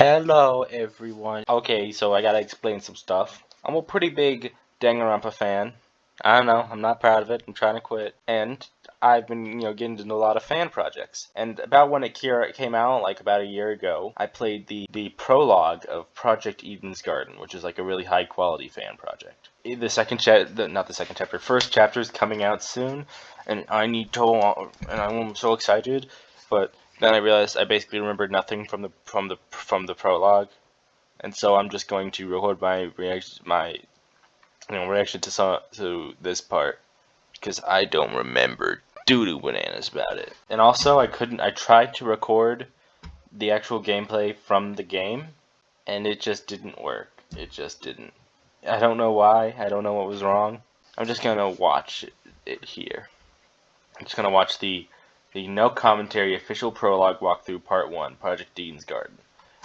Hello everyone. Okay, so I gotta explain some stuff. I'm a pretty big Danganronpa fan. I don't know, I'm not proud of it, I'm trying to quit. And I've been, getting into a lot of fan projects. And about when it came out, like about a year ago, I played the prologue of Project Eden's Garden, which is like a really high quality fan project. The second not the second chapter, first chapter is coming out soon, and I'm so excited, but then I realized I basically remembered nothing from the prologue, and so I'm just going to record my reaction to this part because I don't remember doo-doo bananas about it. And also I tried to record the actual gameplay from the game, and it just didn't work. It just didn't. I don't know why. I don't know what was wrong. I'm just gonna watch it here. I'm just gonna watch the no commentary official prologue walkthrough part 1, Project Eden's Garden.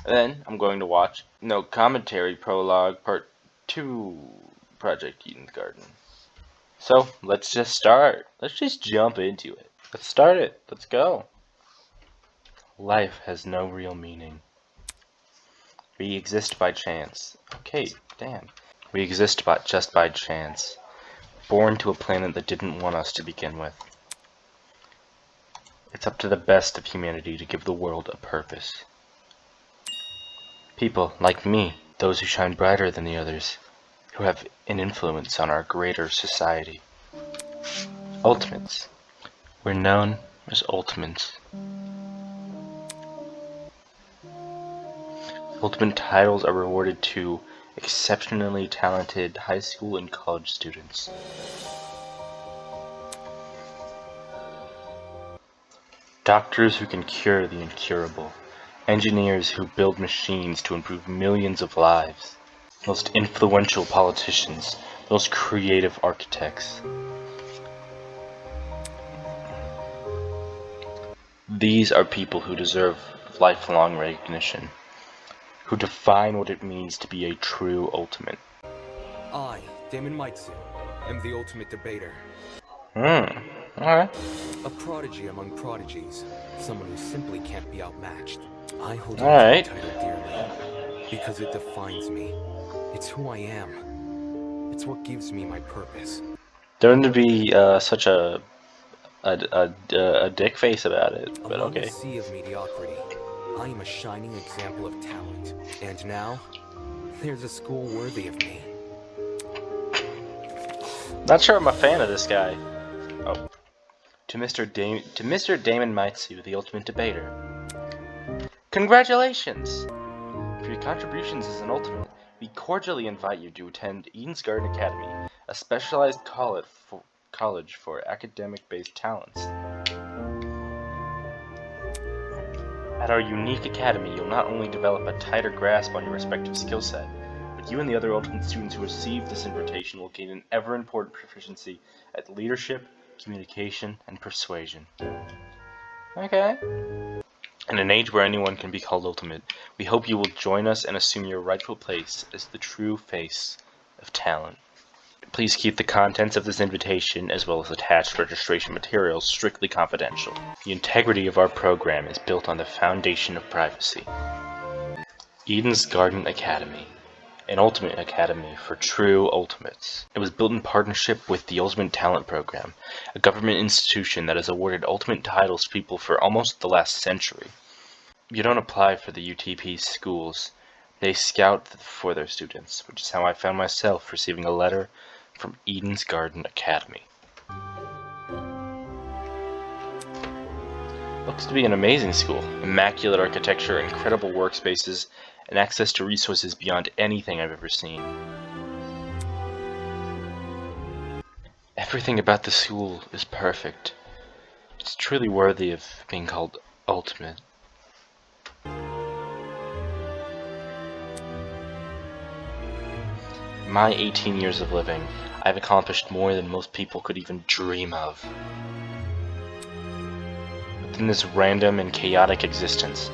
And then I'm going to watch no commentary prologue part 2, Project Eden's Garden. So let's just start. Let's just jump into it. Let's start it. Let's go. Life has no real meaning. We exist by chance. Okay, damn. We exist just by chance. Born to a planet that didn't want us to begin with. It's up to the best of humanity to give the world a purpose. People like me, those who shine brighter than the others, who have an influence on our greater society. Ultimates. We're known as Ultimates. Ultimate titles are rewarded to exceptionally talented high school and college students. Doctors who can cure the incurable. Engineers who build machines to improve millions of lives. Most influential politicians. Most creative architects. These are people who deserve lifelong recognition. Who define what it means to be a true ultimate. I, Damon Maitsu, am the ultimate debater. Alright. A prodigy among prodigies. Someone who simply can't be outmatched. I hold on Alright. to the title dearly, because it defines me. It's who I am. It's what gives me my purpose. Don't to be such a dick face about it, but Among okay. a sea of mediocrity, I am a shining example of talent. And now, there's a school worthy of me. Not sure I'm a fan of this guy. Oh. To Mr. Damon Maitsu, the ultimate debater. Congratulations! For your contributions as an ultimate, we cordially invite you to attend Eden's Garden Academy, a specialized college for academic-based talents. At our unique academy, you'll not only develop a tighter grasp on your respective skill set, but you and the other ultimate students who receive this invitation will gain an ever-important proficiency at leadership, communication, and persuasion. Okay. In an age where anyone can be called ultimate, we hope you will join us and assume your rightful place as the true face of talent. Please keep the contents of this invitation, as well as attached registration materials, strictly confidential. The integrity of our program is built on the foundation of privacy. Eden's Garden Academy, an ultimate academy for true ultimates. It was built in partnership with the Ultimate Talent Program, a government institution that has awarded ultimate titles to people for almost the last century. You don't apply for the UTP schools. They scout for their students, which is how I found myself receiving a letter from Eden's Garden Academy. Looks to be an amazing school. Immaculate architecture, incredible workspaces, and access to resources beyond anything I've ever seen. Everything about the school is perfect. It's truly worthy of being called ultimate. In my 18 years of living, I've accomplished more than most people could even dream of. Within this random and chaotic existence,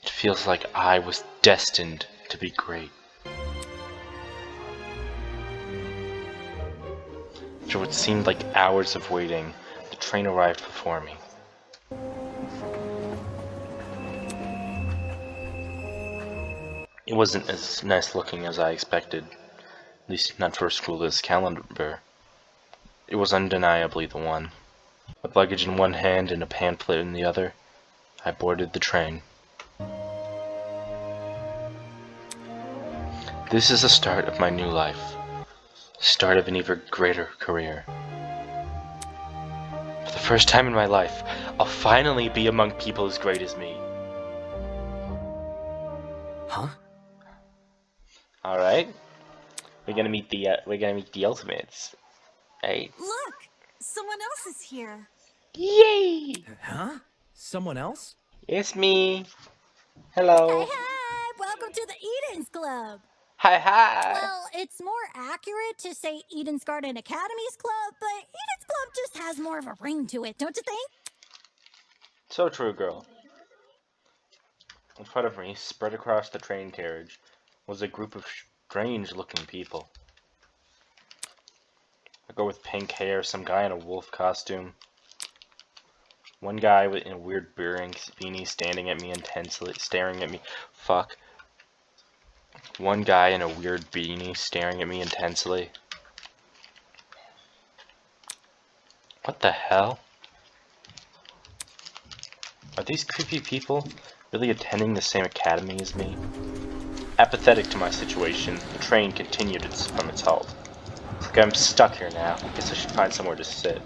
it feels like I was destined to be great. After what seemed like hours of waiting, the train arrived before me. It wasn't as nice looking as I expected, at least not for a school this caliber. It was undeniably the one. With luggage in one hand and a pamphlet in the other, I boarded the train. This is the start of my new life. Start of an even greater career. For the first time in my life, I'll finally be among people as great as me. Huh? All right, we're gonna meet the ultimates, right? Look! Someone else is here. Yay! Huh? Someone else? It's me. Hey, Hello. hey! Welcome to the Eden's Club! Hi, hi. Well, it's more accurate to say Eden's Garden Academy's Club, but Eden's Club just has more of a ring to it, don't you think? So true, girl. In front of me, spread across the train carriage, was a group of strange-looking people. A girl with pink hair, some guy in a wolf costume. One guy in a weird beanie standing at me intensely, staring at me. Fuck. One guy in a weird beanie staring at me intensely. What the hell? Are these creepy people really attending the same academy as me? Apathetic to my situation, the train continued from its halt. Like I'm stuck here now. Guess I should find somewhere to sit.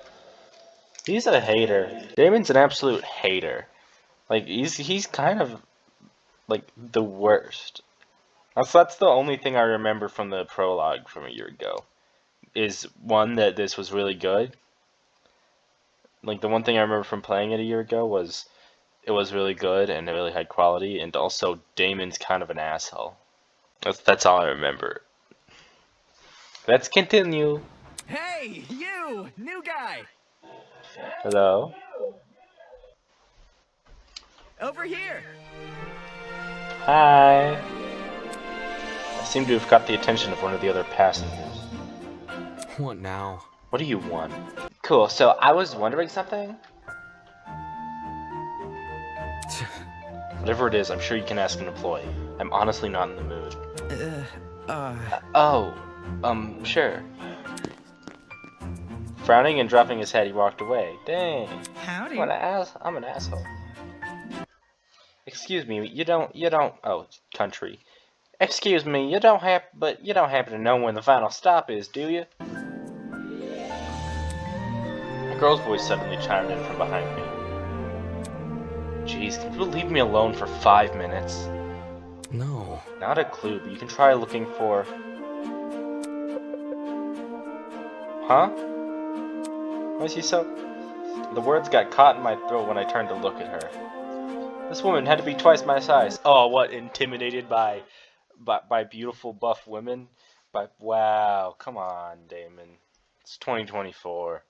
He's a hater. Damon's an absolute hater. Like he's kind of like the worst. That's the only thing I remember from the prologue from a year ago. Is one that this was really good. Like the one thing I remember from playing it a year ago was it was really good and it really had quality, and also Damon's kind of an asshole. That's all I remember. Let's continue. Hey, you! New guy! Hello? Over here! Hi. I seem to have got the attention of one of the other passengers. What now? What do you want? Cool, so I was wondering something. Whatever it is, I'm sure you can ask an employee. I'm honestly not in the mood. Sure. Frowning and dropping his head, he walked away. Dang. Howdy. I'm an asshole. Excuse me, oh, country. Excuse me, you don't happen to know when the final stop is, do you? A girl's voice suddenly chimed in from behind me. Jeez, can you leave me alone for 5 minutes? No. Not a clue, but you can try looking for... Huh? Why is he so... The words got caught in my throat when I turned to look at her. This woman had to be twice my size. Oh, what? Intimidated by beautiful buff women? Wow, come on, Damon. It's 2024.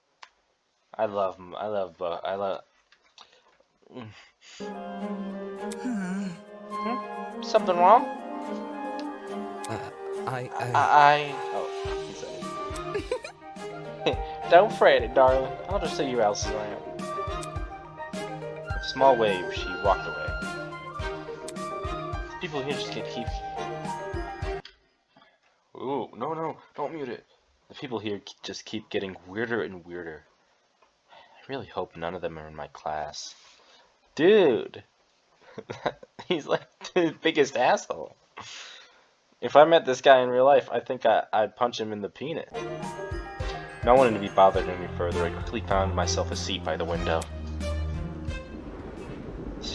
I love... Something wrong? Oh, he said. Don't fret it, darling. I'll just see you else around. With a small wave, she walked away. People here just keep... Ooh, no, don't mute it. The people here just keep getting weirder and weirder. I really hope none of them are in my class. Dude! He's like the biggest asshole. If I met this guy in real life, I think I'd punch him in the penis. Not wanting to be bothered any further, I quickly found myself a seat by the window. The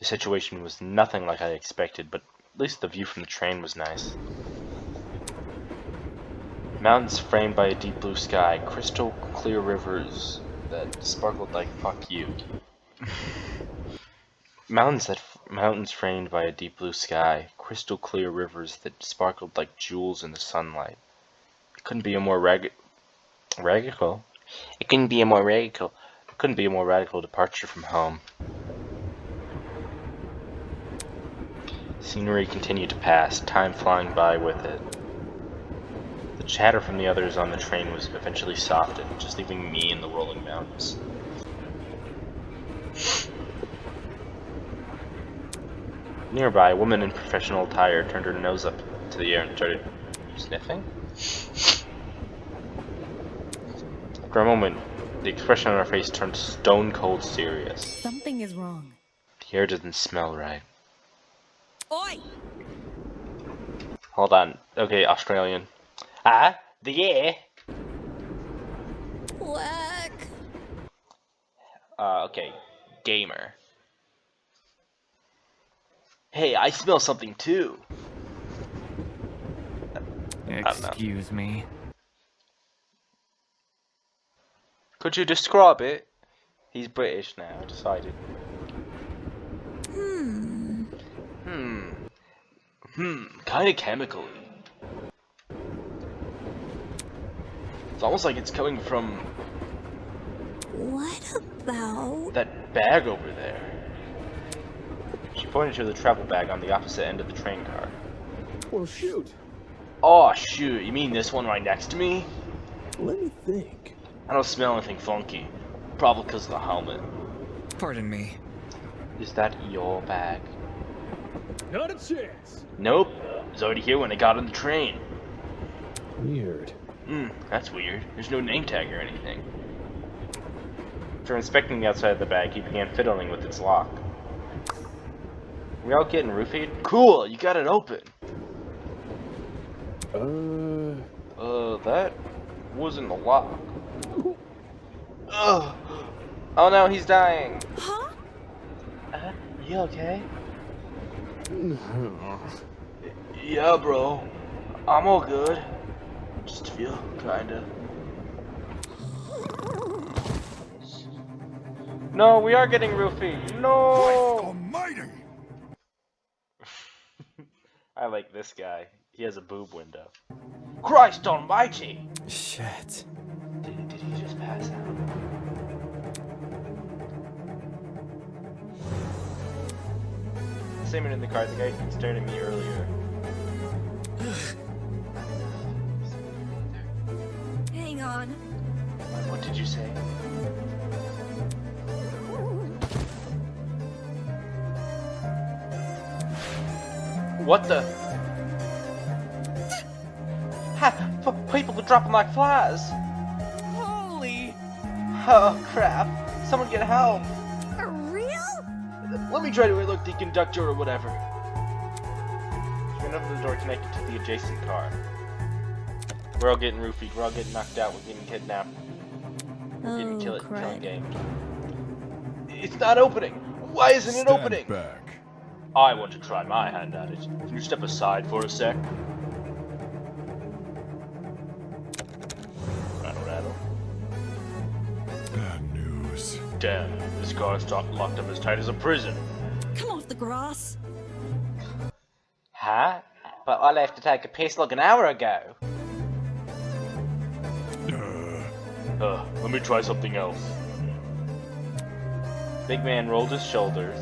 situation was nothing like I expected, but at least the view from the train was nice. Mountains framed by a deep blue sky, crystal clear rivers that sparkled like fuck you. Mountains framed by a deep blue sky, crystal clear rivers that sparkled like jewels in the sunlight. It couldn't be a more radical departure from home. Scenery continued to pass, time flying by with it. The chatter from the others on the train was eventually softened, just leaving me in the rolling mountains. Nearby, a woman in professional attire turned her nose up to the air and started sniffing. After a moment, the expression on her face turned stone cold serious. Something is wrong. The air doesn't smell right. Oi! Hold on. Okay, Australian. The air? Whack. Okay. Gamer. Hey, I smell something too. Excuse me. Could you describe it? He's British now, I decided. Kinda chemically. It's almost like it's coming from What about... that bag over there. She pointed to the travel bag on the opposite end of the train car. Well, shoot. Oh shoot, you mean this one right next to me? Let me think. I don't smell anything funky. Probably because of the helmet. Pardon me. Is that your bag? Not a chance. Nope. It was already here when I got on the train. Weird. That's weird. There's no name tag or anything. After inspecting the outside of the bag, he began fiddling with its lock. We all getting roofied? Cool, you got it open. That wasn't a lock. Ugh. Oh no, he's dying. Huh? You okay? Yeah, bro. I'm all good. Just feel kinda. No, we are getting roofied. No. Almighty! I like this guy. He has a boob window. Christ almighty! Shit. Did he just pass out? Same in the car, the guy who stared at me earlier. Hang on. What did you say? What the? Ha! People are dropping like flies! Holy! Oh crap! Someone get help! For real? Let me try to alert the conductor or whatever. She went over the door connected to the adjacent car. We're all getting roofied, we're all getting knocked out, we're getting kidnapped. We're getting killed gamed. It's not opening! Why isn't it opening? Back. I want to try my hand at it. Can you step aside for a sec? Rattle, rattle. Bad news. Damn, this car's locked up as tight as a prison. Come off the grass. Huh? But I left to take a piss like an hour ago. Let me try something else. Big man rolled his shoulders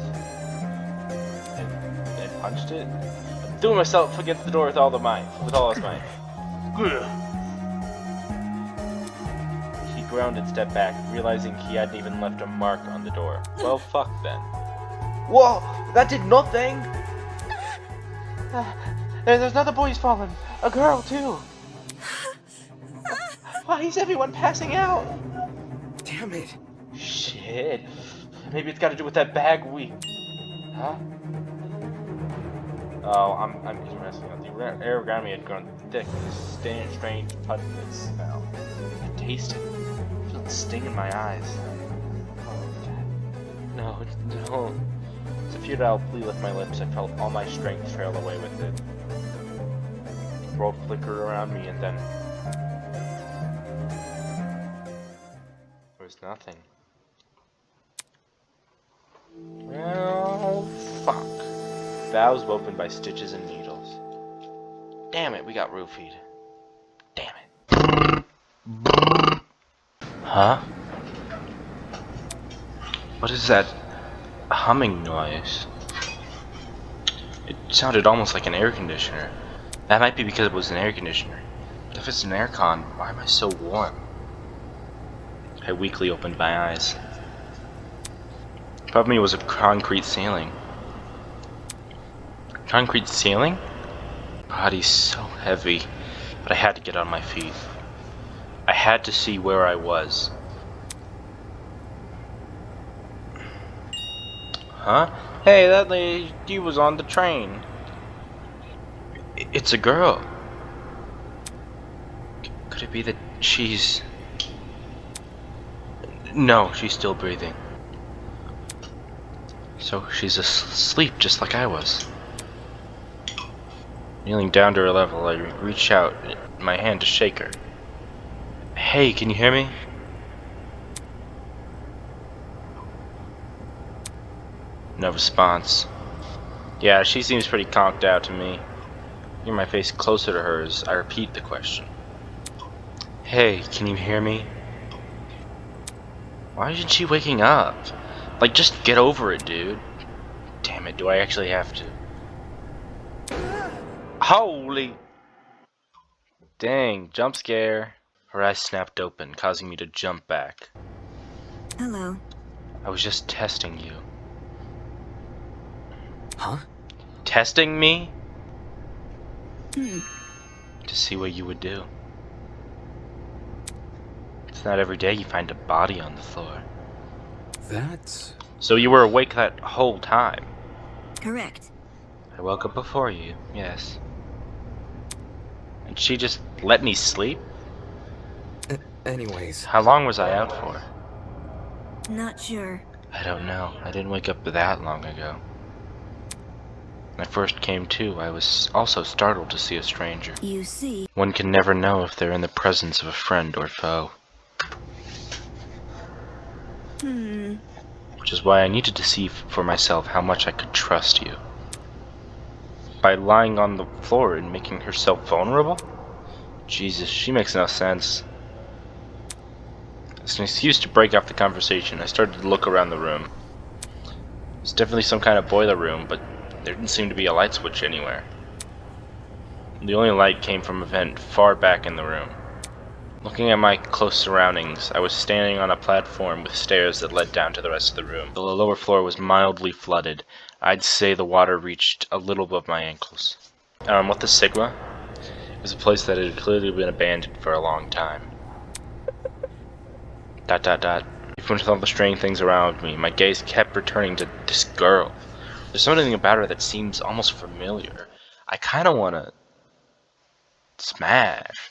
and punched it. I threw myself against the door with all his might. He groaned and stepped back, realizing he hadn't even left a mark on the door. Well, fuck then. Whoa! That did nothing! There's another boy who's fallen. A girl, too. Why is everyone passing out? Damn it. Shit. Maybe it's got to do with that bag we... Huh? Oh, I'm just messing up. The air around me had grown thick with a strange pungent smell. I tasted it. I felt the sting in my eyes. Oh, God. No, don't. It's a futile plea left my lips. I felt all my strength trail away with it. The world flickered around me and then... there was nothing. Well, fuck. Valves opened by stitches and needles. Damn it, we got roofied. Damn it. Huh? What is that humming noise? It sounded almost like an air conditioner. That might be because it was an air conditioner. But if it's an aircon, why am I so warm? I weakly opened my eyes. Above me was a concrete ceiling. Concrete ceiling? Body's so heavy, but I had to get on my feet. I had to see where I was. Huh? Hey, that lady was on the train. It's a girl. Could it be that she's... No, she's still breathing. So she's asleep just like I was. Kneeling down to her level, I reach out my hand to shake her. Hey, can you hear me? No response. Yeah, she seems pretty conked out to me. Near my face closer to hers, I repeat the question. Hey, can you hear me? Why isn't she waking up? Like, just get over it, dude. Damn it, do I actually have to? Holy... Dang, jump scare. Her eyes snapped open, causing me to jump back. Hello. I was just testing you. Huh? Testing me? Hmm. To see what you would do. It's not every day you find a body on the floor. That's... So you were awake that whole time? Correct. I woke up before you, yes. And she just let me sleep? Anyways. How long was I out for? Not sure. I don't know. I didn't wake up that long ago. When I first came to, I was also startled to see a stranger. You see. One can never know if they're in the presence of a friend or foe. Which is why I needed to see for myself how much I could trust you. By lying on the floor and making herself vulnerable? Jesus, she makes no sense. As an excuse to break off the conversation, I started to look around the room. It's definitely some kind of boiler room, but there didn't seem to be a light switch anywhere. The only light came from a vent far back in the room. Looking at my close surroundings, I was standing on a platform with stairs that led down to the rest of the room. The lower floor was mildly flooded. I'd say the water reached a little above my ankles. What the Sigma? It was a place that had clearly been abandoned for a long time. ... Even with all the strange things around me, my gaze kept returning to this girl. There's something about her that seems almost familiar. I kinda wanna... smash.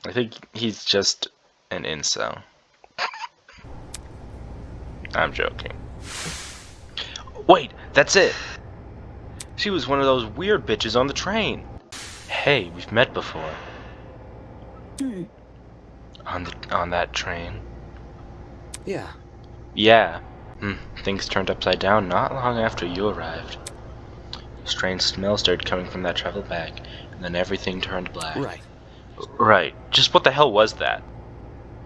I think he's just an incel. I'm joking. Wait, that's it! She was one of those weird bitches on the train. Hey, we've met before. On that train. Yeah. Yeah. Things turned upside down not long after you arrived. A strange smell started coming from that travel bag, and then everything turned black. Right. Right. Just what the hell was that?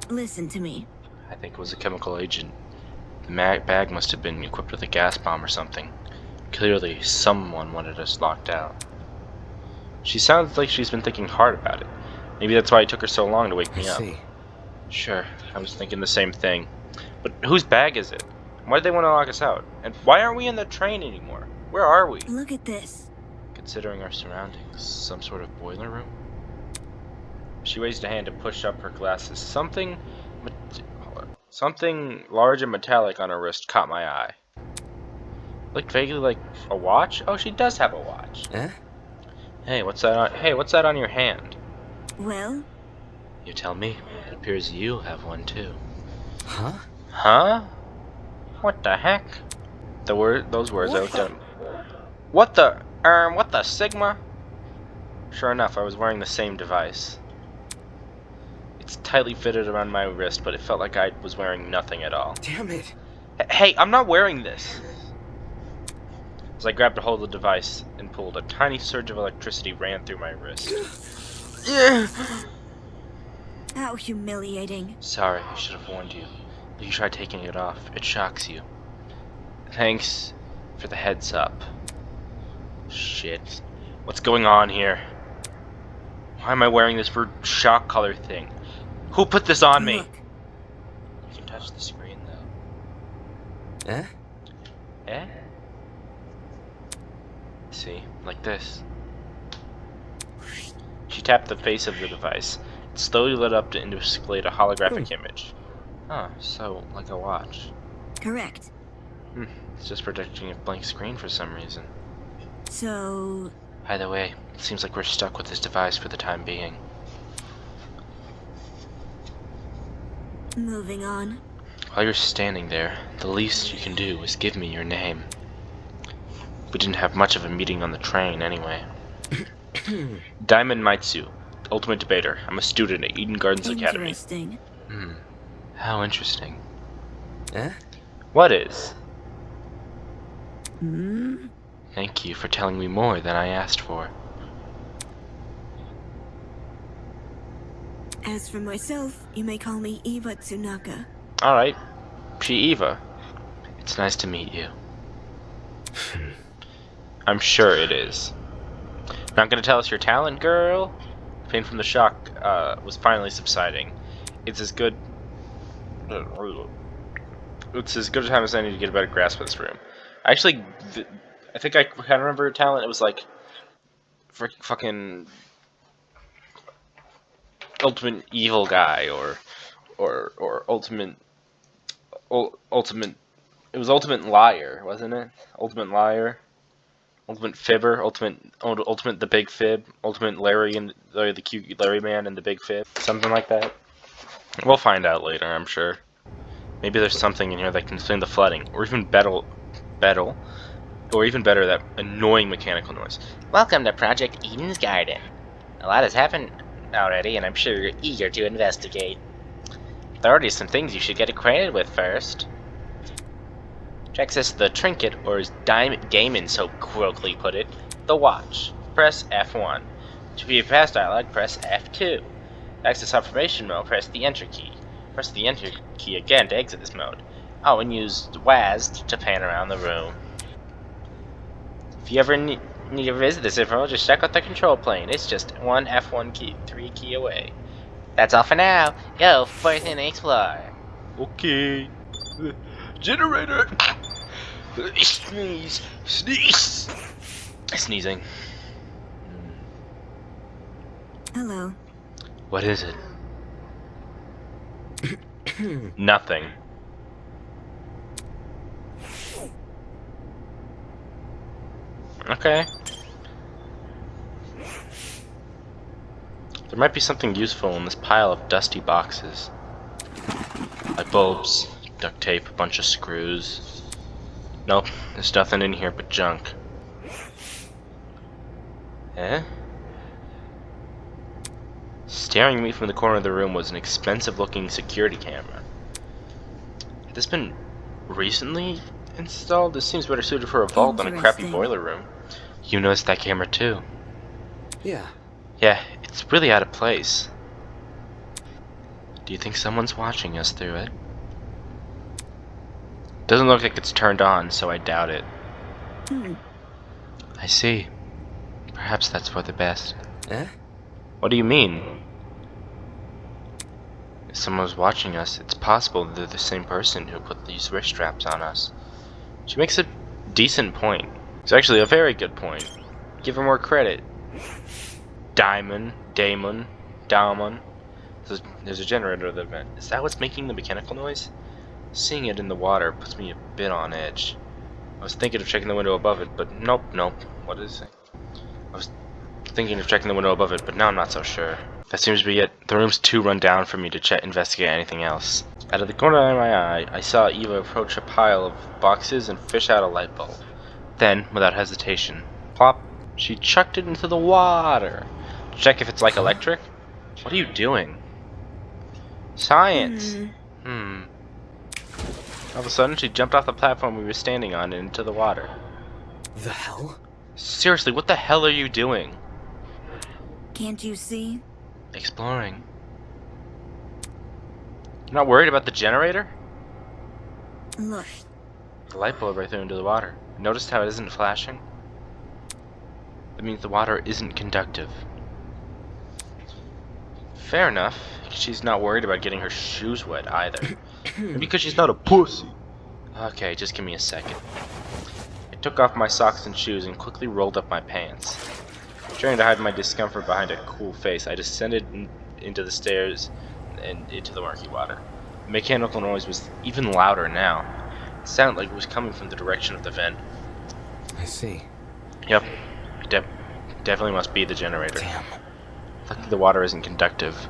Listen to me. I think it was a chemical agent. The bag must have been equipped with a gas bomb or something. Clearly, someone wanted us locked out. She sounds like she's been thinking hard about it. Maybe that's why it took her so long to wake I me up. see. Sure, I was thinking the same thing. But whose bag is it? Why did they want to lock us out? And why aren't we in the train anymore? Where are we? Look at this. Considering our surroundings, some sort of boiler room? She raised a hand to push up her glasses. Something large and metallic on her wrist caught my eye. Looked vaguely like a watch? Oh, she does have a watch. Eh? Hey, what's that on your hand? Well, You tell me. It appears you have one too. Huh? Huh? What the heck? Those words I looked at. What the Sigma? Sure enough, I was wearing the same device. It's tightly fitted around my wrist, but it felt like I was wearing nothing at all. Damn it. Hey, I'm not wearing this! As I grabbed a hold of the device and pulled, a tiny surge of electricity ran through my wrist. how humiliating. Sorry, I should have warned you. If you try taking it off, it shocks you. Thanks for the heads up. Shit. What's going on here? Why am I wearing this weird shock color thing? Who put this on me? Look, You can touch the screen though. Eh? Eh? See, like this. She tapped the face of the device. It slowly lit up to displayed a holographic image. Huh, so like a watch. Correct. It's just projecting a blank screen for some reason. So... Either way, it seems like we're stuck with this device for the time being. moving on. While you're standing there, the least you can do is give me your name. We didn't have much of a meeting on the train anyway. Diamond Maitsu, Ultimate Debater. I'm a student at Eden Gardens Academy. Interesting. How interesting. Eh? What is? Hmm? Thank you for telling me more than I asked for. As for myself, you may call me Eva Tsunaka. Alright. She Eva. It's nice to meet you. I'm sure it is. Not gonna tell us your talent, girl? The pain from the shock was finally subsiding. It's as good... It's as good a time as any to get a better grasp of this room. Actually, I think I kind of remember her talent. It was like... fucking... Ultimate evil guy, or ultimate... ultimate... It was ultimate liar, wasn't it? Ultimate liar. Ultimate fibber, ultimate the big fib, ultimate Larry and the cute Larry man and the big fib, something like that. We'll find out later, I'm sure. Maybe there's something in here that can explain the flooding, or even better, that annoying mechanical noise. Welcome to Project Eden's Garden. A lot has happened already, and I'm sure you're eager to investigate. There are already some things you should get acquainted with first. To access the trinket, or as Damon so colloquially put it, the watch, press F1. To view past dialogue, press F2. To access information mode, press the Enter key. Press the Enter key again to exit this mode. Oh, and use WASD to pan around the room. If you ever need to visit this info, just check out the control plane. It's just one F1 key, 3 key away. That's all for now. Go forth and explore. Okay. Generator! Sneeze! Sneeze! Sneezing. Hello. What is it? Nothing. Okay. There might be something useful in this pile of dusty boxes. Like bulbs, duct tape, a bunch of screws. Nope, there's nothing in here but junk. Eh? Staring at me from the corner of the room was an expensive-looking security camera. Had this been recently installed? This seems better suited for a vault than a crappy Interesting. boiler room. You noticed that camera too. Yeah. Yeah, it's really out of place. Do you think someone's watching us through it? Doesn't look like it's turned on, so I doubt it. I see. Perhaps that's for the best. Eh? What do you mean? If someone's watching us, it's possible they're the same person who put these wrist straps on us. She makes a decent point. It's actually a very good point. Give her more credit. Damon. There's a generator of the vent. Is that what's making the mechanical noise? Seeing it in the water puts me a bit on edge. I was thinking of checking the window above it, but nope. What is it? I was thinking of checking the window above it, but now I'm not so sure. That seems to be it. The room's too run down for me to investigate anything else. Out of the corner of my eye, I saw Eva approach a pile of boxes and fish out a light bulb. Then, without hesitation, plop, she chucked it into the water. Check if it's like electric? What are you doing? Science! All of a sudden, she jumped off the platform we were standing on and into the water. The hell? Seriously, what the hell are you doing? Can't you see? Exploring. You're not worried about the generator? Look. The light bulb right through into the water. Noticed how it isn't flashing? That means the water isn't conductive. Fair enough. She's not worried about getting her shoes wet either. Maybe because she's not a pussy. Okay, just give me a second. I took off my socks and shoes and quickly rolled up my pants. Trying to hide my discomfort behind a cool face, I descended into the stairs and into the murky water. The mechanical noise was even louder now. It sounded like it was coming from the direction of the vent. I see. Yep, definitely must be the generator. Damn. Luckily the water isn't conductive.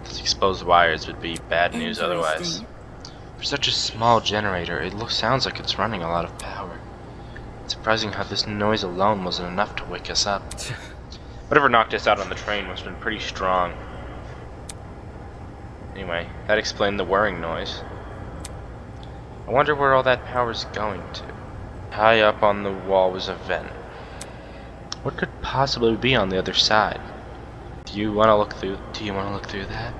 Those exposed wires would be bad news otherwise. Interesting. For such a small generator, it sounds like it's running a lot of power. It's surprising how this noise alone wasn't enough to wake us up. Whatever knocked us out on the train must have been pretty strong. Anyway, that explained the whirring noise. I wonder where all that power's going to. High up on the wall was a vent. What could possibly be on the other side? Do you want to look through that?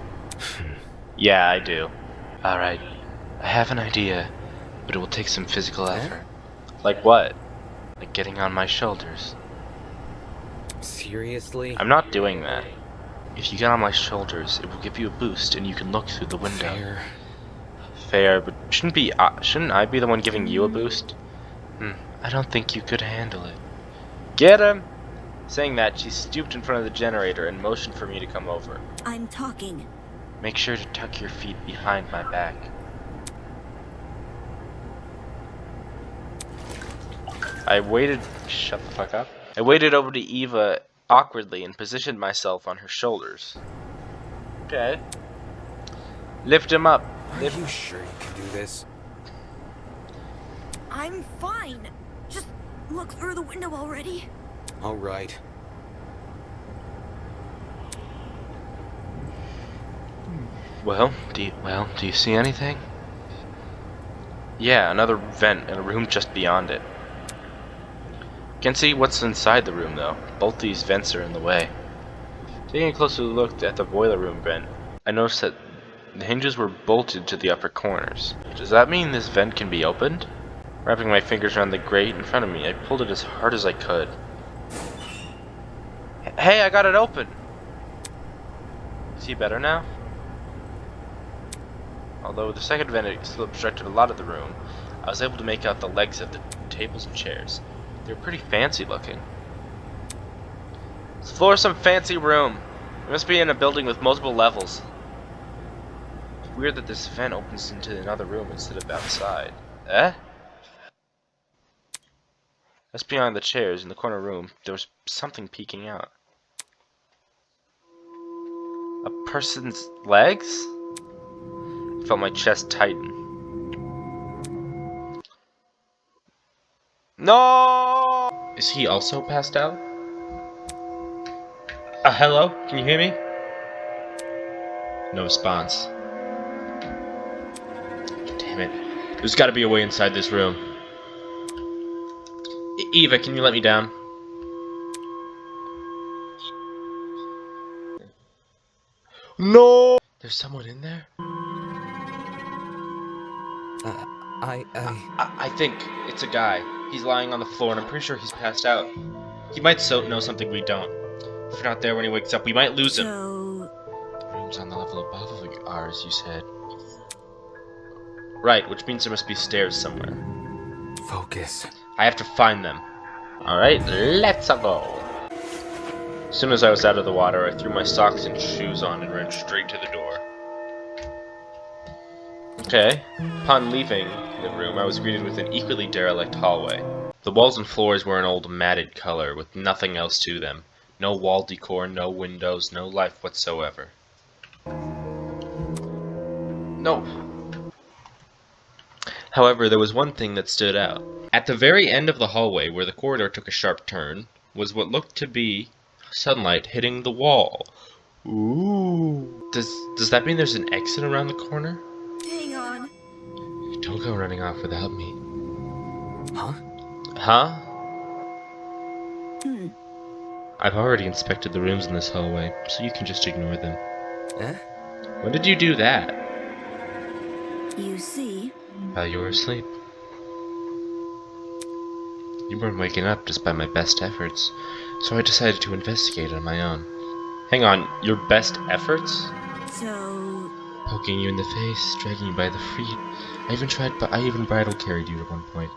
Yeah, I do. Alright. I have an idea, but it will take some physical effort. Like what? Like getting on my shoulders. Seriously? I'm not doing that. If you get on my shoulders, it will give you a boost and you can look through the window. Fair, but shouldn't I be the one giving you a boost? I don't think you could handle it. Get him! Saying that, she stooped in front of the generator and motioned for me to come over. I'm talking. Make sure to tuck your feet behind my back. Shut the fuck up. I waded over to Eva awkwardly and positioned myself on her shoulders. Okay. Lift him up. Are you sure you can do this? I'm fine. Just look through the window already. All right. Well, do you see anything? Yeah, another vent and a room just beyond it. Can't see what's inside the room though. Both these vents are in the way. Taking a closer look at the boiler room vent, I noticed that the hinges were bolted to the upper corners. Does that mean this vent can be opened? Wrapping my fingers around the grate in front of me, I pulled it as hard as I could. Hey, I got it open! See better now? Although the second vent still obstructed a lot of the room, I was able to make out the legs of the tables and chairs. They were pretty fancy looking. This floor is some fancy room. We must be in a building with multiple levels. It's weird that this vent opens into another room instead of outside. Eh? Just behind the chairs in the corner room, there was something peeking out. A person's legs? I felt my chest tighten. No! Is he also passed out? Hello? Can you hear me? No response. Damn it. There's gotta be a way inside this room. Eva, can you let me down? No! There's someone in there? I think it's a guy. He's lying on the floor and I'm pretty sure he's passed out. He might know something we don't. If we're not there when he wakes up, we might lose him. So, The room's on the level above ours, you said. Right, which means there must be stairs somewhere. Focus. I have to find them. Alright, let's go. As soon as I was out of the water, I threw my socks and shoes on and ran straight to the door. Okay. Upon leaving the room, I was greeted with an equally derelict hallway. The walls and floors were an old matted color, with nothing else to them. No wall decor, no windows, no life whatsoever. No. However, there was one thing that stood out. At the very end of the hallway, where the corridor took a sharp turn, was what looked to be sunlight hitting the wall. Ooh. Does that mean there's an exit around the corner? hang on. Don't go running off without me. Huh? Huh? Hmm. I've already inspected the rooms in this hallway, so you can just ignore them. Eh? When did you do that? You see, While you were asleep. You weren't waking up despite my best efforts, so I decided to investigate on my own. Hang on, your best efforts? so Poking you in the face, dragging you by the feet. I even bridal carried you at one point.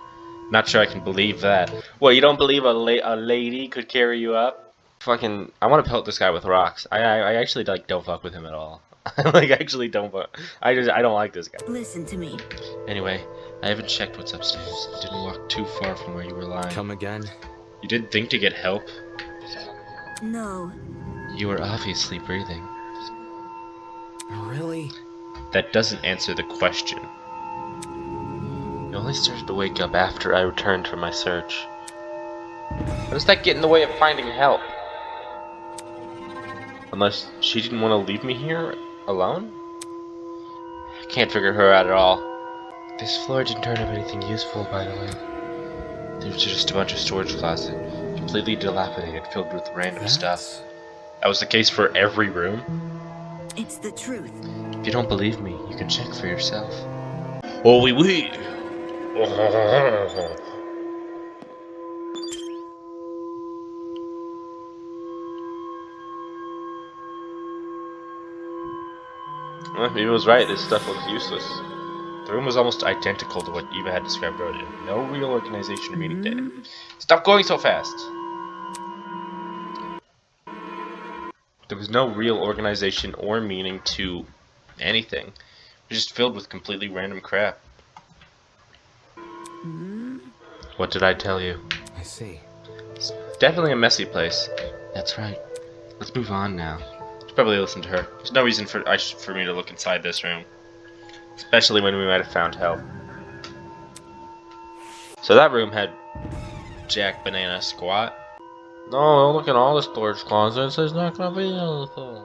Not sure I can believe that. What, you don't believe a lady could carry you up? Fucking, I want to pelt this guy with rocks. I actually like don't fuck with him at all. Like actually don't fuck. I don't like this guy. Listen to me. Anyway, I haven't checked what's upstairs. I didn't walk too far from where you were lying. Come again? You didn't think to get help? No. You were obviously breathing. Really? That doesn't answer the question. You only started to wake up after I returned from my search. How does that get in the way of finding help? Unless she didn't want to leave me here alone? I can't figure her out at all. This floor didn't turn up anything useful, by the way. There's just a bunch of storage closets, completely dilapidated, filled with random stuff. That was the case for every room? It's the truth. If you don't believe me, you can check for yourself. Oh, oui. Well, Eva was right, this stuff looks useless. The room was almost identical to what Eva had described earlier. No real organization or meaning to it. Stop going so fast! There was no real organization or meaning to anything. It was just filled with completely random crap. What did I tell you? I see. It's definitely a messy place. That's right. Let's move on now. Should probably listen to her. There's no reason for me to look inside this room. Especially when we might have found help. So that room had Jack Banana Squat. No, look at all the storage closets. There's not gonna be anything.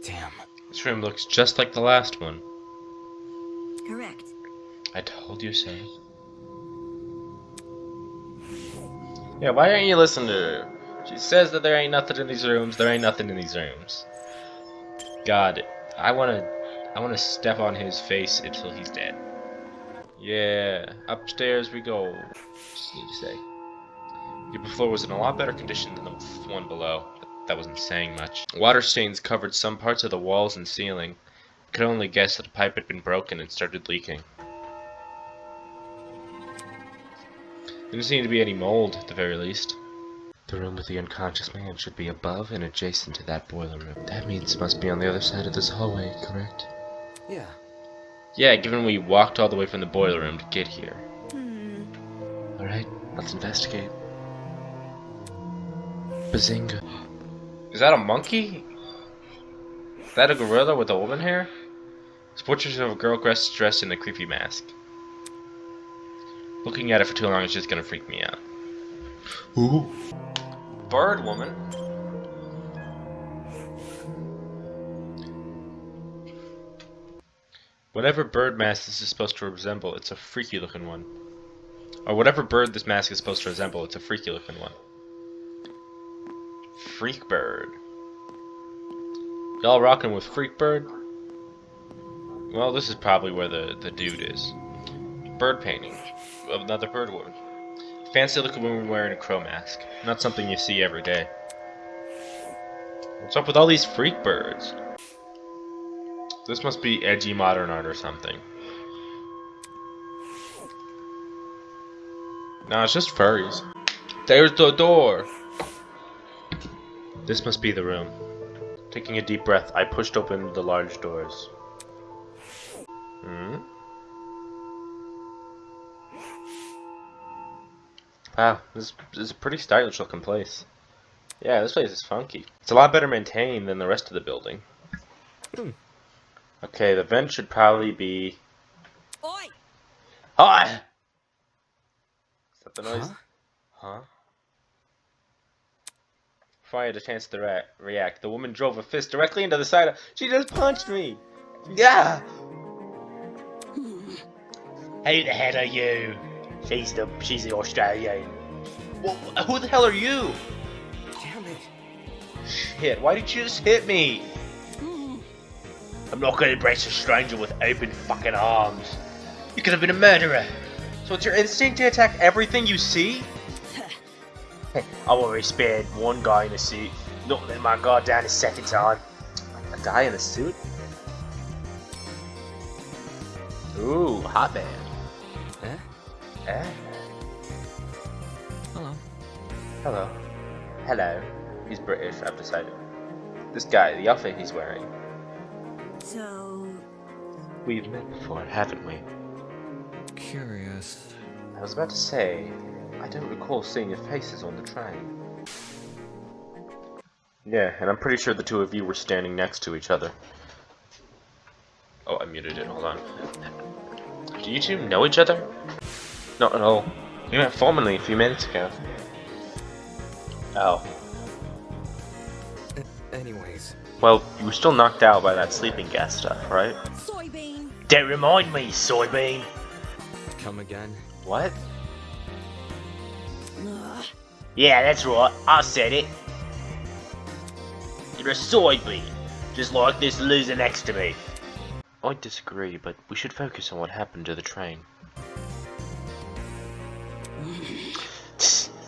Damn. This room looks just like the last one. Correct. I told you so. Yeah, why aren't you listening to her? She says that there ain't nothing in these rooms. There ain't nothing in these rooms. God, I wanna step on his face until he's dead. Yeah, upstairs we go. Just need to say. Your floor was in a lot better condition than the one below, but that wasn't saying much. Water stains covered some parts of the walls and ceiling. I could only guess that a pipe had been broken and started leaking. Didn't seem to be any mold, at the very least. The room with the unconscious man should be above and adjacent to that boiler room. That means it must be on the other side of this hallway, correct? Yeah. Yeah, given we walked all the way from the boiler room to get here. Alright, let's investigate. Bazinga. Is that a monkey? Is that a gorilla with a woman hair? It's portraits of a girl dressed in a creepy mask. Looking at it for too long is just gonna freak me out. Ooh. Bird woman. Whatever bird mask this is supposed to resemble, it's a freaky looking one. Or whatever bird this mask is supposed to resemble, it's a freaky looking one. Freak bird. Y'all rocking with freak bird? Well, this is probably where the dude is. Bird painting of another bird woman. Fancy looking woman wearing a crow mask. Not something you see every day. What's up with all these freak birds? This must be edgy modern art or something. No, it's just furries. There's the door! This must be the room. Taking a deep breath, I pushed open the large doors. Wow, this is a pretty stylish looking place. Yeah, this place is funky. It's a lot better maintained than the rest of the building. Okay, the vent should probably be... Oi! Hi! Is that the noise? Huh? Before I had a chance to react, the woman drove a fist directly into the side of... She just punched me! Yeah! Who the hell are you? She's the Australian. Well, who the hell are you? Damn it. Shit, why did you just hit me? I'm not gonna embrace a stranger with open fucking arms. You could have been a murderer. So it's your instinct to attack everything you see? I already spared one guy in a suit. Not letting my guard down a second time. A guy in a suit? Ooh, hot man. Eh? Eh? Hello. Hello. Hello. He's British, I've decided. This guy, the outfit he's wearing. So, We've met before, haven't we? Curious. I was about to say, I don't recall seeing your faces on the train. Yeah, and I'm pretty sure the two of you were standing next to each other. Oh, I muted it, hold on. Do you two know each other? Not at all. We met formally a few minutes ago. Oh. Anyways, Well, you were still knocked out by that sleeping gas stuff, right? Soybean. Don't remind me, soybean! come again. What? ugh. Yeah, that's right. I said it. You're a soybean, just like this loser next to me. I disagree, but we should focus on what happened to the train.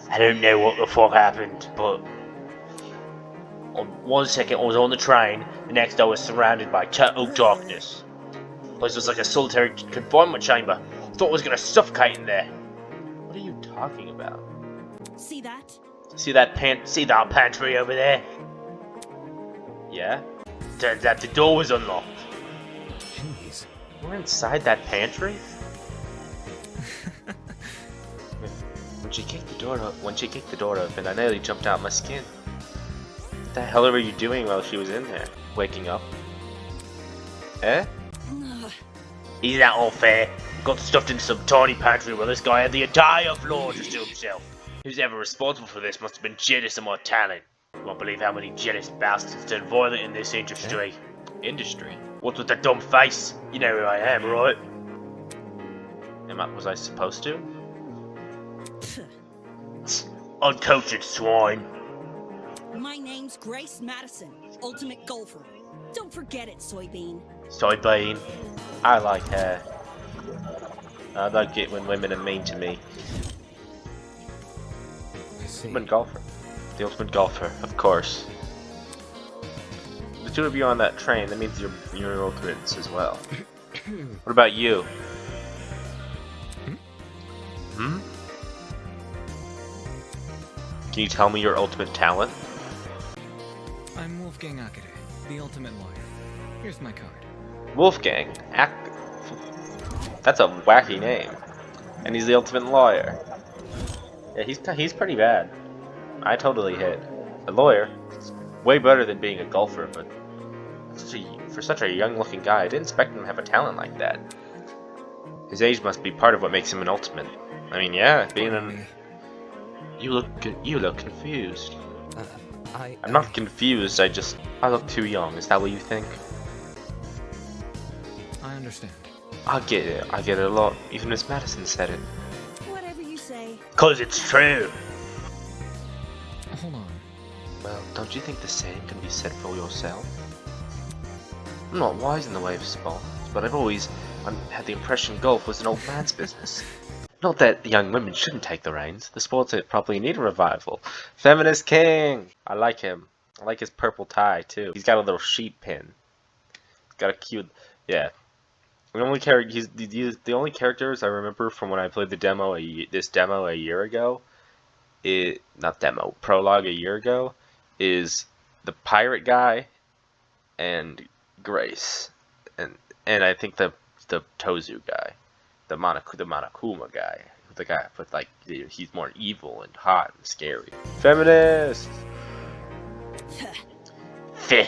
I don't know what the fuck happened, but on one second I was on the train, the next I was surrounded by total darkness. The place was like a solitary confinement chamber. I thought I was gonna suffocate in there. What are you talking about? See that? See that pantry over there? Yeah? Turns out the door was unlocked. Jeez. We're inside that pantry? When she kicked the door open, I nearly jumped out my skin. What the hell were you doing while she was in there? Waking up? Eh? Ugh. Isn't that unfair? Got stuffed into some tiny pantry while this guy had the entire floor just to himself. Who's ever responsible for this must have been jealous of my talent. You won't believe how many jealous bastards turn violent in this industry. Industry? What's with the dumb face? You know who I am, right? Was I supposed to? Uncultured swine. My name's Grace Madison, ultimate golfer. Don't forget it, Soybean. Soybean. I like her. I like it when women are mean to me. I see. Ultimate golfer. The ultimate golfer, of course. The two of you on that train, that means you're ultimates as well. What about you? Hmm? Can you tell me your ultimate talent? I'm Wolfgang Akere, the ultimate lawyer. Here's my card. Wolfgang. That's a wacky name. And he's the ultimate lawyer. Yeah, he's pretty bad. I totally hit. A lawyer. It's way better than being a golfer, but for such a young-looking guy, I didn't expect him to have a talent like that. His age must be part of what makes him an ultimate. I mean, yeah, being Pardon an... me. You look confused. I'm not confused, I look too young. Is that what you think? I understand. I get it a lot. Even Miss Madison said it. Whatever you say. 'Cause it's true. Hold on. Well, don't you think the same can be said for yourself? I'm not wise in the way of sports, but I've always had the impression golf was an old man's business. Not that the young women shouldn't take the reins. The sports probably need a revival. Feminist king! I like him. I like his purple tie, too. He's got a little sheep pin. He's got a cute... Yeah. The only the only characters I remember from when I played the demo this demo a year ago, prologue a year ago, is the pirate guy and Grace, and I think the Tozu guy, the Monokuma guy, the guy with like he's more evil and hot and scary. Feminist. Feh.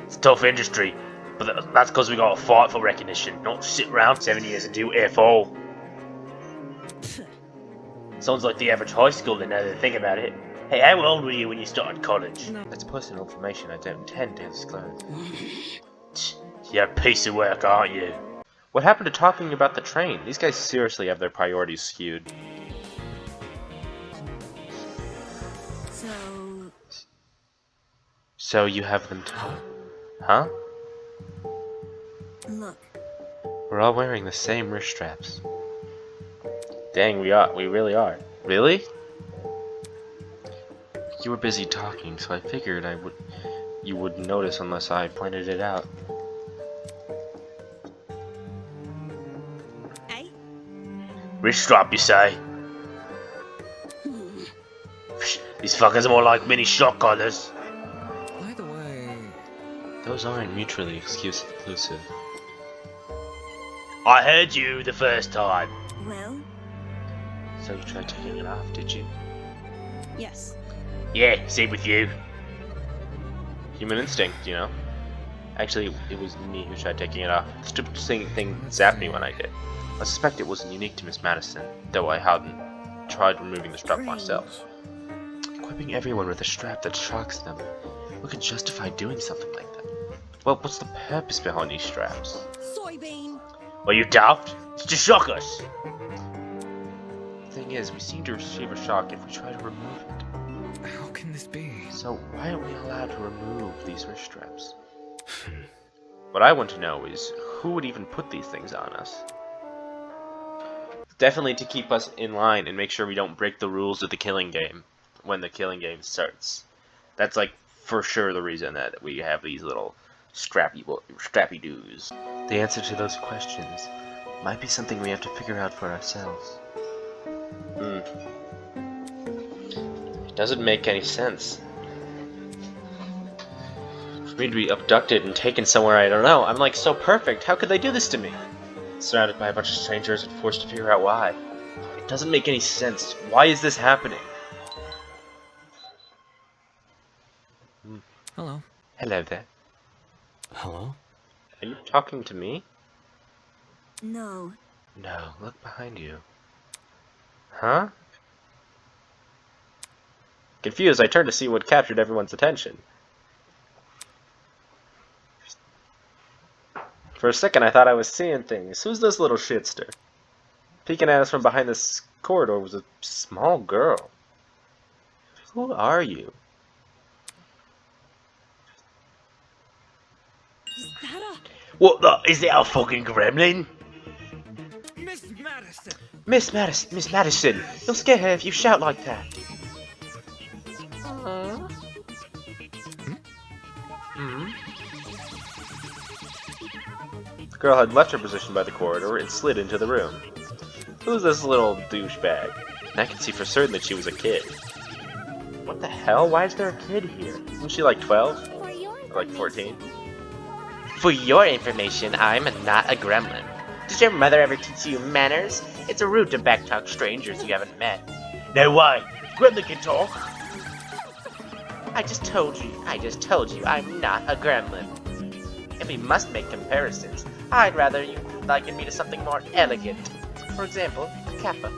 It's a tough industry, but that's because we gotta fight for recognition, not sit around 7 years and do F all. Sounds like the average high schooler now that I think about it. Hey, how old were you when you started college? That's personal information I don't intend to disclose. You're a piece of work, aren't you? What happened to talking about the train? These guys seriously have their priorities skewed. So you have them too? Huh? Look, We're all wearing the same wrist straps. Dang, we really are. Really? You were busy talking, so I figured you wouldn't notice unless I pointed it out. Wrist strap, you say? These fuckers are more like mini shot collars. By the way, Those aren't mutually exclusive. I heard you the first time. Well, So you tried taking it off, did you? yes. Yeah, same with you. Human instinct, you know? Actually, it was me who tried taking it off. The stupid thing zapped me when I did. I suspect it wasn't unique to Miss Madison, though I hadn't tried removing the strap myself. Equipping everyone with a strap that shocks them. Who can justify doing something like that? Well, what's the purpose behind these straps? Soybean. Well, you doubt? It's to shock us. The thing is, we seem to receive a shock if we try to remove it. how can this be? So why aren't we allowed to remove these wrist straps? What I want to know is, who would even put these things on us? Definitely to keep us in line and make sure we don't break the rules of the killing game when the killing game starts. That's like for sure the reason that we have these little scrappy doos. The answer to those questions might be something we have to figure out for ourselves. It doesn't make any sense. For me to be abducted and taken somewhere I don't know, I'm like so perfect. How could they do this to me? Surrounded by a bunch of strangers and forced to figure out why. It doesn't make any sense. Why is this happening? Hello. Hello there. Hello? Are you talking to me? No. No, look behind you. Huh? Confused, I turned to see what captured everyone's attention. For a second, I thought I was seeing things. Who's this little shitster? Peeking at us from behind this corridor was a small girl. Who are you? Is that What the? Is that a fucking gremlin? Miss Madison! Miss Madison, you'll scare her if you shout like that. The girl had left her position by the corridor and slid into the room. Who's this little douchebag? And I could see for certain that she was a kid. What the hell? Why is there a kid here? Isn't she like 12? For your Or like 14? For your information, I'm not a gremlin. Did your mother ever teach you manners? It's rude to backtalk strangers you haven't met. No way. Gremlin can talk. I just told you I'm not a gremlin. If we must make comparisons, I'd rather you liken me to something more elegant. For example, a kappa.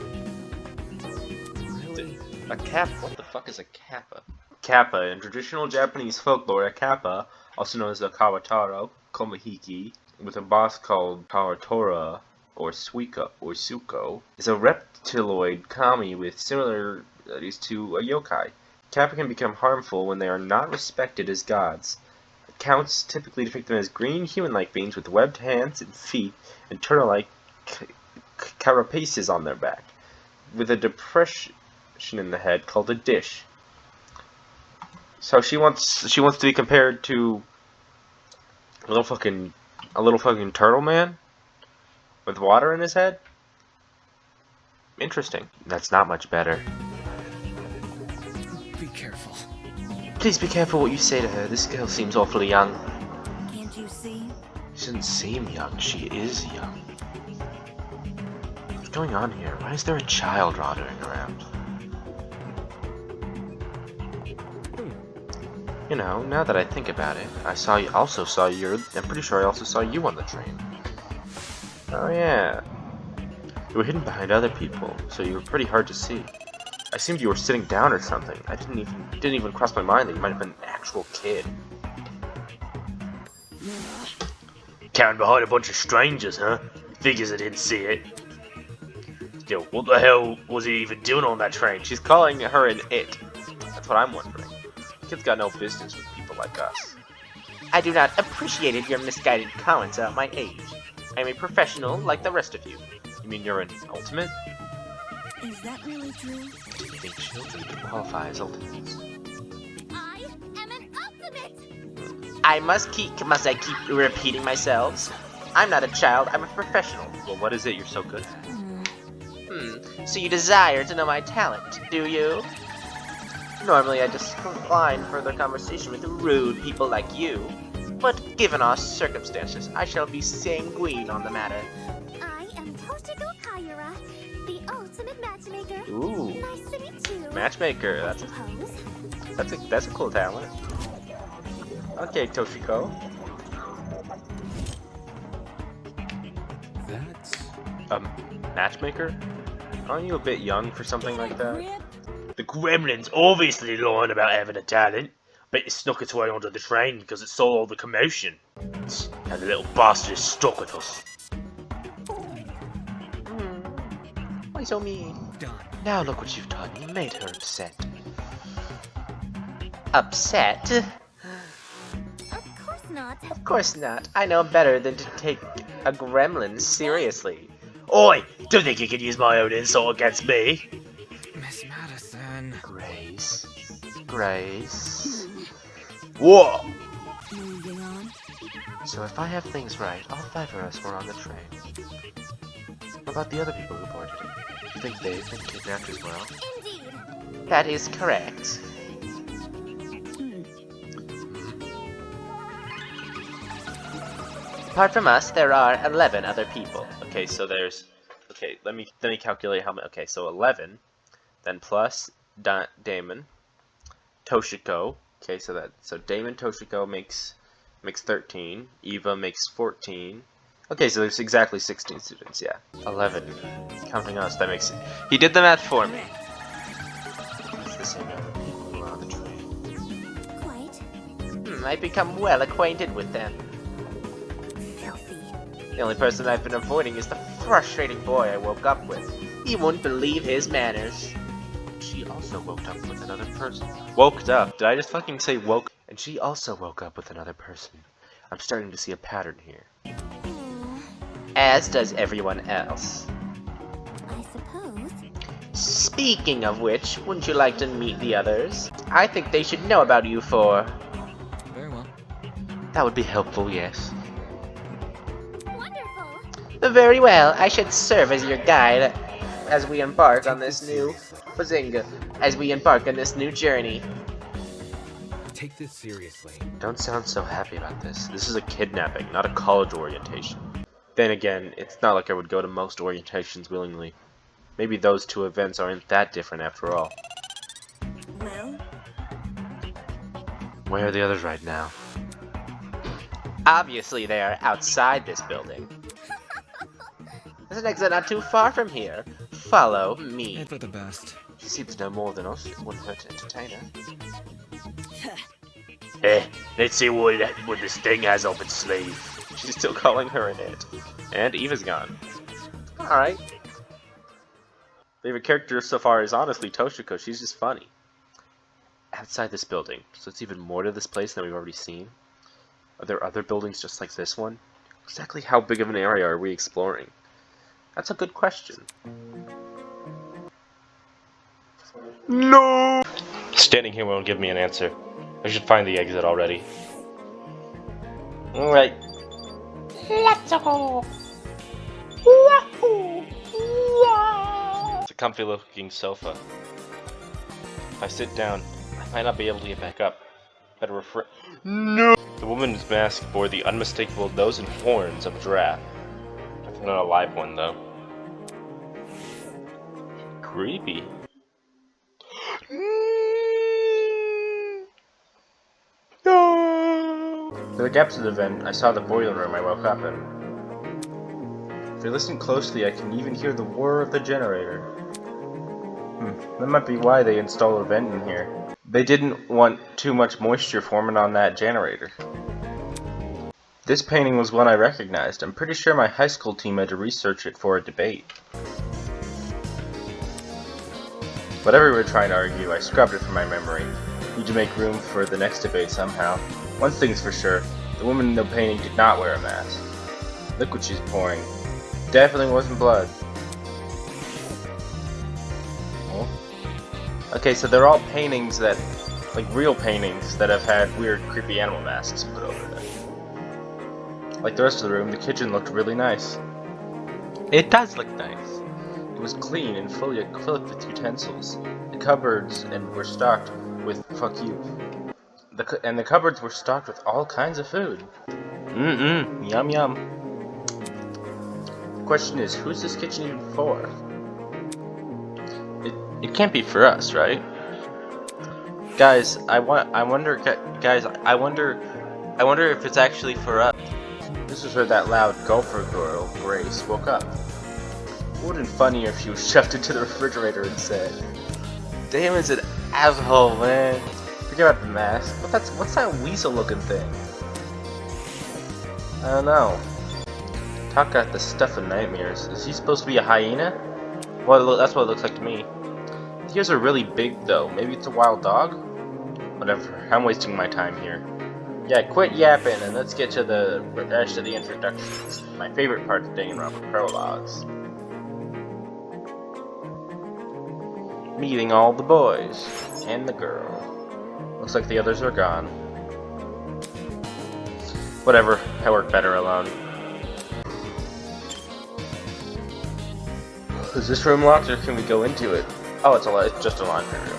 A kappa? What the fuck is a kappa? Kappa. In traditional Japanese folklore, a kappa, also known as a kawataro, komahiki, with a boss called Kawatora, or Suiko, is a reptiloid kami with similarities to a yokai. Kappa can become harmful when they are not respected as gods. Accounts typically depict them as green, human-like beings with webbed hands and feet and turtle-like carapaces on their back, with a depression in the head called a dish. So she wants to be compared to a little fucking turtle man with water in his head. Interesting. That's not much better. Be careful. Please be careful what you say to her. This girl seems awfully young. Can't you see? She doesn't seem young. She is young. What's going on here? Why is there a child wandering around? You know, now that I think about it, I'm pretty sure I also saw you on the train. Oh yeah. You were hidden behind other people, so you were pretty hard to see. I assumed you were sitting down or something. It didn't even cross my mind that you might have been an actual kid. Counting behind a bunch of strangers, huh? Figures I didn't see it. Yo, what the hell was he even doing on that train? She's calling her an it. That's what I'm wondering. Kids got no business with people like us. I do not appreciate your misguided comments about my age. I am a professional like the rest of you. You mean you're an ultimate? Is that really true? Do you think children can qualify as ultimates? I am an ultimate. Must I keep repeating myself? I'm not a child, I'm a professional. Well, what is it you're so good at? So you desire to know my talent, do you? Normally I just decline further conversation with rude people like you, but given our circumstances, I shall be sanguine on the matter. I am Toshiko Kaira, the ultimate matchmaker. Ooh, Nice to meet you. matchmaker. I suppose. That's a cool talent. Okay, Toshiko. That's... Matchmaker? Aren't you a bit young for something like that? Rip. The gremlin's obviously lying about having a talent. Bet it snuck its way onto the train because it saw all the commotion. And the little bastard is stuck with us. Why so mean? done. Now look what you've done. You made her upset. Upset? Of course not. Of course not. I know better than to take a gremlin seriously. Oi! Don't think you can use my own insult against me. Miss Madison. Grace. Grace. What? Moving on. So if I have things right, all 5 of us were on the train. What about the other people who boarded it? You think they've been kidnapped as well? Indeed. That is correct. Apart from us, there are 11 other people. Okay, so there's... Okay, let me calculate how many... Okay, so 11, then plus Damon, Toshiko. Okay, so Damon, Toshiko makes 13. Eva makes 14. Okay, so there's exactly 16 students, yeah. 11. Counting us, that makes... He did the math for me. It's the same number of people who are on the train. Quite. I've become well acquainted with them. Filthy. The only person I've been avoiding is the frustrating boy I woke up with. He wouldn't believe his manners. She also woke up with another person. Woke up? Did I just fucking say woke? And she also woke up with another person. I'm starting to see a pattern here. As does everyone else. I suppose. Speaking of which, wouldn't you like to meet the others? I think they should know about you for... Very well. That would be helpful, yes. Wonderful. Very well, I should serve as your guide as we embark on this new... Bazinga. As we embark on this new journey. Take this seriously. Don't sound so happy about this. This is a kidnapping, not a college orientation. Then again, it's not like I would go to most orientations willingly. Maybe those two events aren't that different after all. Well, Where are the others right now? Obviously they are outside this building. There's an exit not too far from here. Follow me. For the best. She seems to know more than us. It wouldn't hurt to entertain her. Let's see what this thing has up its sleeve. She's still calling her an it. And Eva's gone. Alright. Favorite character so far is honestly Toshiko. She's just funny. Outside this building, so it's even more to this place than we've already seen. Are there other buildings just like this one? Exactly how big of an area are we exploring? That's a good question. No! Standing here won't give me an answer. I should find the exit already. Alright. Let's go! It's a comfy looking sofa. If I sit down, I might not be able to get back up. Better refrain. No! The woman's mask bore the unmistakable nose and horns of a giraffe. Definitely not a live one, though. Creepy. No! In the depths of the vent, I saw the boiler room I woke up in. If you listen closely, I can even hear the whir of the generator. That might be why they installed a vent in here. They didn't want too much moisture forming on that generator. This painting was one I recognized. I'm pretty sure my high school team had to research it for a debate. Whatever we were trying to argue, I scrubbed it from my memory. Need to make room for the next debate somehow. One thing's for sure, the woman in the painting did not wear a mask. Look what she's pouring. Definitely wasn't blood. Oh. Okay, so they're all paintings that, like real paintings, that have had weird, creepy animal masks put over them. Like the rest of the room, the kitchen looked really nice. It does look nice. It was clean and fully equipped with utensils. The cupboards were stocked with the cupboards were stocked with all kinds of food. Yum yum. The question is, who's this kitchen even for? It can't be for us, right? Guys, I wonder if it's actually for us. This was where that loud gopher girl, Grace, woke up. It would have been funnier if she was shoved into the refrigerator instead. Damon's an asshole, man. Forget about the mask. What's that weasel-looking thing? I don't know. Talk got the stuff of nightmares. Is he supposed to be a hyena? Well, that's what it looks like to me. His ears are really big, though. Maybe it's a wild dog? Whatever. I'm wasting my time here. Yeah, quit yapping and let's get to the rest of the introductions. My favorite part of Danganronpa prologues. Meeting all the boys and the girl. Looks like the others are gone. Whatever, I work better alone. Is this room locked or can we go into it? Oh, it's just a laundry room.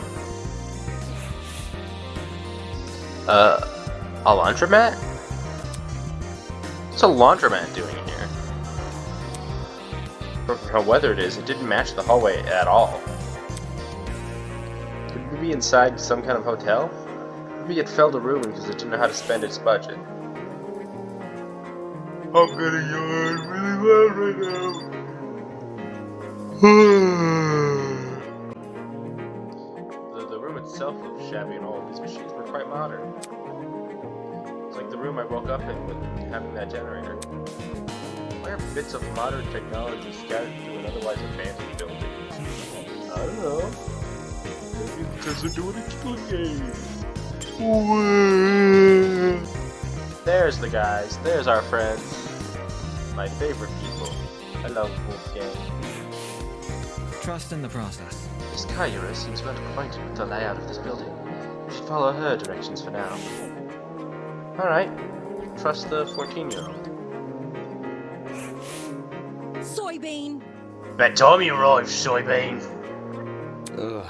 A laundromat? What's a laundromat doing here? For how weather it is, it didn't match the hallway at all. Could we be inside some kind of hotel? Maybe it fell to ruin because it didn't know how to spend its budget. I'm gonna yawn really loud right now. The room itself looked shabby and old. These machines were quite modern. It's like the room I woke up in with having that generator. Why are bits of modern technology scattered through an otherwise abandoned building? I don't know. Maybe because they're doing a killing game. There's the guys. There's our friends. My favorite people. I love Wolfgang. Trust in the process. Miss Kayura seems well acquainted with the layout of this building. We should follow her directions for now. Alright. Trust the 14-year-old. Soybean. About time you arrived, Soybean. Ugh.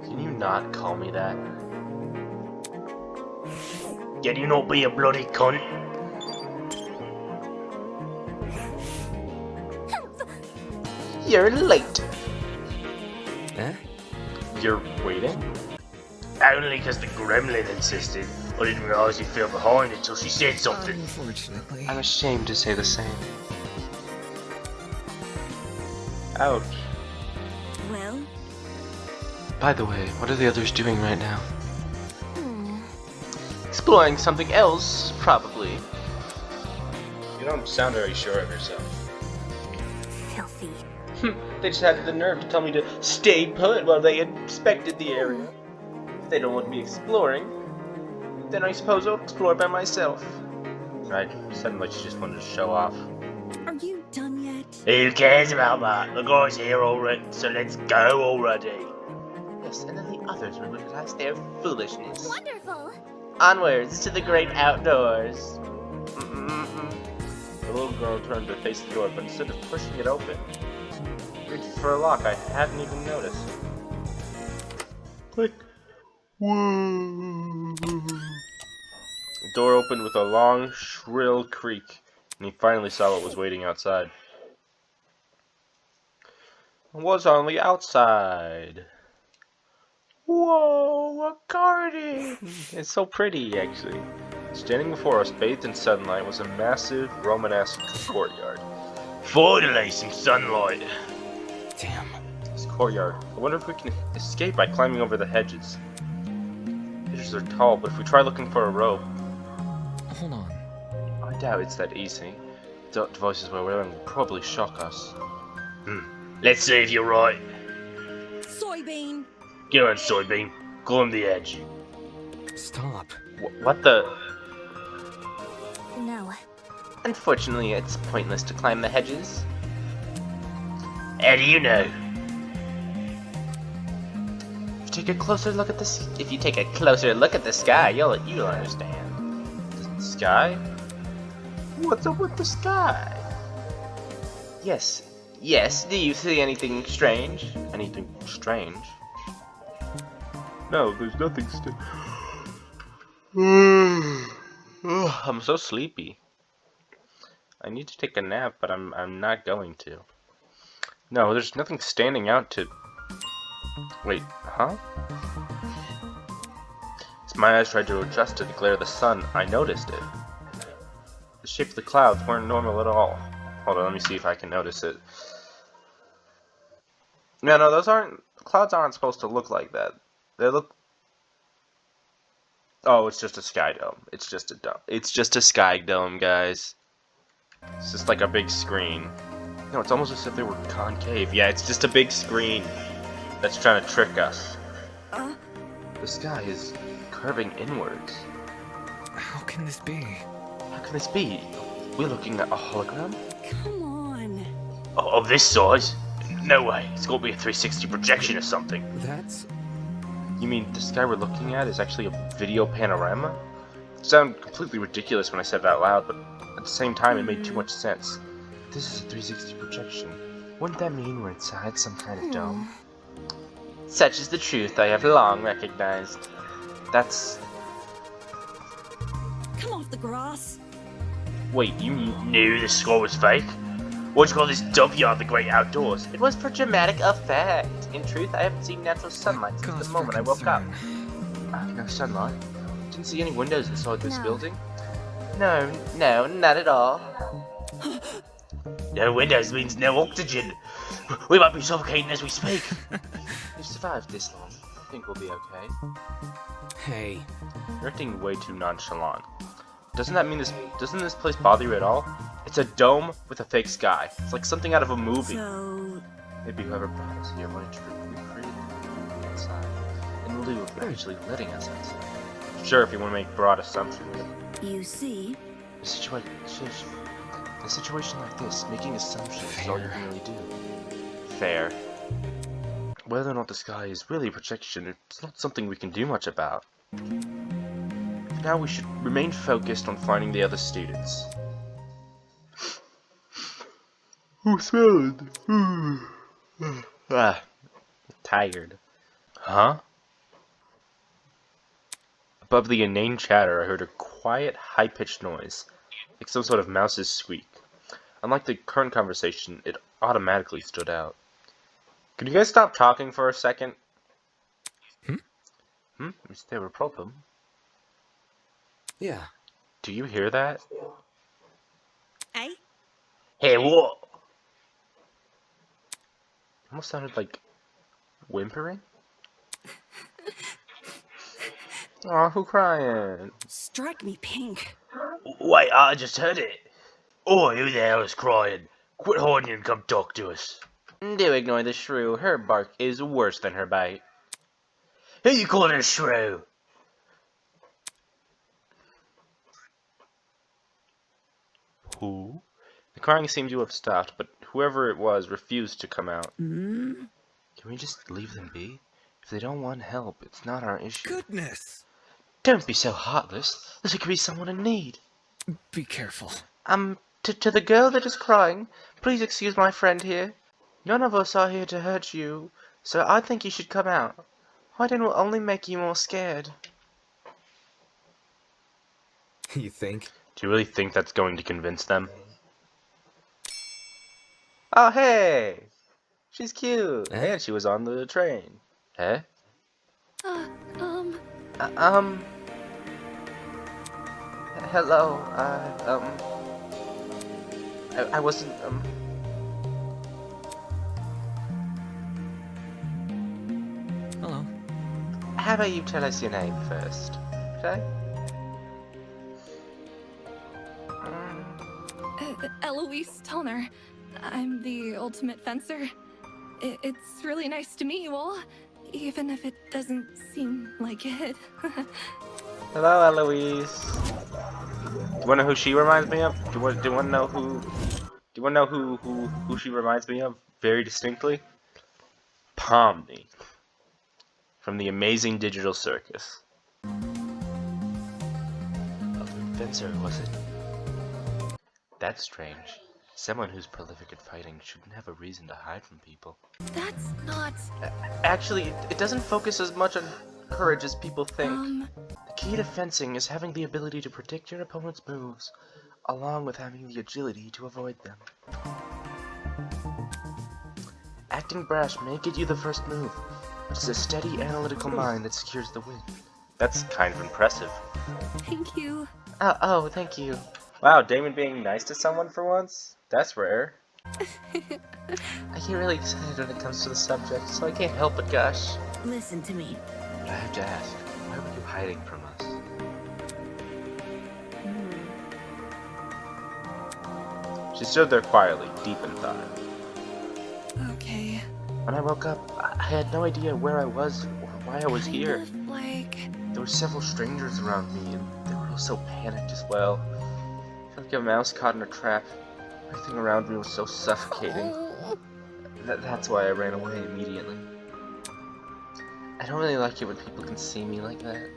Can you not call me that? Can you not be a bloody cunt? You're late. Eh? You're waiting? Only because the gremlin insisted. I didn't realise you fell behind until she said something. Unfortunately. I'm ashamed to say the same. Ouch. Well, By the way, what are the others doing right now? Exploring something else, probably. You don't sound very sure of yourself. filthy. They just had the nerve to tell me to stay put while they inspected the area. If they don't want me exploring, then I suppose I'll explore by myself. Right, sounded like she just wanted to show off. Are you done yet? Who cares about that? The guy's here already, so let's go already. Yes, and then the others will realize their foolishness. Wonderful. Onwards to the great outdoors. The little girl turned to face the door, but instead of pushing it open, reached for a lock I hadn't even noticed. Click. Whoa. The door opened with a long, shrill creak, and he finally saw what was waiting outside. It was on the outside. Whoa, a garden! It's so pretty, actually. Standing before us, bathed in sunlight, was a massive Romanesque courtyard. Finally, some sunlight. Damn. This courtyard. I wonder if we can escape by climbing over the hedges. Hedges are tall, but if we try looking for a rope, Hold on. I doubt it's that easy. The devices we're wearing will probably shock us. Let's see if you're right. Soybean. Go on, Soybean. Climb the edge. Stop. What the? No. Unfortunately, it's pointless to climb the hedges. How do you know? If you take a closer look at the sky, you'll understand. The sky? What's up with the sky? Yes, Yes, do you see anything strange? Anything strange? No, there's nothing I'm so sleepy. I need to take a nap, but I'm not going to. No, there's nothing standing out to... Wait, huh? As my eyes tried to adjust to the glare of the sun, I noticed it. The shape of the clouds weren't normal at all. Hold on, let me see if I can notice it. No, those aren't... Clouds aren't supposed to look like that. They look... Oh, it's just a sky dome. It's just a dome. It's just a sky dome, guys. It's just like a big screen. No, it's almost as if they were concave. Yeah, it's just a big screen that's trying to trick us. The sky is curving inwards. How can this be? How can this be? We're looking at a hologram? Come on. Of this size? No way. It's got to be a 360 projection or something. That's... You mean the sky we're looking at is actually a video panorama? It sounded completely ridiculous when I said it out loud, but at the same time it made too much sense. This is a 360 projection. Wouldn't that mean we're inside some kind of dome? Such is the truth I have long recognized. That's... Come off the grass. Wait, you Knew the score was fake? What'd you call this dump yard the great outdoors? It was for dramatic effect. In truth, I haven't seen natural sunlight since Cause the for moment I woke up. concern. no sunlight? Didn't see any windows inside this No. building? No, not at all. No windows means no oxygen. We might be suffocating as we speak. We've survived this long. I think we'll be okay. Hey, You're acting way too nonchalant. Doesn't that mean doesn't this place bother you at all? It's a dome with a fake sky. It's like something out of a movie. So, Maybe whoever brought us here wanted to recreate the outside in lieu of actually letting us outside. Sure, if you want to make broad assumptions. you see, A situation like this, making assumptions is all you can really do. Fair. Whether or not the sky is really a projection, it's not something we can do much about. Now we should remain focused on finding the other students. Oh, smell it. Tired. Huh? Above the inane chatter, I heard a quiet, high-pitched noise, like some sort of mouse's squeak. Unlike the current conversation, it automatically stood out. Could you guys stop talking for a second? Is there a problem? yeah. Do you hear that? eh? Hey, what? It almost sounded like whimpering. Aw, who crying? Strike me pink. Wait, I just heard it. Oi, who the hell is crying? Quit hiding and come talk to us. Do ignore the shrew. Her bark is worse than her bite. Who you calling a shrew? Who? The crying seemed to have stopped, but whoever it was refused to come out. Hmm? Can we just leave them be? If they don't want help, it's not our issue. Goodness! Don't be so heartless. This could be someone in need. Be careful. To the girl that is crying, please excuse my friend here. None of us are here to hurt you, so I think you should come out. Hiding will only make you more scared. You think? Do you really think that's going to convince them? Oh, hey! She's cute. Eh? And she was on the train. Eh? Hello, I wasn't, Hello. How about you tell us your name first, okay? Eloise Tellner. I'm the ultimate fencer. It's really nice to meet you all, even if it doesn't seem like it. Hello, Eloise. Do you want to know who she reminds me of? Do you want to know who? Do you want to know who she reminds me of very distinctly? Pomni from the Amazing Digital Circus. Ultimate Fencer, was it? That's strange. Someone who's prolific at fighting shouldn't have a reason to hide from people. That's not... Actually, it doesn't focus as much on courage as people think. The key to fencing is having the ability to predict your opponent's moves, along with having the agility to avoid them. Acting brash may get you the first move, but it's a steady, analytical mind that secures the win. That's kind of impressive. Thank you. Oh, thank you. Wow, Damon being nice to someone for once? That's rare. I get really excited when it comes to the subject, so I can't help but gush. Listen to me. But I have to ask, why were you hiding from us? She stood there quietly, deep in thought. Okay. When I woke up, I had no idea where I was or why I was here. Kind of like... There were several strangers around me, and they were all so panicked as well. I felt like a mouse caught in a trap. Everything around me was so suffocating. That's why I ran away immediately. I don't really like it when people can see me like that.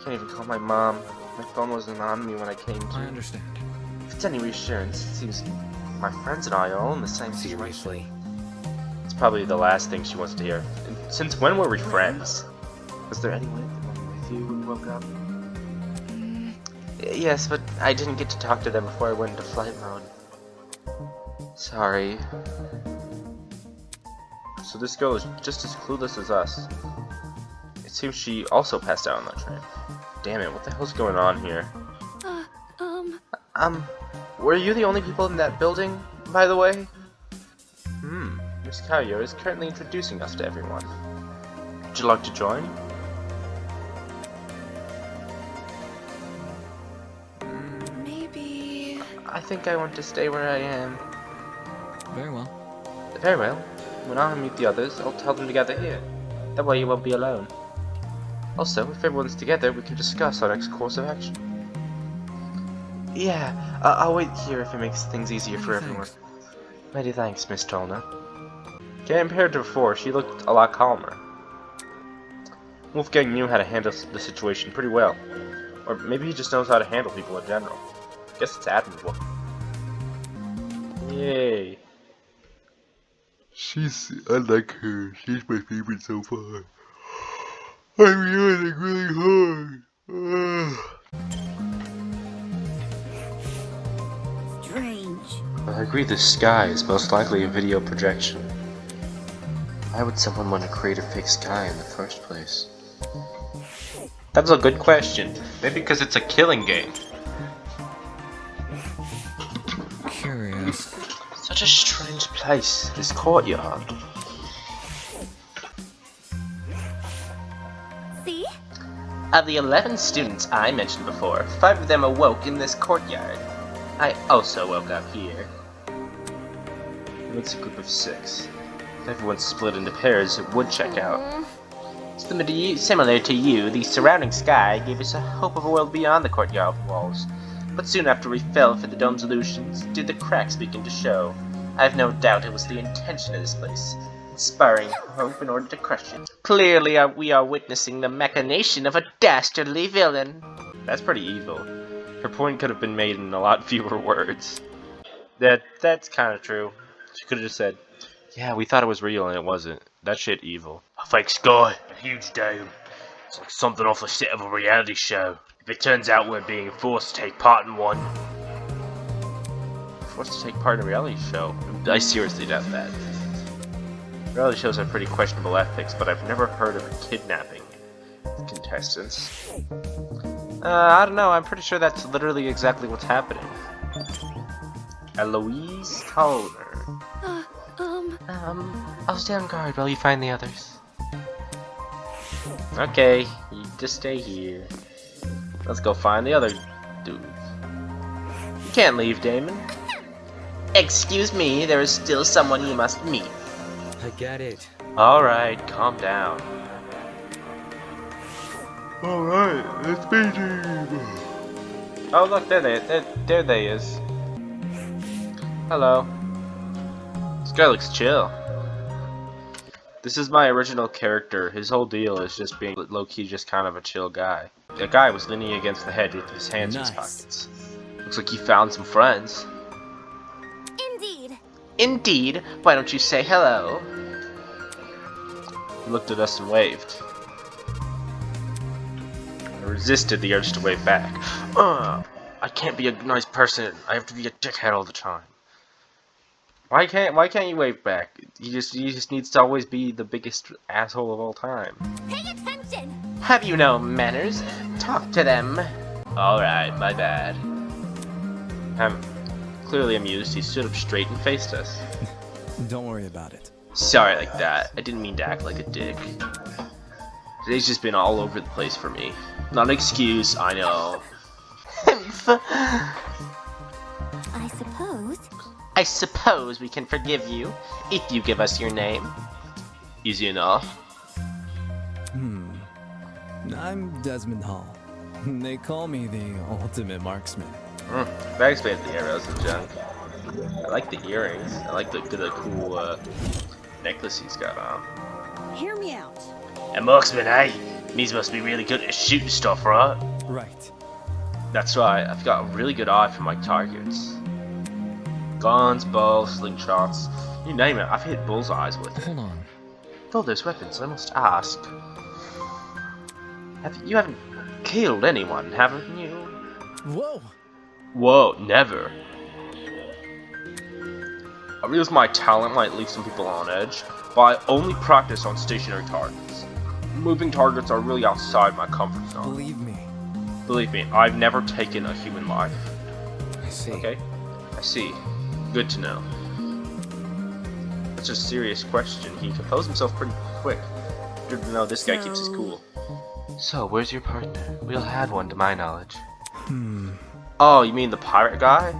Can't even call my mom. My phone wasn't on me when I came to. I understand. If it's any reassurance, it seems my friends and I are all in the same situation. Seriously. It's probably the last thing she wants to hear. And since when were we friends? Was there any way they were with you when you woke up? Yes, but I didn't get to talk to them before I went into flight mode. Sorry. So this girl is just as clueless as us. It seems she also passed out on that train. Damn it, what the hell's going on here? Were you the only people in that building, by the way? Miss Kayo is currently introducing us to everyone. Would you like to join? Maybe... I think I want to stay where I am. Very well. Very well. When I meet the others, I'll tell them to gather here. That way you won't be alone. Also, if everyone's together, we can discuss our next course of action. Yeah, I'll wait here if it makes things easier for everyone. Many thanks, Miss Tolna. Compared to before, she looked a lot calmer. Wolfgang knew how to handle the situation pretty well. Or maybe he just knows how to handle people in general. Guess it's admirable. Yay. I like her. She's my favorite so far. I'm yawning really hard. Strange. I agree the sky is most likely a video projection. Why would someone want to create a fake sky in the first place? That's a good question. Maybe because it's a killing game. Curious. Such a strange place, this courtyard. See? Of the 11 students I mentioned before, 5 of them awoke in this courtyard. I also woke up here. It makes a group of 6. If everyone split into pairs, it would check out. Similar to you, the surrounding sky gave us a hope of a world beyond the courtyard walls. But soon after we fell for the dome's illusions, did the cracks begin to show. I have no doubt it was the intention of this place, inspiring hope in order to crush it. Clearly we are witnessing the machination of a dastardly villain. That's pretty evil. Her point could have been made in a lot fewer words. That's kind of true. She could have just said, yeah, we thought it was real and it wasn't. That shit evil. A fake sky, a huge dome. It's like something off the set of a reality show. If it turns out we're being forced to take part in one. Forced to take part in a reality show? I seriously doubt that. Reality shows have pretty questionable ethics, but I've never heard of a kidnapping contestants. I don't know, I'm pretty sure that's literally exactly what's happening. Eloise Calder. I'll stay on guard while you find the others. Okay, you just stay here. Let's go find the other dude. You can't leave, Damon. Excuse me, there is still someone you must meet. I get it. Alright, calm down. Alright, let's meet him. Oh look, there they is. Hello. This guy looks chill. This is my original character. His whole deal is just being low-key just kind of a chill guy. The guy was leaning against the hedge with his hands in his pockets. Looks like you found some friends. Indeed. Indeed. Why don't you say hello? He looked at us and waved. I resisted the urge to wave back. I can't be a nice person. I have to be a dickhead all the time. Why can't you wave back? He just needs to always be the biggest asshole of all time. Pay attention. Have you no manners? Talk to them. Alright, my bad. Clearly amused, he stood up straight and faced us. Don't worry about it. Sorry like that. I didn't mean to act like a dick. Today's just been all over the place for me. Not an excuse, I know. I suppose we can forgive you if you give us your name. Easy enough. I'm Desmond Hall. They call me the ultimate marksman. That explains the arrows and junk. I like the earrings. I like the cool necklace he's got on. Hear me out. A marksman, eh? These must be really good at shooting stuff, right? Right. That's right. I've got a really good eye for my targets. Guns, bows, slingshots, you name it. I've hit bullseyes with it. Hold on. Though there's weapons, I must ask. You haven't killed anyone, haven't you? Whoa! Whoa, never. I realize my talent might leave some people on edge, but I only practice on stationary targets. Moving targets are really outside my comfort zone. Believe me, I've never taken a human life. I see. Okay? I see. Good to know. That's a serious question. He composed himself pretty quick. Good to know this guy keeps his cool. So, where's your partner? We all had one, to my knowledge. Oh, you mean the pirate guy?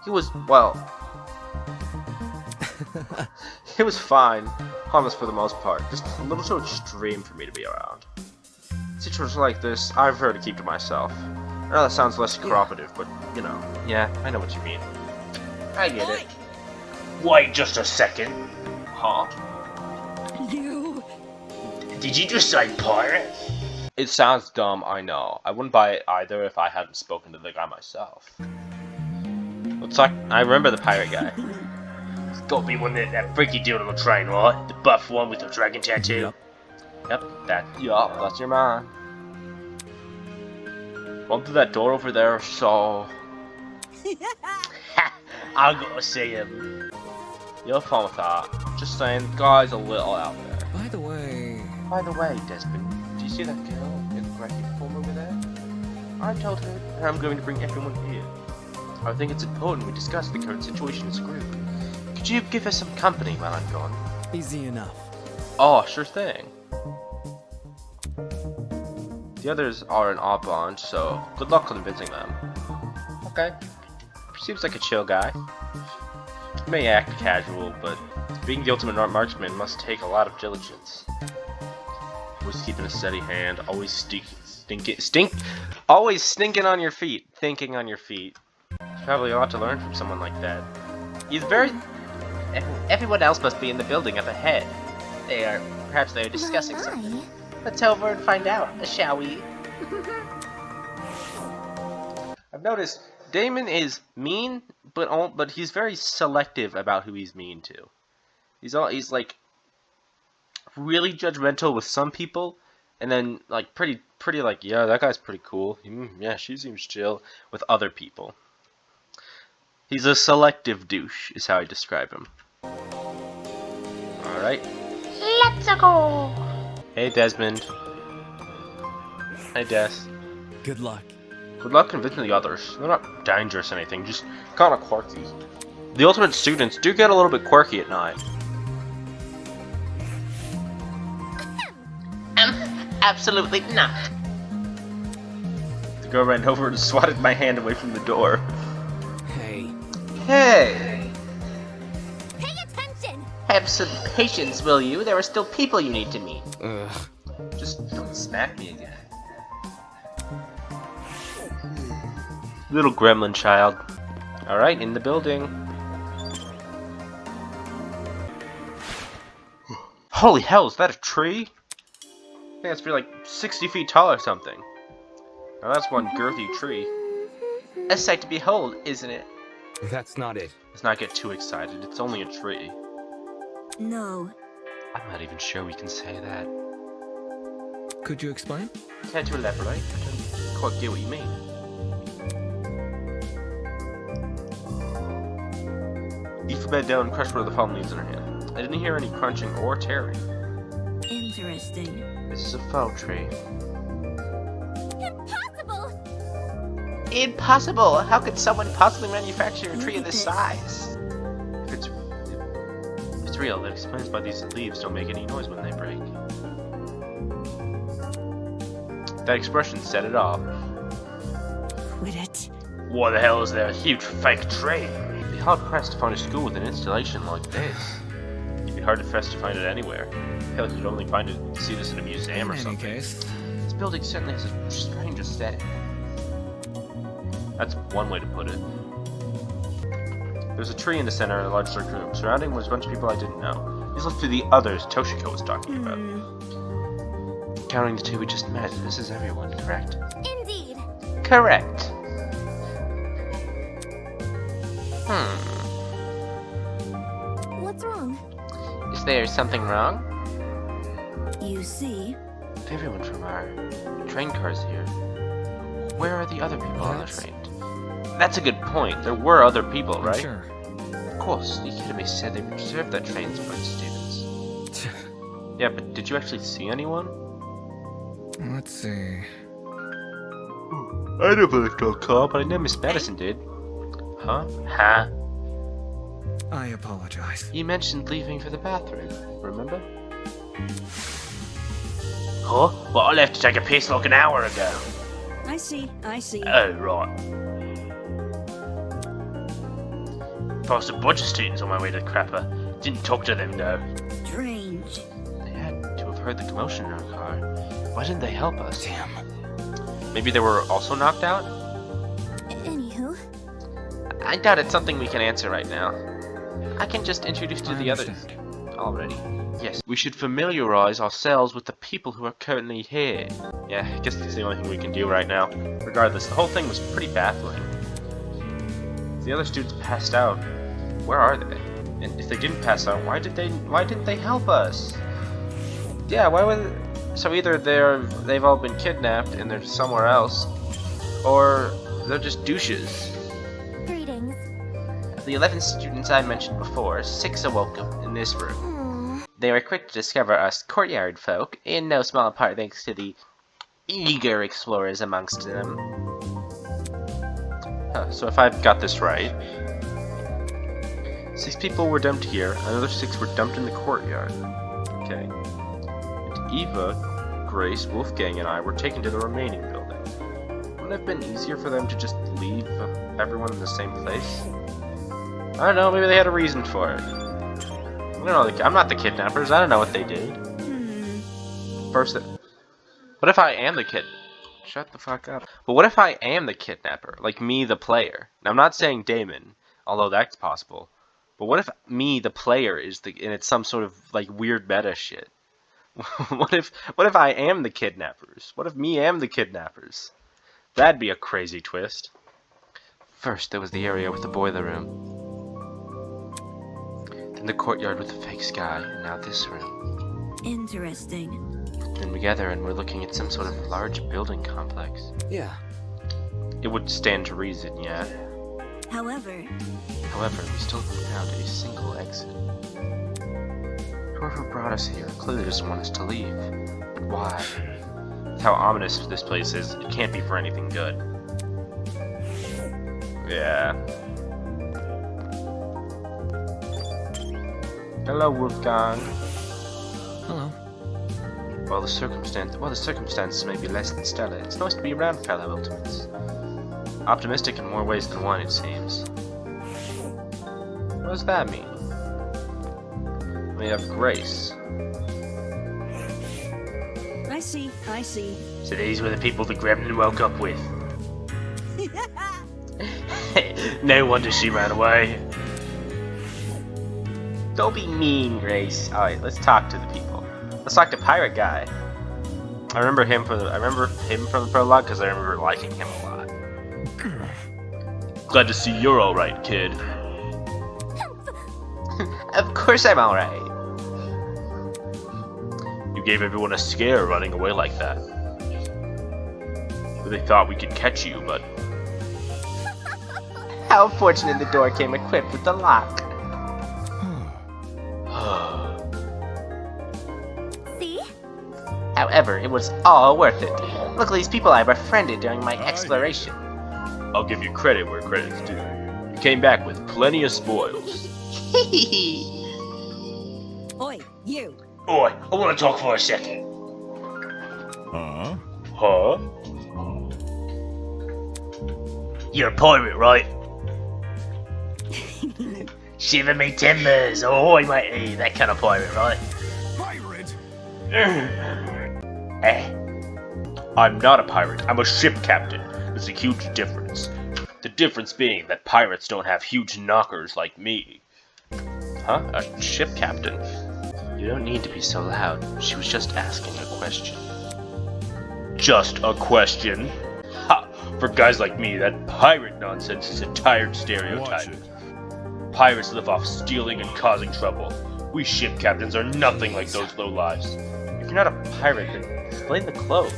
He was, well... he was fine. Harmless for the most part. Just a little too extreme for me to be around. Situations like this, I prefer to keep to myself. I know that sounds less cooperative, but, you know. Yeah, I know what you mean. I get it. Wait just a second. Huh? Did you just say pirate? It sounds dumb, I know. I wouldn't buy it either if I hadn't spoken to the guy myself. Looks like I remember the pirate guy. It's gotta be one that freaky dude on the train, right? The buff one with the dragon tattoo. Yep, that's your man. Run through that door over there, so... I gotta see him. You'll have fun with that. Just saying, the guy's a little out there. By the way, Desmond, do you see that girl in the gray uniform over there? I told her that I'm going to bring everyone here. I think it's important we discuss the current situation as a group. Could you give us some company while I'm gone? easy enough. Oh, sure thing. The others are an odd bunch, so good luck convincing them. Okay. Seems like a chill guy. He may act casual, but being the ultimate marksman must take a lot of diligence. Always keeping a steady hand, always always stinking on your feet, thinking on your feet. There's probably a lot to learn from someone like that. He's very... Everyone else must be in the building up ahead. Perhaps they are discussing something. Let's head over and find out, shall we? I've noticed Damon is mean, but he's very selective about who he's mean to. He's like really judgmental with some people, and then like pretty like, yeah, that guy's pretty cool. Yeah, she seems chill with other people. He's a selective douche, is how I describe him. All right. Let's go. Hey, Desmond. Hey, Des. Good luck. Good luck convincing the others. They're not dangerous or anything, just kind of quirky. The ultimate students do get a little bit quirky at night. Absolutely not. The girl ran over and swatted my hand away from the door. Hey. Hey! Pay attention! Have some patience, will you? There are still people you need to meet. Just don't smack me again. Little gremlin child. Alright, in the building. Holy hell, is that a tree? I think that's pretty like 60 feet tall or something. Now that's one girthy tree. A sight to behold, isn't it? That's not it. Let's not get too excited. It's only a tree. No. I'm not even sure we can say that. Could you explain? Care to elaborate? I don't quite get what you mean. Aoife bent down and crushed one of the palm leaves in her hand. I didn't hear any crunching or tearing. Interesting. This is a faux tree. Impossible! Impossible! How could someone possibly manufacture a tree of this size? If it's real, that explains why these leaves don't make any noise when they break. That expression set it off. Quit it. Why the hell is there a huge fake tree? It'd be hard pressed to find a school with an installation like this. It'd be hard to pressed to find it anywhere. Hell, you'd only see this in a museum or something. case, This building certainly has a strange aesthetic. That's one way to put it. There's a tree in the center and a large dark room. Surrounding was a bunch of people I didn't know. These looked to the others Toshiko was talking about. Counting the two we just met, this is everyone, correct? Indeed. Correct. What's wrong? Is there something wrong? You see? Everyone from our train cars here. Where are the other people on the train? That's a good point. There were other people, right? Sure. Of course, the Academy said they reserved that train for its students. Yeah, but did you actually see anyone? Let's see. I know political call, but I know Miss Madison did. Huh? Huh? I apologize. You mentioned leaving for the bathroom, remember? Huh? Well, I left to take a piss like an hour ago. I see. Oh, right. Passed a bunch of students on my way to Crapper. Didn't talk to them, though. Strange. They had to have heard the commotion in our car. Why didn't they help us? Damn. Maybe they were also knocked out? Anywho. I doubt it's something we can answer right now. I can just introduce you to the others. Already. Yes, we should familiarize ourselves with the people who are currently here. Yeah, I guess that's the only thing we can do right now. Regardless, the whole thing was pretty baffling. The other students passed out. Where are they? And if they didn't pass out, why didn't they help us? Yeah, why would? So either they've all been kidnapped and they're somewhere else, or they're just douches. Greetings. Of the 11 students I mentioned before, 6 are welcome in this room. They were quick to discover us courtyard folk, in no small part thanks to the eager explorers amongst them. Huh, so if I've got this right, 6 people were dumped here, another 6 were dumped in the courtyard. Okay. And Eva, Grace, Wolfgang, and I were taken to the remaining building. Wouldn't it have been easier for them to just leave everyone in the same place? I don't know, maybe they had a reason for it. I don't know, I'm not the kidnappers, I don't know what they did. First, what if I am the kid? Shut the fuck up. But what if I am the kidnapper? Like me, the player. Now, I'm not saying Damon, although that's possible. But what if me, the player, and it's some sort of like weird meta shit? What if I am the kidnappers? What if me am the kidnappers? That'd be a crazy twist. First, there was the area with the boiler room. Then the courtyard with the fake sky, and now this room. Interesting. Then we gather and we're looking at some sort of large building complex. Yeah. It would stand to reason, yeah. However, we still haven't found a single exit. Whoever brought us here clearly doesn't want us to leave. But why? With how ominous this place is, it can't be for anything good. Yeah. Hello, Wolfgang. Hello. While the circumstances may be less than stellar, it's nice to be around fellow Ultimates. Optimistic in more ways than one, it seems. What does that mean? We have Grace. I see. So these were the people the Gremlin woke up with. No wonder she ran away. Don't be mean, Grace. Alright, let's talk to the people. Let's talk to Pirate Guy. I remember him from the prologue because I remember liking him a lot. Glad to see you're all right, kid. Of course I'm alright. You gave everyone a scare running away like that. They thought we could catch you, but How fortunate the door came equipped with the lock. See? However, it was all worth it. Luckily, these people I befriended during my exploration. I'll give you credit where credit's due. You came back with plenty of spoils. Oi, you. Oi, I want to talk for a second. Huh? You're a pirate, right? Shiver me timbers, ahoy matey, that kind of pirate, right? Pirate? I'm not a pirate, I'm a ship captain. There's a huge difference. The difference being that pirates don't have huge knockers like me. Huh? A ship captain? You don't need to be so loud. She was just asking a question. Just a question? Ha! For guys like me, that pirate nonsense is a tired stereotype. Pirates live off stealing and causing trouble. We ship captains are nothing like those lowlifes. If you're not a pirate, then explain the clothes.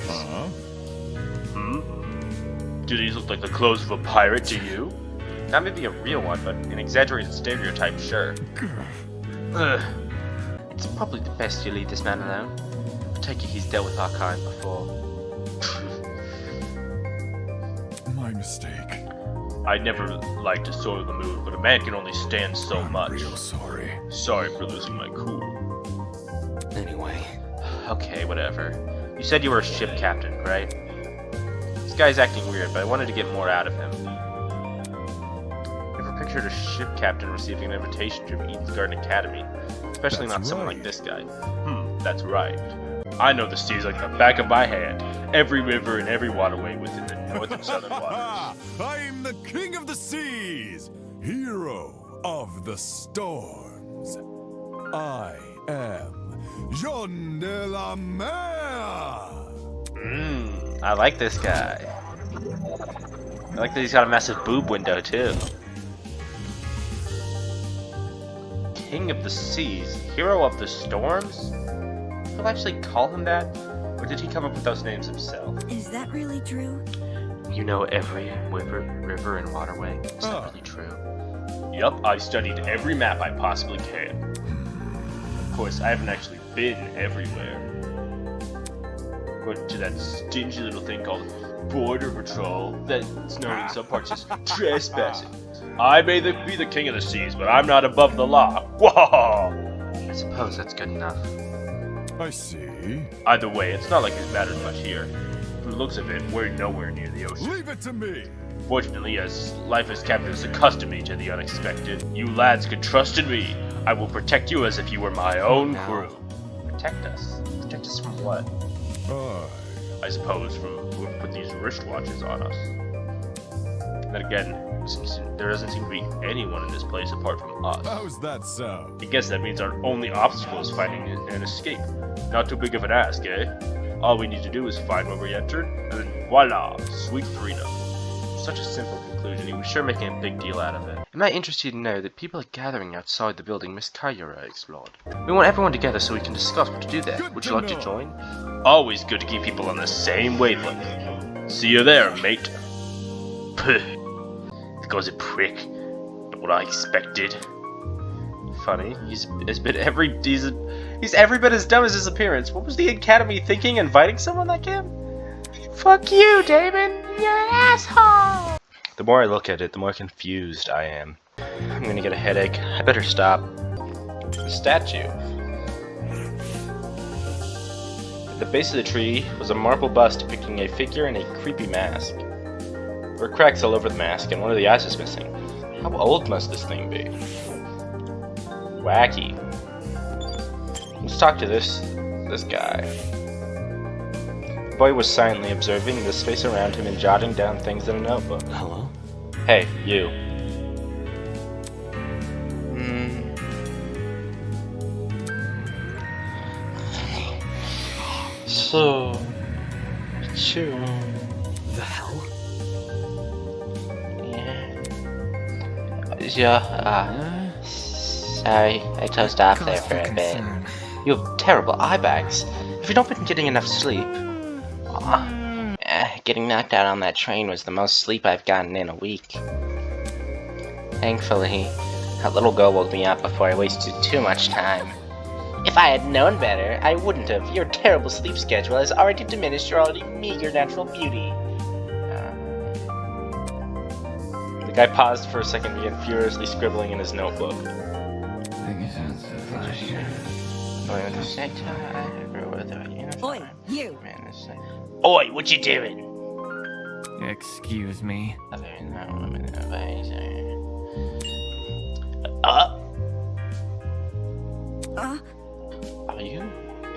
Do these look like the clothes of a pirate to you? Not maybe a real one, but an exaggerated stereotype, sure. Ugh. It's probably the best you leave this man alone. I take it he's dealt with our kind before. My mistake. I never like to soil the mood, but a man can only stand so much. Real sorry. Sorry for losing my cool. Anyway, Okay, whatever. You said you were a ship captain, right? This guy's acting weird, but I wanted to get more out of him. Never pictured a ship captain receiving an invitation to Eden's Garden Academy. Especially That's not someone right. like this guy. That's right. I know the seas like the back of my hand. Every river and every waterway within the north and southern waters. I'm the king of the seas, hero of the storms. I am Jean de la Mer. I like this guy. I like that he's got a massive boob window too. King of the seas, hero of the storms? People actually call him that? Or did he come up with those names himself? Is that really true? You know every river and waterway? Is that really true? Yup, I've studied every map I possibly can. Of course, I haven't actually been everywhere. According to that stingy little thing called Border Patrol, that's known in some parts as trespassing. I may be the king of the seas, but I'm not above the law. Whoa! I suppose that's good enough. I see. Either way, it's not like it matters much here. From the looks of it, we're nowhere near the ocean. Leave it to me. Fortunately, as life as captain has accustomed me to the unexpected, you lads can trust in me. I will protect you as if you were my own crew. Protect us? Protect us from what? I suppose from who put these wristwatches on us. And then again, there doesn't seem to be anyone in this place apart from us. How's that sound? I guess that means our only obstacle is finding an escape. Not too big of an ask, eh? All we need to do is find where we entered, and then voila, sweet freedom. Such a simple conclusion, he was sure making a big deal out of it. Am I interested to know that people are gathering outside the building Miss Kayura explored? We want everyone together so we can discuss what to do there. Would you like to join? Always good to keep people on the same wavelength. See you there, mate. Puh. This guy's a prick. Not what I expected. Funny, he's every bit as dumb as his appearance. What was the Academy thinking, inviting someone like him? Fuck you, Damon! You're an asshole! The more I look at it, the more confused I am. I'm gonna get a headache. I better stop. The statue. At the base of the tree was a marble bust depicting a figure in a creepy mask. There were cracks all over the mask, and one of the eyes was missing. How old must this thing be? Wacky. Let's talk to this guy. The boy was silently observing the space around him and jotting down things in a notebook. hello? Hey, you. So, Sure. The hell? Yeah. Sorry, I closed off there for a bit. You have terrible eye bags. Have you not been getting enough sleep? Getting knocked out on that train was the most sleep I've gotten in a week. Thankfully, that little girl woke me up before I wasted too much time. If I had known better, I wouldn't have. Your terrible sleep schedule has already diminished your already meager natural beauty. The guy paused for a second and began furiously scribbling in his notebook. Oi, you! Oi, what you doing? Excuse me. Are you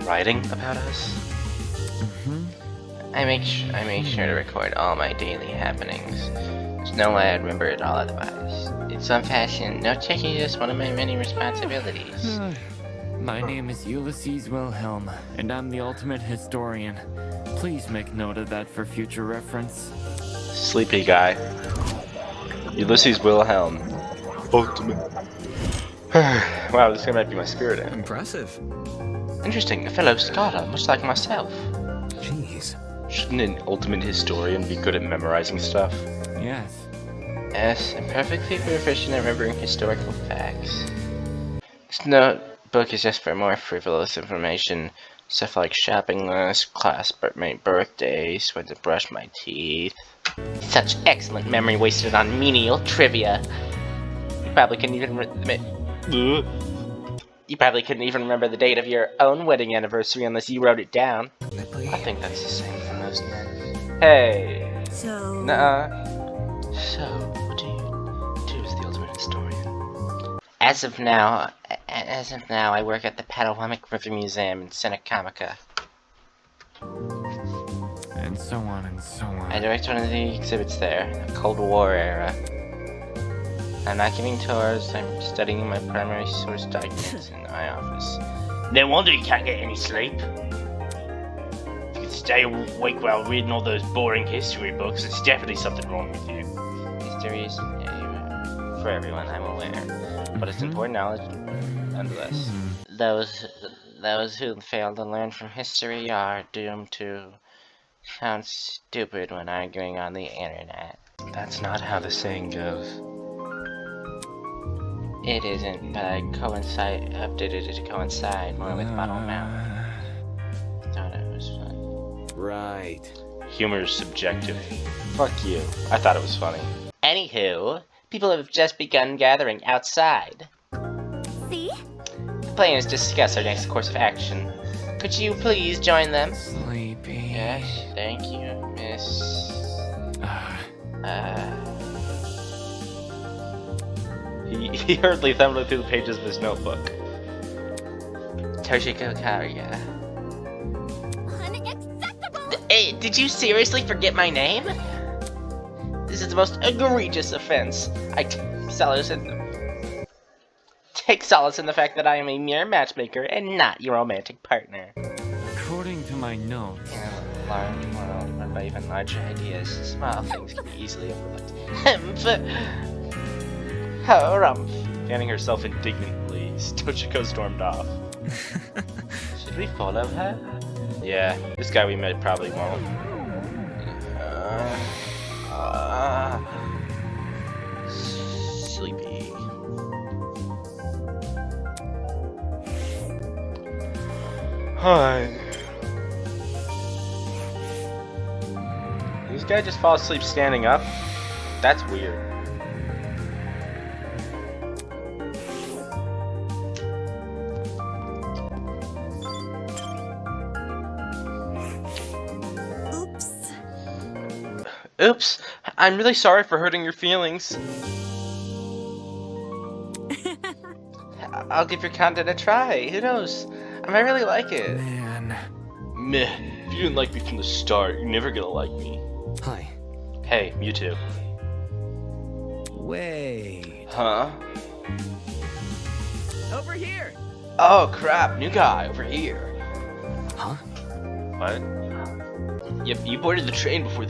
writing about us? I make sure to record all my daily happenings. There's no way I'd remember it all otherwise. In some fashion, note-taking is just one of my many responsibilities. My name is Ulysses Wilhelm, and I'm the ultimate historian. Please make note of that for future reference. Sleepy guy. Ulysses Wilhelm. Ultimate. Wow, this guy might be my spirit animal. Impressive. Interesting, a fellow scholar, much like myself. Jeez. Shouldn't an ultimate historian be good at memorizing stuff? Yes. Yes, I'm perfectly proficient at remembering historical facts. This notebook is just for more frivolous information. Stuff like shopping lists, classmate birthdays, when to brush my teeth. Such excellent memory wasted on menial trivia. You probably couldn't even remember the date of your own wedding anniversary unless you wrote it down. I think that's the same for most men. Hey. So... Nuh-uh. So, what do you do as the ultimate historian? As of now, I work at the Patawamek River Museum in Senecomica. And so on and so on. I direct one of the exhibits there, the Cold War era. I'm not giving tours, I'm studying my primary source documents in my office. No wonder you can't get any sleep. If you could stay awake while reading all those boring history books, there's definitely something wrong with you. History is for everyone, I'm aware. But it's important knowledge nonetheless. Those who fail to learn from history are doomed to sound stupid when arguing on the internet. That's not how the saying goes. It isn't, but I updated it to coincide more with Bottle Mouth. Thought it was fun. Right. Humor is subjective. Fuck you. I thought it was funny. Anywho, people have just begun gathering outside. See? The plan is to discuss our next course of action. Could you please join them? Sleepy. Yes, thank you, miss. He hurriedly thumbed through the pages of his notebook. Toshiko Kariya. Unacceptable! Hey, did you seriously forget my name? This is the most egregious offense. I take solace in the fact that I am a mere matchmaker and not your romantic partner. According to my notes. In a large world run by even larger ideas, small things can be easily overlooked. Harumph. Fanning herself indignantly, Toshiko stormed off. Should we follow her? Yeah, this guy we met probably won't. Sleepy. Hi. Did this guy just fall asleep standing up? That's weird. Oops, I'm really sorry for hurting your feelings. I'll give your content a try. Who knows? I might really like it. Man. Meh. If you didn't like me from the start, you're never gonna like me. Hi. Hey, you too. Wait. Huh? Over here! Oh crap, new guy over here. Huh? What? Yep, you boarded the train before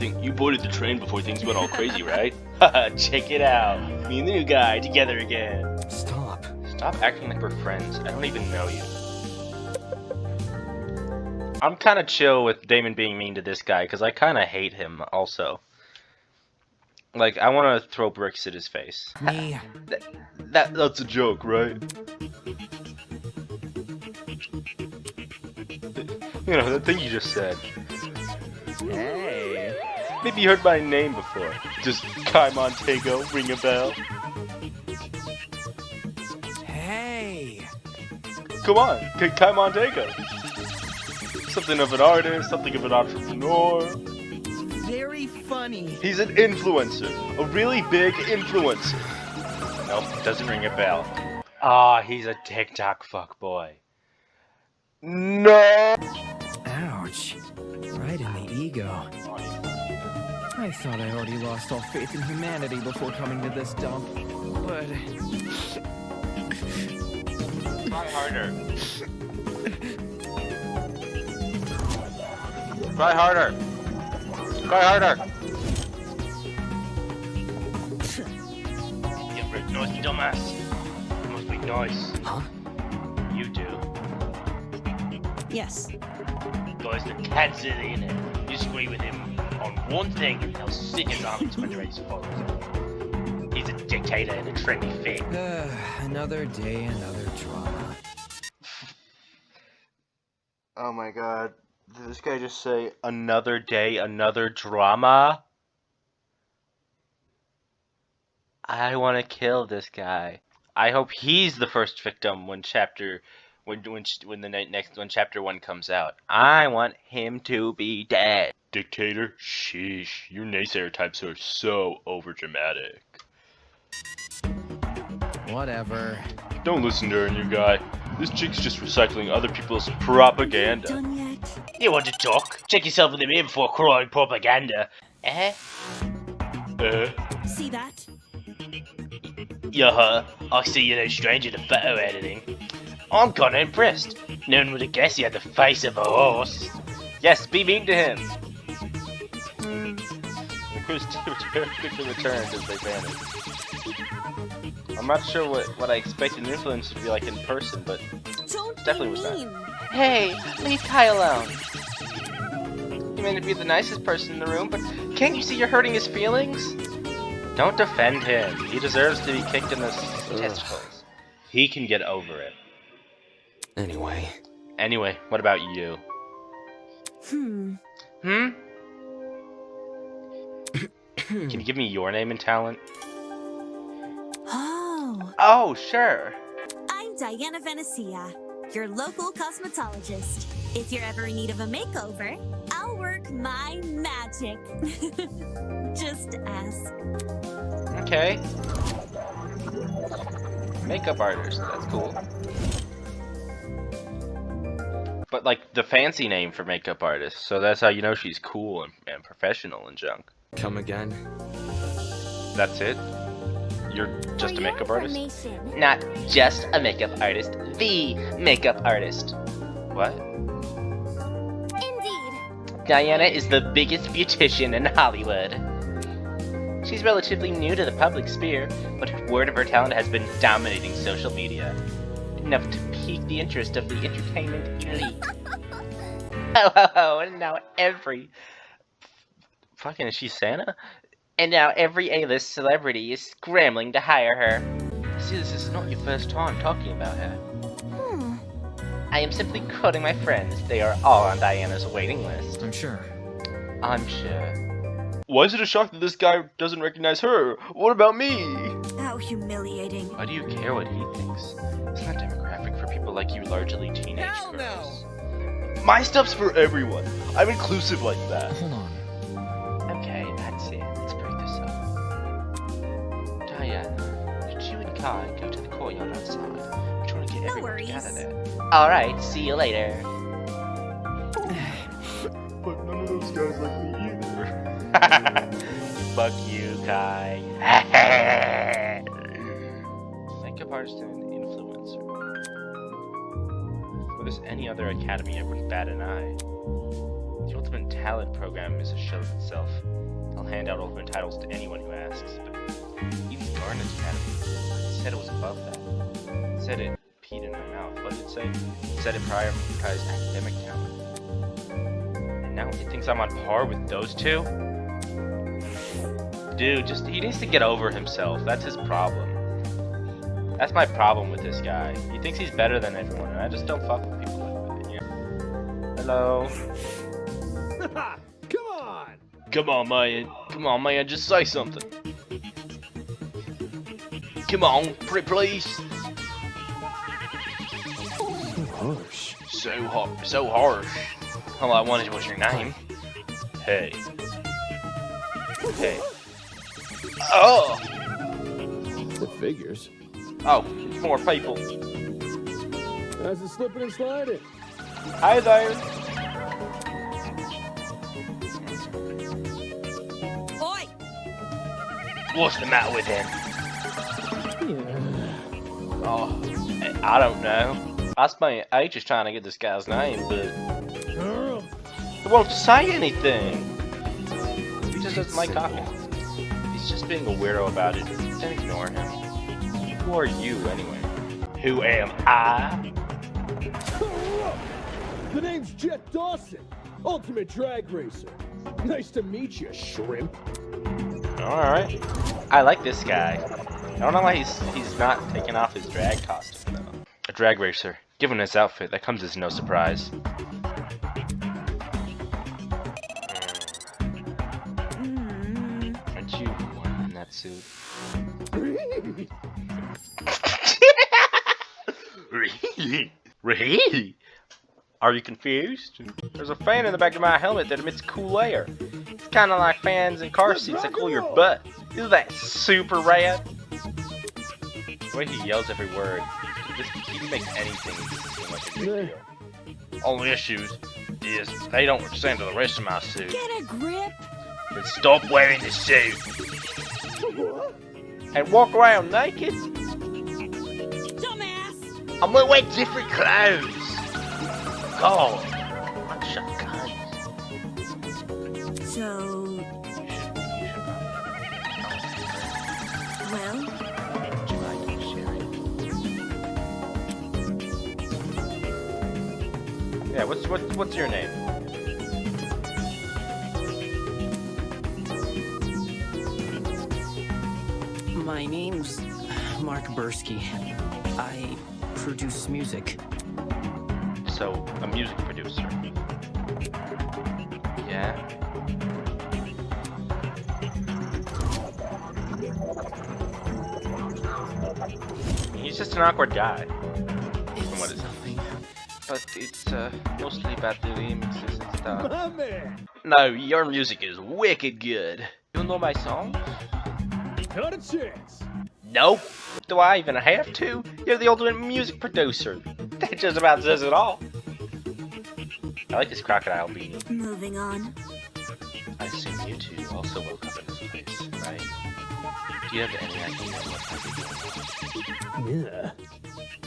things went all crazy, right? Haha, check it out. Me and the new guy together again. Stop. Stop acting like we're friends. I don't even know you. I'm kind of chill with Damon being mean to this guy because I kind of hate him also. Like, I want to throw bricks at his face. Me. That's a joke, right? You know, that thing you just said. Hey. Maybe you heard my name before. Does Kai Montego ring a bell? Hey. Come on, Kai Montego. Something of an artist, something of an entrepreneur. Very funny. He's an influencer. A really big influencer. Nope, doesn't ring a bell. Ah, he's a TikTok fuckboy. No! Ouch. Right in the ego. I thought I already lost all faith in humanity before coming to this dump, but... Try harder. Try harder. Try harder. Yeah, Rick, nice, dumbass. Must be nice. Huh? You do. Yes. Guys, the cat's in it. You disagree with him on one thing and he'll stick his arm into under his foot. He's a dictator in a trendy fit. Another day, another drama. Oh my god. Did this guy just say, another day, another drama? I want to kill this guy. I hope he's the first victim when chapter 1 comes out. I want him to be dead. Dictator? Sheesh. Your naysayer types are so overdramatic. Whatever. Don't listen to her, new guy. This chick's just recycling other people's propaganda. Done yet? You want to talk? Check yourself in the mirror before crying propaganda. See that? Yeah, I see you're no stranger to photo editing. I'm kinda impressed. No one would have guessed you had the face of a horse. Yes, be mean to him. The quickly returned as they vanished. I'm not sure what I expected an influencer to be like in person, but Don't definitely be was mean. that. Hey, leave Kai alone. He may be the nicest person in the room, but can't you see you're hurting his feelings? Don't defend him. He deserves to be kicked in the testicles. He can get over it. Anyway, what about you? Hmm. Can you give me your name and talent? Oh. Oh, sure. I'm Diana Venecia, your local cosmetologist. If you're ever in need of a makeover, I'll work my magic. Just ask. Okay. Makeup artist, that's cool. But like the fancy name for makeup artist, so that's how you know she's cool and professional and junk. Come again? That's it? You're just a makeup artist? Not just a makeup artist, the makeup artist. What? Indeed. Diana is the biggest beautician in Hollywood. She's relatively new to the public sphere, but word of her talent has been dominating social media. Enough to pique the interest of the entertainment elite. Oh, and now Fucking, is she Santa? And now every A-list celebrity is scrambling to hire her. See, this is not your first time talking about her. I am simply quoting my friends. They are all on Diana's waiting list. I'm sure. I'm sure. Why is it a shock that this guy doesn't recognize her? What about me? How humiliating. Why do you care what he thinks? It's not demographic for people like you, largely teenage Hell girls. My stuff's for everyone. I'm inclusive like that. Hold on. Okay, that's it. Let's break this up. Diana, did you and Kai go to the courtyard outside? We're trying to get everyone worries. together there. Alright, see you later. But none of those guys like me either. Fuck you, Kai. Makeup artist and influencer. If there's any other academy, I wouldn't bat an eye. The ultimate talent program is a show of itself. They'll hand out ultimate titles to anyone who asks, but even Garnet's Academy said it was above that. It said it peed in my mouth. What did it say? It said it prioritized academic talent. And now he thinks I'm on par with those two? Dude, he needs to get over himself. That's his problem. That's my problem with this guy. He thinks he's better than everyone, and I just don't fuck with people like that. Yeah. Hello? Come on! Come on, man. Come on, man. Just say something. Come on, pretty please. Harsh. So harsh. All I wanted was your name. Hey. Hey. Oh! It figures. Oh, it's more people. How's it slipping and sliding? Hi there. Oi! What's the matter with him? Yeah. Oh, I don't know. I spent ages trying to get this guy's name, but he won't say anything. He just doesn't like talking. He's just being a weirdo about it. Don't ignore him. Who are you, anyway? Who am I? The name's Jet Dawson, Ultimate Drag Racer. Nice to meet you, shrimp. Alright. I like this guy. I don't know why he's not taking off his drag costume, though. A drag racer. Given his outfit, that comes as no surprise. Aren't you one in that suit? Really? Are you confused? There's a fan in the back of my helmet that emits cool air. It's kind of like fans in car seats that cool your butt. Isn't that super rad? The way he yells every word, he makes anything seem like a big deal. Only issues is they don't extend to the rest of my suit. Get a grip! Then stop wearing the suit. And walk around naked? Dumbass! I'm gonna wear different clothes. God, I'm shotguns. So... Well... Yeah, what's your name? My name's Mark Bursky. I produce music. So, a music producer. Yeah? He's just an awkward guy. From what it sounds. But it's mostly about the remixes and stuff. My man! No, your music is wicked good. You know my songs? Not a chance. Nope. Do I even have to? You're the ultimate music producer. That just about says it all. I like this crocodile beanie. Moving on. I assume you two also woke up in this place, right? Do you have any idea what might be going on?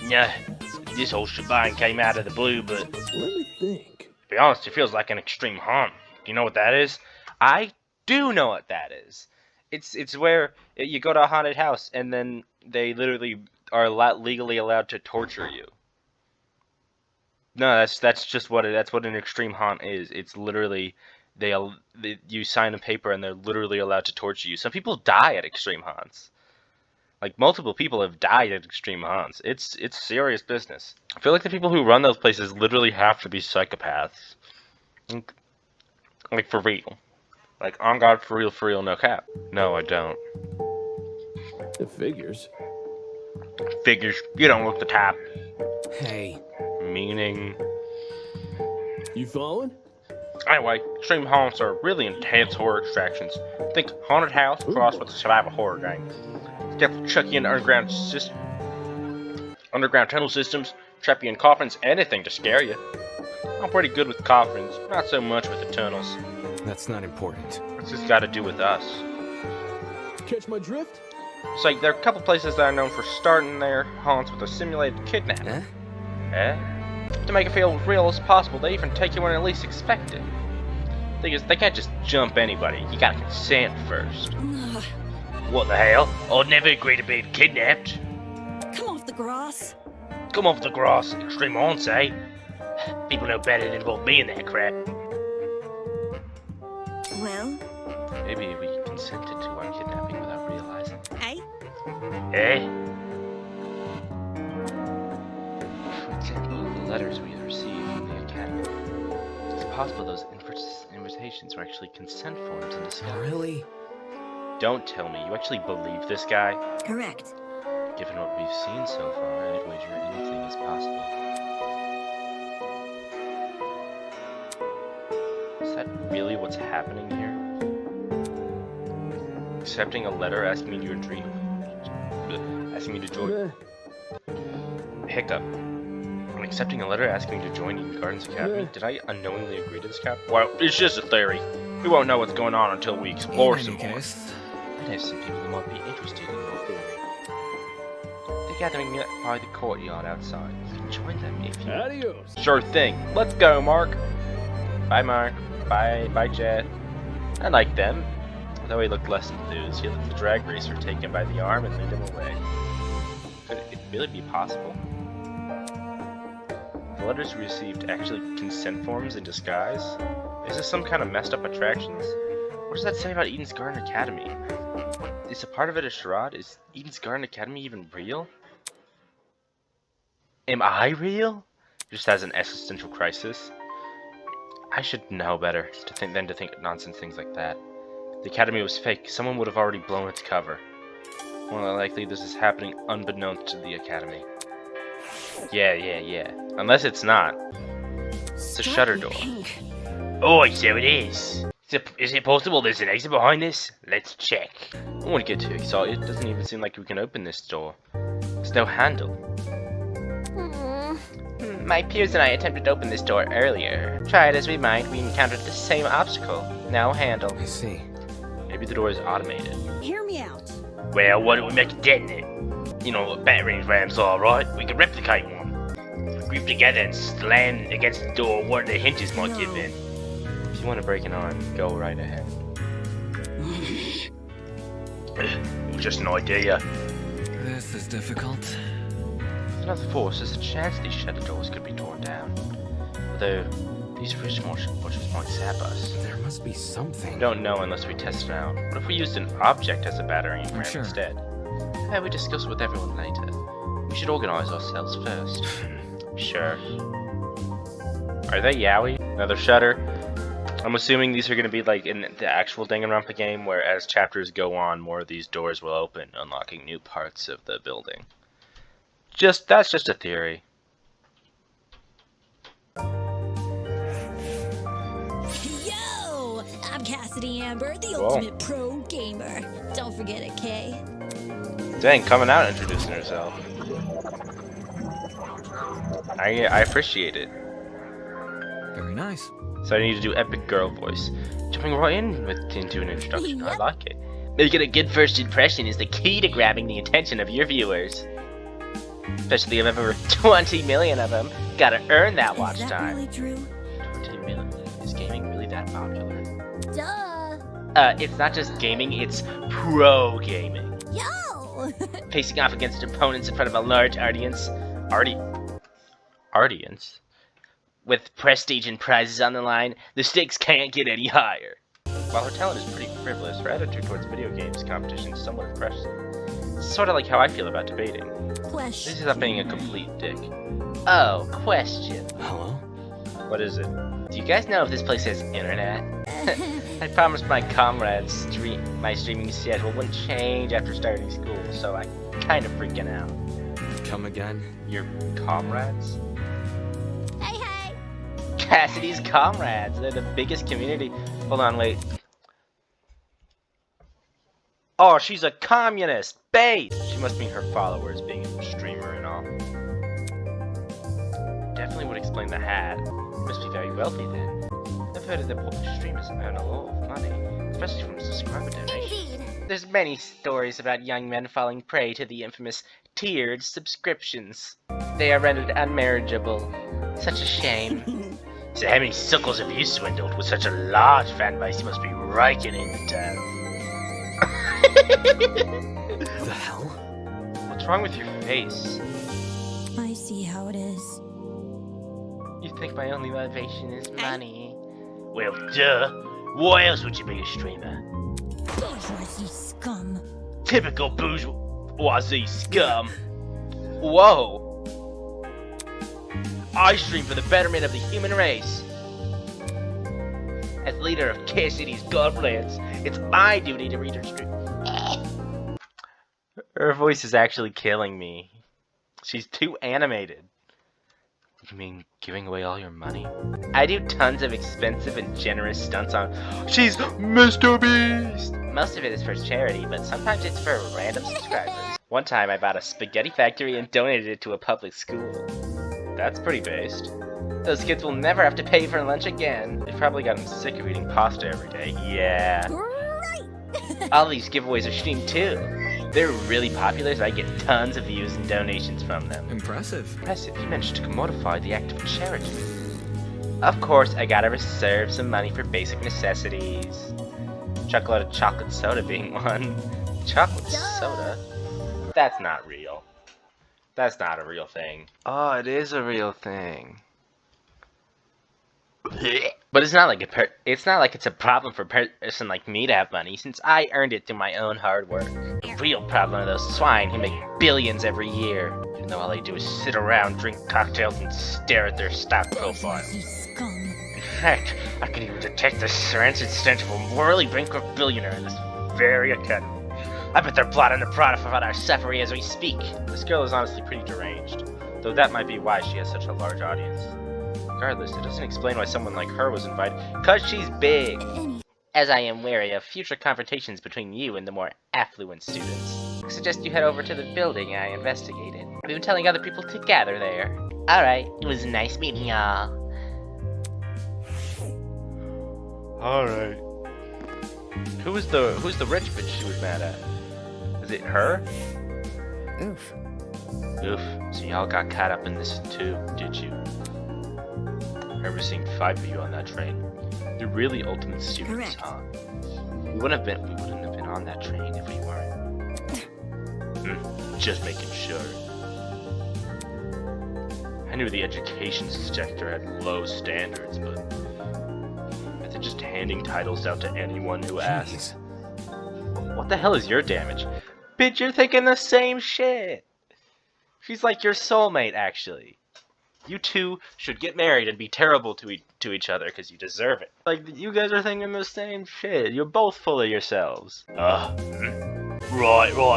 Yeah. Nah, this whole shebang came out of the blue, but Let me think. to be honest, it feels like an extreme haunt. Do you know what that is? I do know what that is. It's where you go to a haunted house and then they literally are legally allowed to torture you. No, that's just what that's what an extreme haunt is. It's literally you sign a paper and they're literally allowed to torture you. Some people die at extreme haunts. Like multiple people have died at extreme haunts. It's serious business. I feel like the people who run those places literally have to be psychopaths. Like for real. Like on God, for real, no cap. No, I don't. It figures. Figures. You don't look the type. Hey. Meaning. You following? Anyway, extreme haunts are really intense horror extractions. Think haunted house crossed with a survival horror game. Definitely chuck you in underground tunnel systems, trap you in coffins, anything to scare you. I'm pretty good with coffins, not so much with the tunnels. That's not important. What's this got to do with us? Catch my drift? It's like there are a couple places that are known for starting their haunts with a simulated kidnapping. Eh? Eh? To make it feel as real as possible, they even take you when at least expect it. Thing is, they can't just jump anybody. You gotta consent first. What the hell? I'd never agree to being kidnapped. Come off the grass. Come off the grass, extreme aunts, eh? People know better than involve me in that crap. Well, Maybe we consented to our kidnapping without realizing. hey? Eh? For example, the letters we received from the Academy. It's possible those invitations were actually consent forms in disguise. Really? Don't tell me, you actually believe this guy? Correct. Given what we've seen so far, I'd wager anything is possible. Is that really what's happening here? Accepting a letter asking me to dream, asking me to join. Hiccup. I'm accepting a letter asking me to join Eden Gardens Academy. Did I unknowingly agree to this cap? Well, it's just a theory. We won't know what's going on until we explore some more. I know some people who might be interested in your theory. They're gathering by the courtyard outside. You can join them if you. Adios. Sure thing. Let's go, Mark. Bye, Mark. Bye, Jet. I like them. Although he looked less enthused, he let the drag racer take him by the arm and lead him away. Could it really be possible? The letters we received actually consent forms in disguise? Is this some kind of messed up attractions? What does that say about Eden's Garden Academy? Is a part of it a charade? Is Eden's Garden Academy even real? Am I real? Just as an existential crisis? I should know better than to think nonsense things like that. The Academy was fake. Someone would have already blown its cover. More than likely, this is happening unbeknownst to the Academy. Yeah. Unless it's not. It's a shutter door. Oh, so it is. Is it possible there's an exit behind this? Let's check. I don't want to get too excited. It doesn't even seem like we can open this door. There's no handle. My peers and I attempted to open this door earlier. Tried as we might, we encountered the same obstacle. No handle. I see. Maybe the door is automated. Hear me out. Well, why don't we make a detonate? You know, battering ram's alright. We can replicate one. Group together and slam against the door where the hinges might give in. If you want to break an arm, go right ahead. It was just an idea. This is difficult. With enough force, there's a chance these shutter doors could be torn down. Although, these fish bushes might zap us. There must be something. We don't know unless we test it out. What if we used an object as a battering ram Sure. instead? Yeah, we discuss with everyone later. We should organize ourselves first. Sure. Are they yaoi? Another shutter? I'm assuming these are going to be like in the actual Danganronpa game, where as chapters go on, more of these doors will open, unlocking new parts of the building. That's just a theory. Yo! I'm Cassidy Amber, the Whoa. ultimate pro gamer. Don't forget it, Kay. Dang, coming out introducing herself. I appreciate it. Very nice. So I need to do epic girl voice. Jumping right into an introduction. I Yep. like it. Making a good first impression is the key to grabbing the attention of your viewers. Especially if over 20 million of them. Gotta earn that watch Is that time. really true? 20 million. Is gaming really that popular? Duh. It's not just gaming, it's pro gaming. Yo! Facing off against opponents in front of a large audience. Audience? With prestige and prizes on the line, the stakes can't get any higher. While her talent is pretty frivolous, her attitude towards video games competition is somewhat impressive. It's sort of like how I feel about debating. Question. This is not being a complete dick. Oh, question. Hello? What is it? Do you guys know if this place has internet? I promised my comrades my streaming schedule wouldn't change after starting school, so I'm kind of freaking out. Come again? Your comrades? Hey. Cassidy's comrades, they're the biggest community. Hold on, wait. Oh, she's a communist! Bait! She must mean her followers, being a streamer and all. Definitely would explain the hat. Must be very wealthy then. I've heard that popular streamers earn a lot of money, especially from subscriber donations. Indeed. There's many stories about young men falling prey to the infamous tiered subscriptions. They are rendered unmarriageable. Such a shame. So how many suckles have you swindled? With such a large fan base, you must be raking in the dough. The hell? What's wrong with your face? I see how it is. You think my only motivation is money? Well, duh. Why else would you be a streamer? Bourgeoisie scum. Typical bourgeoisie scum. Whoa! I stream for the betterment of the human race. As leader of Cassidy's goblins, it's my duty to read her stream. Her voice is actually killing me. She's too animated. You mean giving away all your money? I do tons of expensive and generous stunts on. She's Mr. Beast! Most of it is for charity, but sometimes it's for random subscribers. One time I bought a spaghetti factory and donated it to a public school. That's pretty based. Those kids will never have to pay for lunch again. They've probably gotten sick of eating pasta every day. Yeah. Great! All these giveaways are streamed too. They're really popular, so I get tons of views and donations from them. Impressive. Impressive, you managed to commodify the act of charity. Of course, I gotta reserve some money for basic necessities. Chocolate soda being one. Chocolate soda? That's not real. That's not a real thing. Oh, it is a real thing. But it's not like it's a problem for a person like me to have money, since I earned it through my own hard work. The real problem are those swine who make billions every year, even though all they do is sit around, drink cocktails, and stare at their stock profile. Bourgeoisie scum. In fact, I can even detect the rancid stench of a morally bankrupt billionaire in this very academy. I bet they're plotting to profit on our suffering as we speak. This girl is honestly pretty deranged, though that might be why she has such a large audience. Regardless, it doesn't explain why someone like her was invited. Cause she's big. As I am wary of future confrontations between you and the more affluent students, I suggest you head over to the building I investigated. I've been telling other people to gather there. Alright, it was nice meeting y'all. Alright. Who's the rich bitch she was mad at? Is it her? Oof. Oof. So y'all got caught up in this too, did you? I remember seeing 5 of you on that train. You're really ultimate students, Correct. huh? We wouldn't have been on that train if we weren't. Just making sure. I knew the education sector had low standards, but they're just handing titles out to anyone who asks. What the hell is your damage? Bitch, you're thinking the same shit. She's like your soulmate, actually. You two should get married and be terrible to each other because you deserve it. Like, you guys are thinking the same shit. You're both full of yourselves. Right,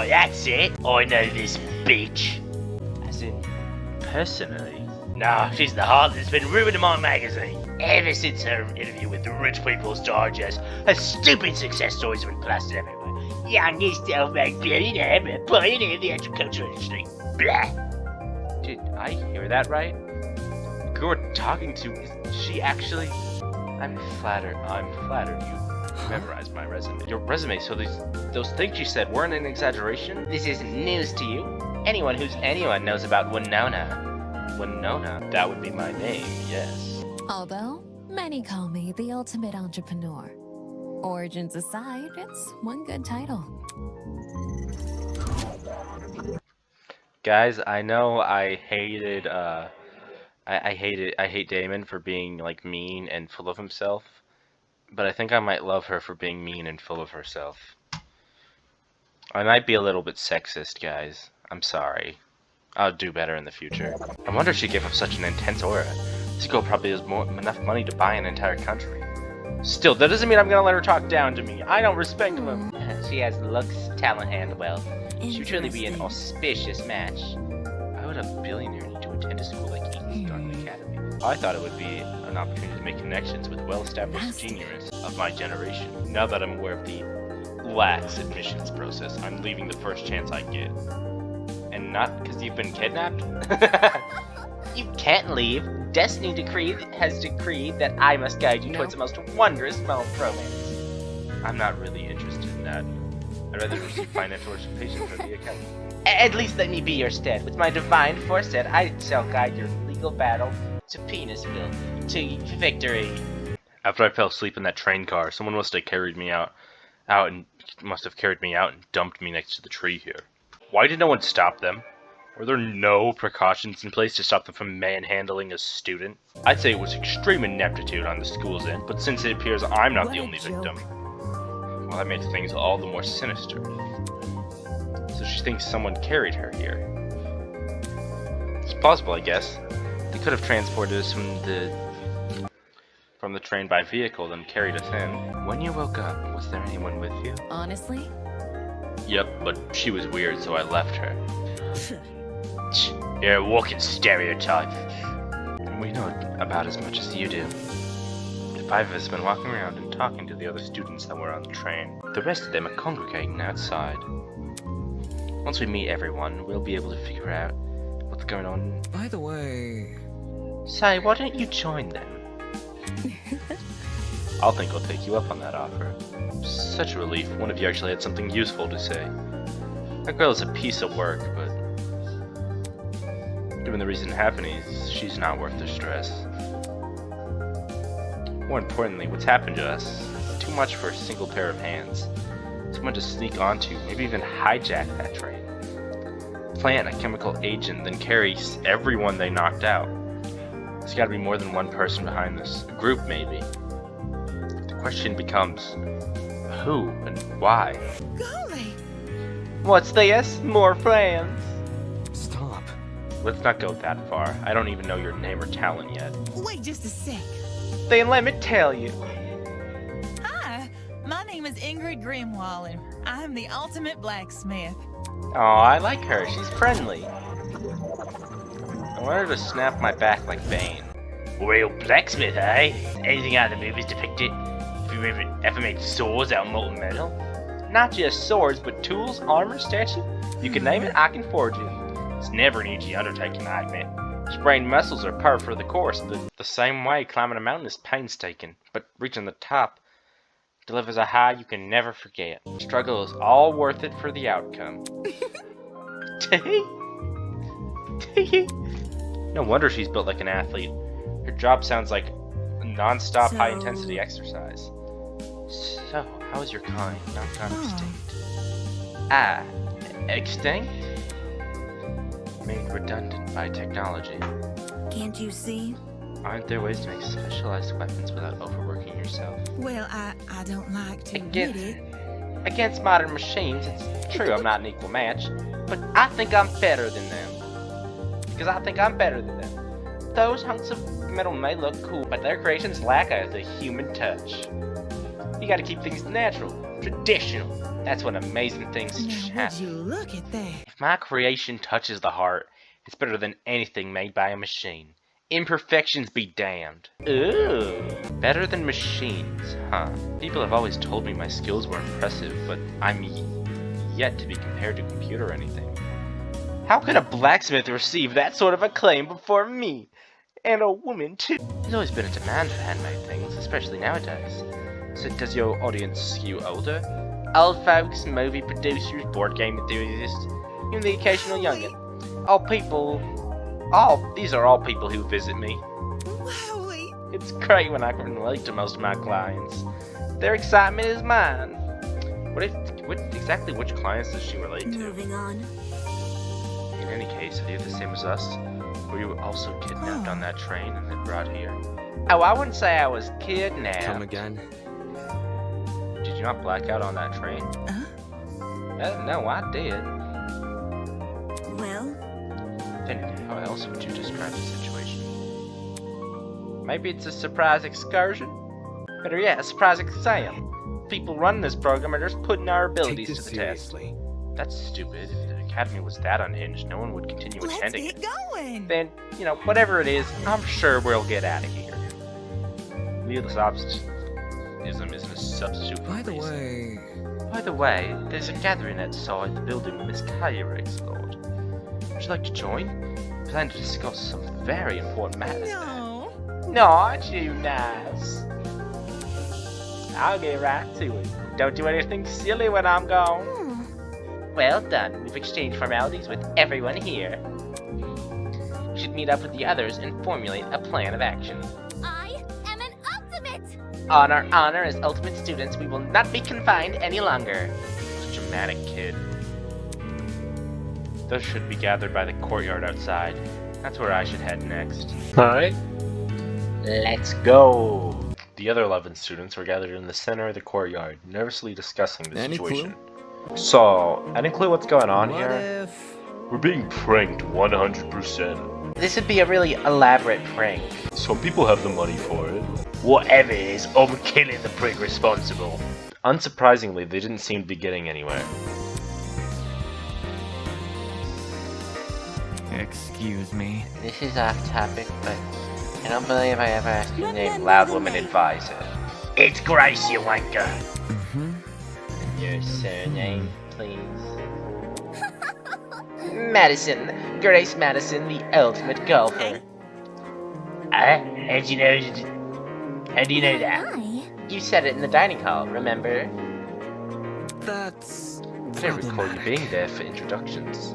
that's it. I know this bitch. As in, personally. Nah, she's the heart that's been ruining my magazine. Ever since her interview with the Rich People's Digest, her stupid success stories have been plastered everywhere. Youngest self-made billionaire, but pioneer of the agricultural industry. Blah. Did I hear that right? The girl we're talking to, is she actually? I'm flattered you memorized my resume. Your resume, so those things you said weren't an exaggeration? This isn't news to you. Anyone knows about Winona. Winona? That would be my name, yes. Although, many call me the ultimate entrepreneur. Origins aside, it's one good title. Guys, I know I hated, I hate Damon for being, like, mean and full of himself. But I think I might love her for being mean and full of herself. I might be a little bit sexist, guys. I'm sorry. I'll do better in the future. I wonder if she gave off such an intense aura. This girl probably has enough money to buy an entire country. Still, that doesn't mean I'm gonna let her talk down to me. I don't respect them. She has looks, talent, and wealth. She would truly be an auspicious match. Why would a billionaire need to attend a school like Eden's Garden Academy? I thought it would be an opportunity to make connections with well-established geniuses of my generation. Now that I'm aware of the lax admissions process, I'm leaving the first chance I get. And not because you've been kidnapped? You can't leave. Destiny has decreed that I must guide you towards the most wondrous romance. I'm not really interested in that. I'd rather receive financial participation for the academy. At least let me be your stead. With my divine foresight, I shall guide your legal battle to penisville to victory. After I fell asleep in that train car, someone must have carried me out and dumped me next to the tree here. Why did no one stop them? Were there no precautions in place to stop them from manhandling a student? I'd say it was extreme ineptitude on the school's end, but since it appears I'm not the only victim, well, that made things all the more sinister. So she thinks someone carried her here. It's plausible, I guess. They could have transported us from the train by vehicle, then carried us in. When you woke up, was there anyone with you? Honestly? Yep, but she was weird, so I left her. You're a walking stereotype. We know about as much as you do. The 5 of us have been walking around and talking to the other students that were on the train. The rest of them are congregating outside. Once we meet everyone, we'll be able to figure out what's going on. By the way... Say, why don't you join them? I'll take you up on that offer. Such a relief, one of you actually had something useful to say. That girl is a piece of work, but given the recent happenings, she's not worth the stress. More importantly, what's happened to us? Too much for a single pair of hands. Someone to sneak onto, maybe even hijack that train. Plant a chemical agent, then carry everyone they knocked out. There's gotta be more than one person behind this. A group, maybe. The question becomes, who and why? Golly! What's this? More friends? Stop. Let's not go that far. I don't even know your name or talent yet. Wait just a sec. Then let me tell you. Hi, my name is Ingrid Grimwall, and I'm the ultimate blacksmith. Oh, I like her. She's friendly. I want her to snap my back like Bane. Real blacksmith, eh? Anything out of the movies depicted? Have you ever made swords out of molten metal? Not just swords, but tools, armor, statue. You can name it, I can forge it. It's never an easy undertaking, I admit. Sprained muscles are par for the course. The same way climbing a mountain is painstaking, but reaching the top delivers a high you can never forget. Struggle is all worth it for the outcome. No wonder she's built like an athlete. Her job sounds like non-stop high-intensity exercise. So, how is your kind not gone extinct? Ah, extinct? Made redundant by technology. Can't you see? Aren't there ways to make specialized weapons without overworking yourself? Well, I don't like to admit it. Against modern machines, it's true I'm not an equal match, but I think I'm better than them. Because I think I'm better than them. Those hunks of metal may look cool, but their creations lack the human touch. You gotta keep things natural, traditional. That's when amazing things happen. Would you look at that? If my creation touches the heart, it's better than anything made by a machine. Imperfections be damned. Ooh, better than machines, huh? People have always told me my skills were impressive, but I'm yet to be compared to a computer or anything. How could a blacksmith receive that sort of acclaim before me? And a woman, too. There's always been a demand for handmade things, especially nowadays. So does your audience skew older? Old folks, movie producers, board game enthusiasts, even the occasional youngin'. These are all people who visit me. Wowie. It's great when I can relate to most of my clients. Their excitement is mine. Exactly which clients does she relate to? Moving on. In any case, are you the same as us? Were you also kidnapped on that train and then brought here? Oh, I wouldn't say I was kidnapped. Come again? Did you not black out on that train? No, I did. Well? Then how else would you describe the situation? Maybe it's a surprise excursion? Better yet, a surprise exam. People running this program are just putting our abilities to the test. That's stupid. If the academy was that unhinged, no one would continue attending it. Let's get going! Then, whatever it is, I'm sure we'll get out of here. Needless optimism isn't a substitute for reason. By the way, there's a gathering outside the building Miss Kyra explored. Would you like to join? We plan to discuss some very important matters. No. Not you, nice. I'll get right to it. Don't do anything silly when I'm gone. Well done. We've exchanged formalities with everyone here. You should meet up with the others and formulate a plan of action. I am an ultimate! On our honor as ultimate students, we will not be confined any longer. Such a manic kid. Those should be gathered by the courtyard outside. That's where I should head next. Alright. Let's go. The other 11 students were gathered in the center of the courtyard, nervously discussing the Any situation. clue? So, any clue what's going on What here? if... We're being pranked 100%. This would be a really elaborate prank. Some people have the money for it. Whatever it is, I'm killing the prick responsible. Unsurprisingly, they didn't seem to be getting anywhere. Excuse me. This is off topic, but I don't believe I ever asked your name. Loud woman advisor. It's Grace, you wanker. Your surname, please. Madison. Grace Madison, the ultimate golfer. How do you know? How do you know that? You said it in the dining hall, remember? That's... I didn't recall you being there for introductions.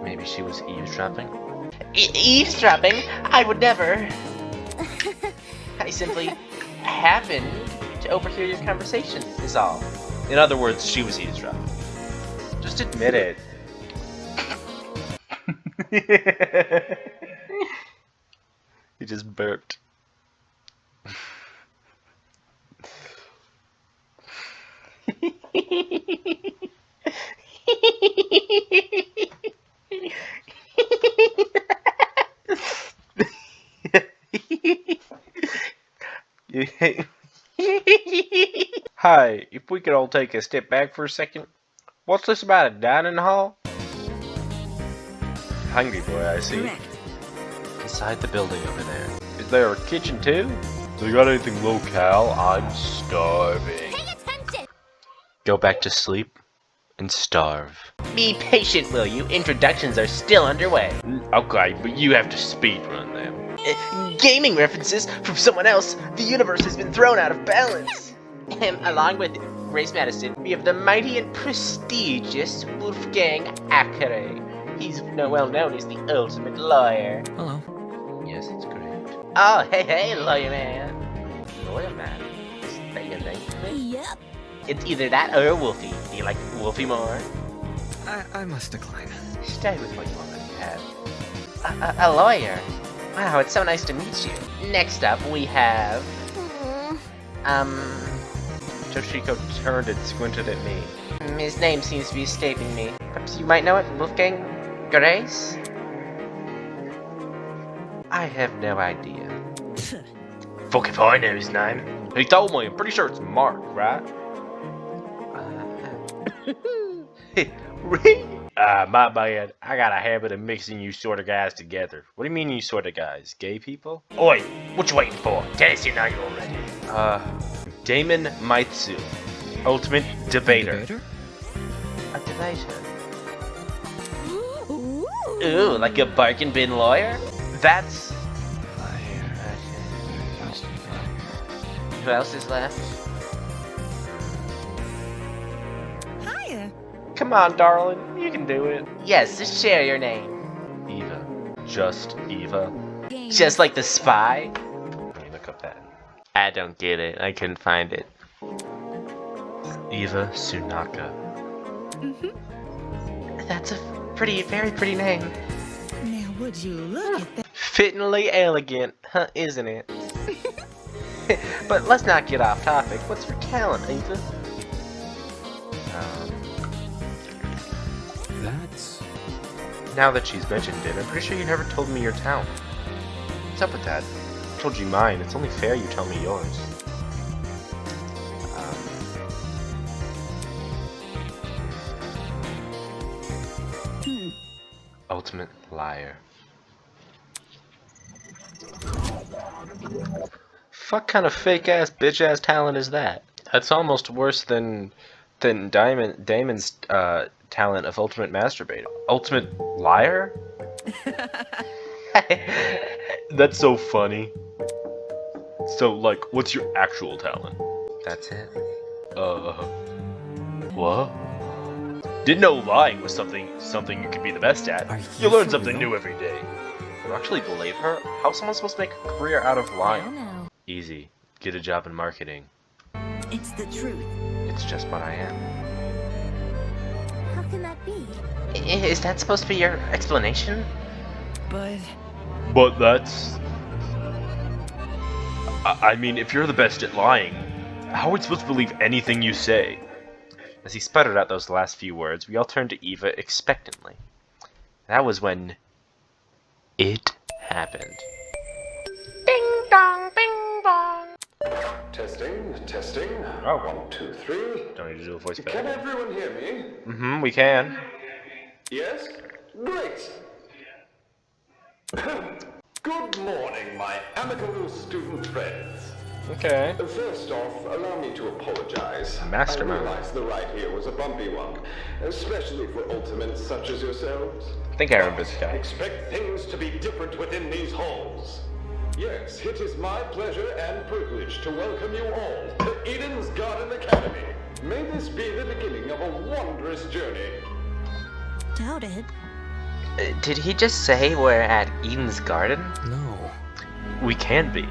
Maybe she was eavesdropping? Eavesdropping? I would never. I simply happened to overhear your conversation, is all. In other words, she was eavesdropping. Just admit it. He just burped. Hi, if we could all take a step back for a second. What's this about a dining hall? Hungry boy, I see. Correct. Inside the building over there. Is there a kitchen too? They got anything locale? I'm starving. Pay attention! Go back to sleep and starve. Be patient, will you? Introductions are still underway. Okay, but you have to speed run them. Gaming references from someone else. The universe has been thrown out of balance. Along with Grace Madison, we have the mighty and prestigious Wolfgang Acre. He's well known as the ultimate lawyer. Hello. Yes, it's great. Oh, hey, lawyer man. Lawyer man? Is that your name? Yep. It's either that or Wolfie. Do you like Wolfie more? I must decline. Stay with what you already have. A lawyer? Wow, it's so nice to meet you. Next up, we have... Toshiko turned and squinted at me. His name seems to be escaping me. Perhaps you might know it? Wolfgang Grace? I have no idea. Fuck if I know his name. He told me, I'm pretty sure it's Mark, right? Really? My bad. I got a habit of mixing you sort of guys together. What do you mean you sort of guys? Gay people? Oi, what you waiting for? Tell us your name already. Damon Maitsu. Ultimate debater. A debater? Ooh, like a bargain bin lawyer? That's... Who else is left? Hiya. Come on, darling. You can do it. Yes, just share your name. Eva. Just Eva. Just like the spy? Let me look up that. I don't get it. I couldn't find it. Eva Sunaka. That's a very pretty name. Now, would you look at that? Fittingly elegant, huh, isn't it? But let's not get off topic. What's your talent, Eva? That's... Now that she's mentioned it, I'm pretty sure you never told me your talent. What's up with that? I told you mine. It's only fair you tell me yours. Ultimate liar. Fuck kind of fake ass bitch ass talent is that? That's almost worse than Damon's talent of ultimate masturbator. Ultimate liar? That's so funny. So like, what's your actual talent? That's it. What? Didn't know lying was something you could be the best at. You learn something new every day. You actually believe her? How's someone supposed to make a career out of lying? No. Easy. Get a job in marketing. It's the truth. It's just what I am. How can that be? Is that supposed to be your explanation? But that's... I mean, if you're the best at lying, how are we supposed to believe anything you say? As he sputtered out those last few words, we all turned to Eva expectantly. That was when... it happened. Ding dong, bing bong. Testing, testing. Oh. 1, 2, 3. Don't need to do a voice Can back. everyone hear me? Mm-hmm, we can. Yes? Great! Good morning, my amicable student friends. Okay. First off, allow me to apologize. Mastermind. I realize the ride here was a bumpy one, especially for ultimates such as yourselves. I think I remember this guy. Expect things to be different within these halls. Yes, it is my pleasure and privilege to welcome you all to Eden's Garden Academy. May this be the beginning of a wondrous journey. Doubt it. Did he just say we're at Eden's Garden? No. We can be.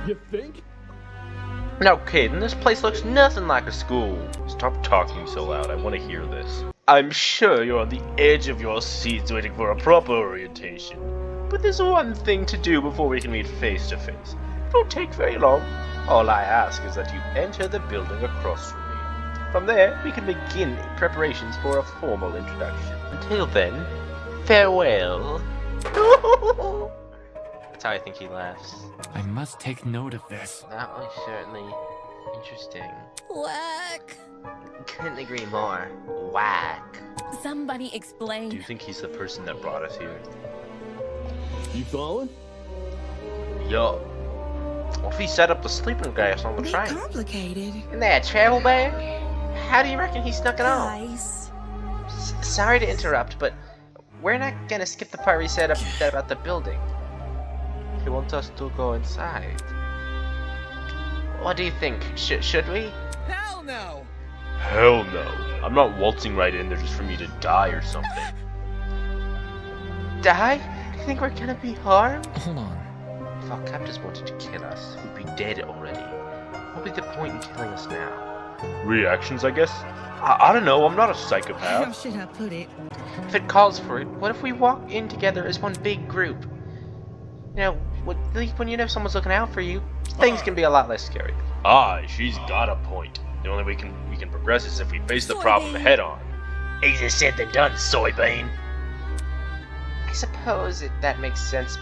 You think? No kidding, this place looks nothing like a school. Stop talking so loud, I want to hear this. I'm sure you're on the edge of your seats waiting for a proper orientation. But there's one thing to do before we can meet face to face. It won't take very long. All I ask is that you enter the building across from me. From there, we can begin preparations for a formal introduction. Until then, farewell. That's how I think he laughs. I must take note of this. That was certainly interesting. Whack. Couldn't agree more. Whack. Somebody explain. Do you think he's the person that brought us here? You following? Yo. What if he set up the sleeping gas on the Bit train? complicated. In that travel bag? How do you reckon he snuck it on? Guys. Sorry to interrupt, but we're not gonna skip the part we said about the building. He wants us to go inside. What do you think? Should we? Hell no! Hell no. I'm not waltzing right in there just for me to die or something. Die? You think we're gonna be harmed? Hold on. If our captors wanted to kill us, we'd be dead already. What would be the point in killing us now? Reactions, I guess? I don't know, I'm not a How psychopath. should I put it? If it calls for it, what if we walk in together as one big group? You know, when you know someone's looking out for you, things can be a lot less scary. She's got a point. The only way we can progress is if we face the problem head on. Easier said than done, soybean. I suppose that makes sense.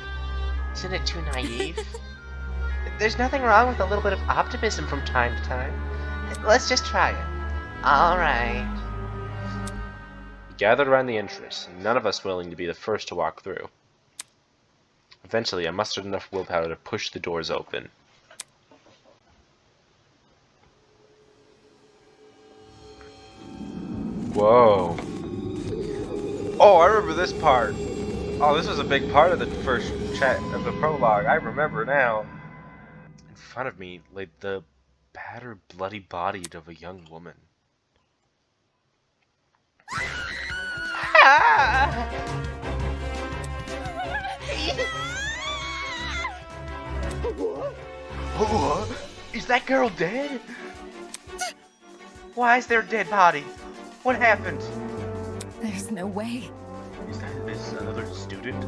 Isn't it too naive? There's nothing wrong with a little bit of optimism from time to time. Let's just try it. Alright. We gathered around the entrance, none of us willing to be the first to walk through. Eventually, I mustered enough willpower to push the doors open. Whoa. Oh, I remember this part. Oh, this was a big part of the first chat of the prologue. I remember now. In front of me lay the battered, bloody-bodied of a young woman. What? Is that girl dead? Why is there a dead body? What happened? There's no way. Is that this another student?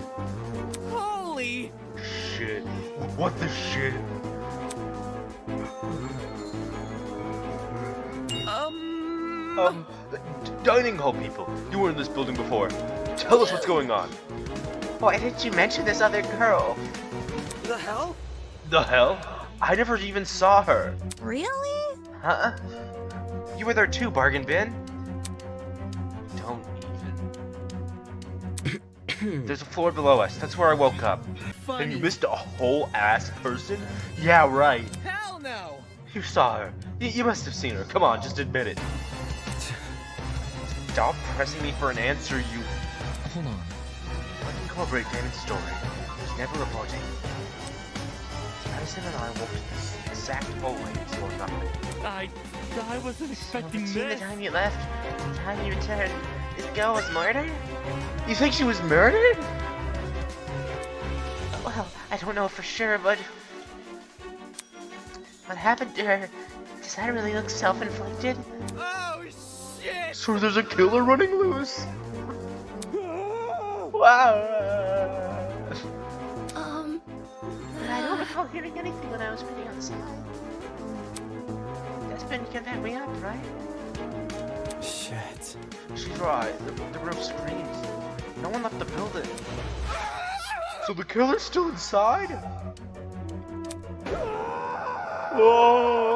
Holy! Shit. What the shit? Dining hall people. You were in this building before. Tell us what's going on. Why didn't you mention this other girl? The hell? The hell? I never even saw her. Really? Huh? You were there too, Bargain Bin. Don't even. There's a floor below us. That's where I woke up. Funny. And you missed a whole ass person? Yeah, right. Hell no! You saw her. You must have seen her. Come on, just admit it. Stop pressing me for an answer, you... Hold on. Incorporate Damon's story. There's never a body. Madison and I walked this exact hallway and saw nothing. I wasn't expecting Between the this. time you left and the time you returned, this girl was murdered? You think she was murdered? Well, I don't know for sure, but what happened to her? Does that really look self-inflicted? Oh, shit! So there's a killer running loose. Wow. I don't recall hearing anything when I was waiting outside. Desmond, you can back me up, right? Shit. She's right. The roof screams. No one left the building. So the killer's still inside? Whoa!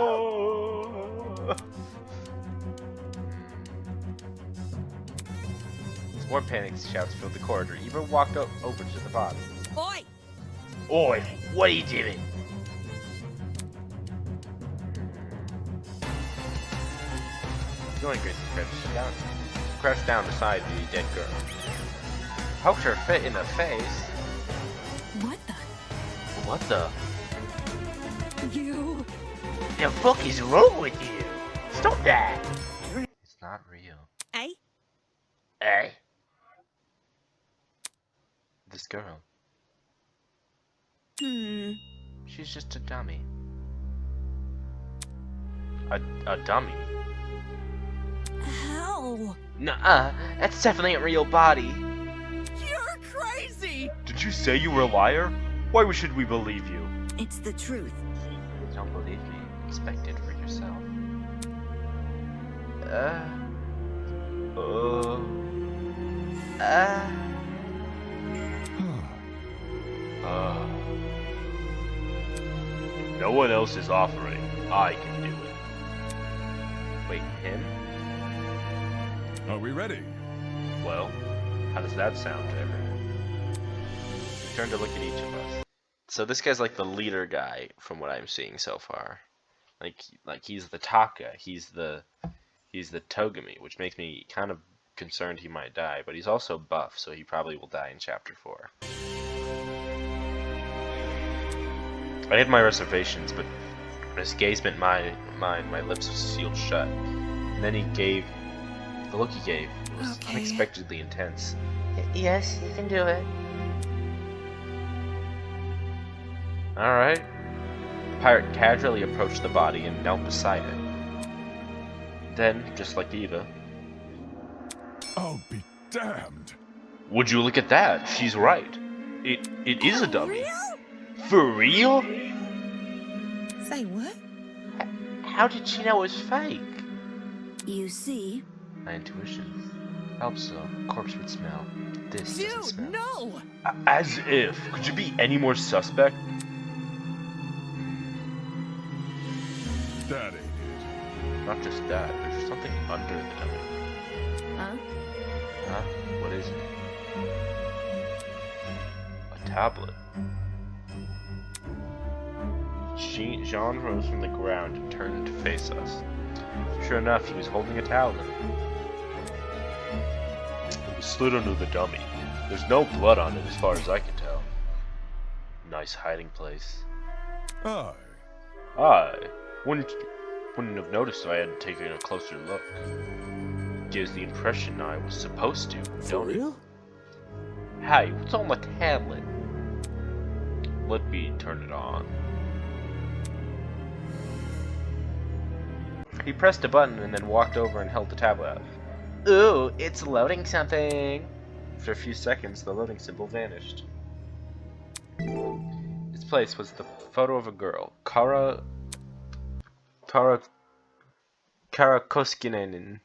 More panic shouts filled the corridor. Eva walked over to the body. Oi! Oi, what are you doing? Going Gracie crouched down beside the dead girl. Poked her fit in the face. What the? What the? You... The fuck is wrong with you? Stop that! It's not real. Eh? Eh? This girl. She's just a dummy. A dummy? How? Nuh-uh. That's definitely a real body. You're crazy! Did you say you were a liar? Why should we believe you? It's the truth. Don't believe me. Inspect it for yourself. No one else is offering. I can do it. Wait, him? Are we ready? Well, how does that sound to everyone? We turn to look at each of us. So this guy's like the leader guy from what I'm seeing so far. Like he's the Taka, he's the Togami, which makes me kind of concerned he might die, but he's also buff, so he probably will die in chapter 4. I had my reservations, but his gaze met mine, my lips were sealed shut. And then the look he gave was unexpectedly intense. Yes, you can do it. Alright. The pirate casually approached the body and knelt beside it. Then, just like Eva... I'll be damned. Would you look at that? She's right. It is a dummy. For real? Say what? How did she know it was fake? You see? My intuition. Helps so. Corpse would smell. This doesn't smell. No! As if. Could you be any more suspect? That ain't it. Not just that. There's something under the dummy. Huh? Huh? What is it? A tablet. Jean rose from the ground and turned to face us. Sure enough, he was holding a tablet. It was slid under the dummy. There's no blood on it as far as I can tell. Nice hiding place. I wouldn't have noticed if I had taken a closer look. Gives the impression I was supposed to, don't it? Hey, what's on the tablet? Let me turn it on. He pressed a button and then walked over and held the tablet out. Ooh, it's loading something. After a few seconds, the loading symbol vanished. Its place was the photo of a girl, Kara Koskinen.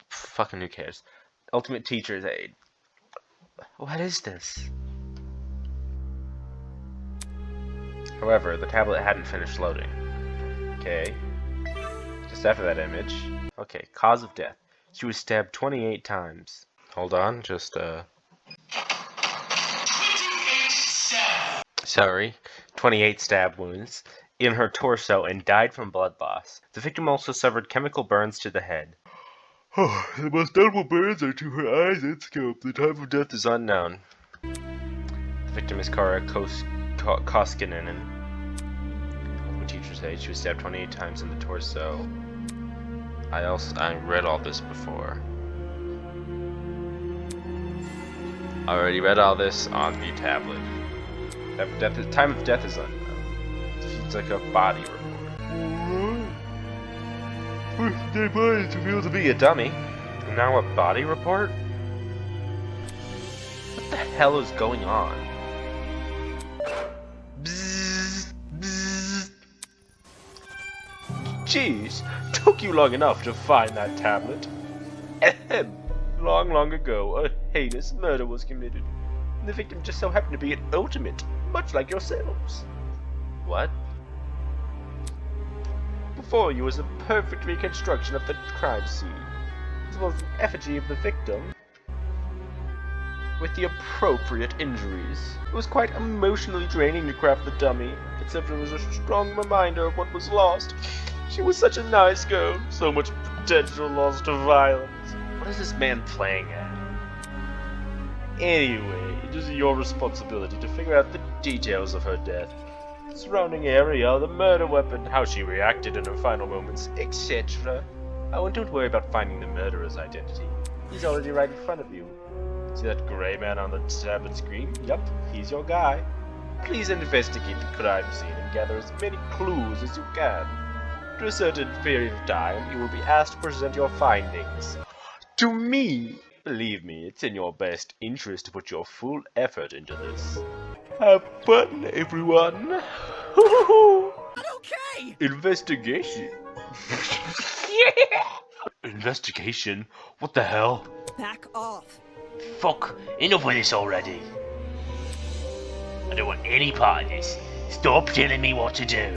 Fucking who cares? Ultimate Teacher's Aid. What is this? However, the tablet hadn't finished loading. Okay. Just after that image. Okay, cause of death. She was stabbed 28 times. Hold on, Sorry. 28 stab wounds in her torso and died from blood loss. The victim also suffered chemical burns to the head. The most notable burns are to her eyes and scalp. The time of death is unknown. The victim is Kara Koskinen, and Teacher's Aid. She was stabbed 28 times in the torso. I read all this before. I already read all this on the tablet. The time of death is unknown. It's like a body report. First dead body is revealed to be a dummy. And now a body report? What the hell is going on? Bzzz, bzzz. Jeez, took you long enough to find that tablet. Ahem. Long ago, a heinous murder was committed. And the victim just so happened to be an ultimate, much like yourselves. What? Before you was a perfect reconstruction of the crime scene, as well as an effigy of the victim, with the appropriate injuries. It was quite emotionally draining to craft the dummy, except it was a strong reminder of what was lost. She was such a nice girl, so much potential lost to violence. What is this man playing at? Anyway, it is your responsibility to figure out the details of her death. The surrounding area, the murder weapon, how she reacted in her final moments, etc. Oh, and don't worry about finding the murderer's identity. He's already right in front of you. See that grey man on the tablet screen? Yup, he's your guy. Please investigate the crime scene and gather as many clues as you can. After a certain period of time, you will be asked to present your findings. To me! Believe me, it's in your best interest to put your full effort into this. Have fun, everyone! Okay! Investigation! Yeah! Investigation? What the hell? Back off. Fuck, enough of this already. I don't want any part of this. Stop telling me what to do.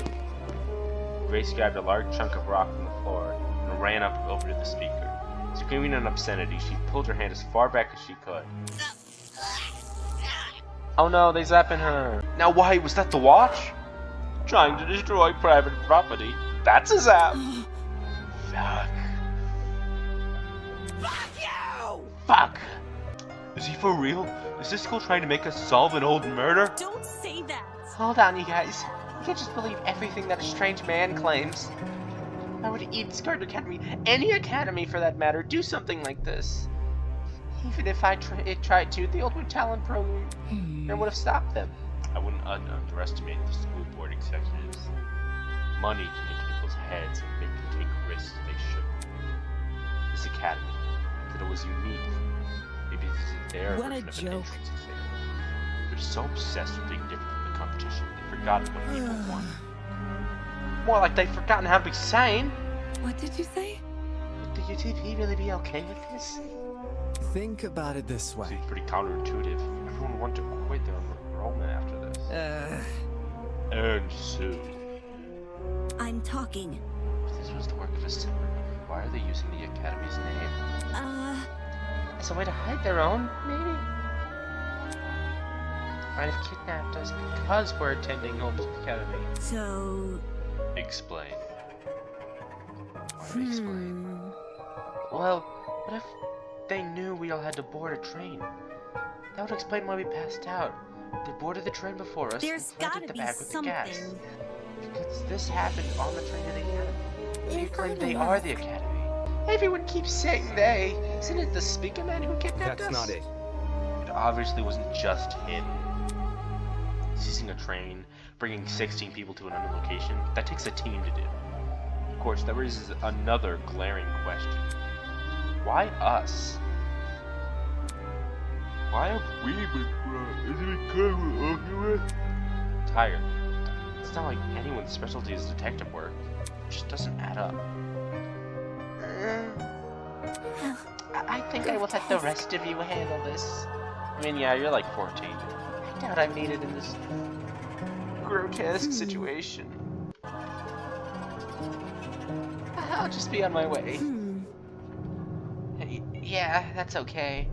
Grace grabbed a large chunk of rock from the floor and ran up over to the speaker. Screaming an obscenity, she pulled her hand as far back as she could. Oh no, they zapping her. Now why, was that the watch? Trying to destroy private property. That's a zap. Fuck. Fuck you! Fuck. Is he for real? Is this school trying to make us solve an old murder? Don't say that. Hold on, you guys. You can't just believe everything that a strange man claims. Why would Eden's Garden Academy, any academy for that matter, do something like this? Even if it tried to, the ultimate talent program would have stopped them. I wouldn't underestimate the school board executives. Money can get to people's heads and make them take risks they shouldn't. This academy, that it was unique. Maybe this is their What a version of an joke. entrance exam. They're so obsessed with being different from the competition, they've forgotten what people want. More like they've forgotten how to be sane. What did you say? Would the UTP really be okay with this? Think about it this way. Seems pretty counterintuitive. Everyone would want to quit their enrollment after this. And soon. I'm talking. If this was the work of a separate group, why are they using the academy's name? As a way to hide their own, maybe? Might have kidnapped us because we're attending Old Academy. So... Explain. Why explain? Well, what if they knew we all had to board a train? That would explain why we passed out. They boarded the train before us There's and planted gotta the be bag with the gas. something. Because this happened on the train to the academy. They If claim I they don't are ask. the academy. Everyone keeps saying they. Isn't it the speaker man who kidnapped us? That's not it. It obviously wasn't just him. Seizing a train, bringing 16 people to an unknown location, that takes a team to do. Of course, that raises another glaring question. Why us? Why have we been brought? Is it because we're accurate? Tired. It's not like anyone's specialty is detective work. It just doesn't add up. I think I will let the rest of you handle this. I mean, yeah, you're like 14. I doubt I'm needed in this grotesque situation. I'll just be on my way. Yeah, that's okay.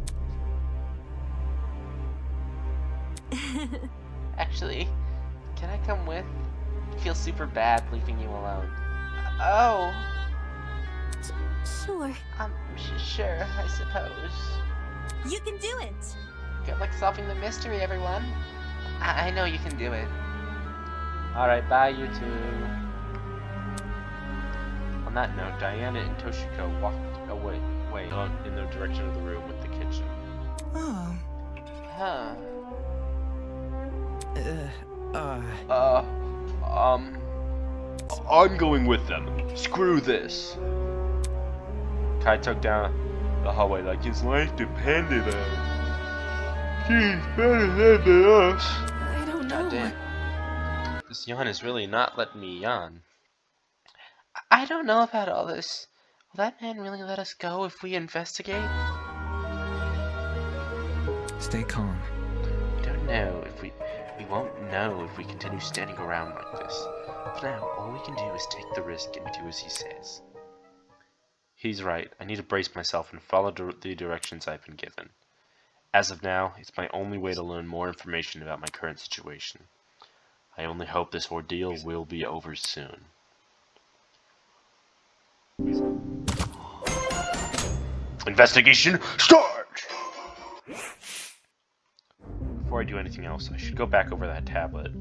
Actually, can I come with? I feel super bad leaving you alone. Oh. Sure. Sure, I suppose. You can do it. Good luck solving the mystery, everyone. I know you can do it. Alright, bye you two. On that note, Diana and Toshiko walked away in the direction of the room with the kitchen. Oh. Huh. I'm going with them. Screw this. Kai took down the hallway like his life depended on it. She's better than us. I don't know. Goddamn. This yawn is really not letting me yawn. I don't know about all this. Will that man really let us go if we investigate? Stay calm. We don't know if we won't know if we continue standing around like this. But now, all we can do is take the risk and do as he says. He's right. I need to brace myself and follow the directions I've been given. As of now, it's my only way to learn more information about my current situation. I only hope this ordeal will be over soon. Investigation start! Before I do anything else, I should go back over that tablet.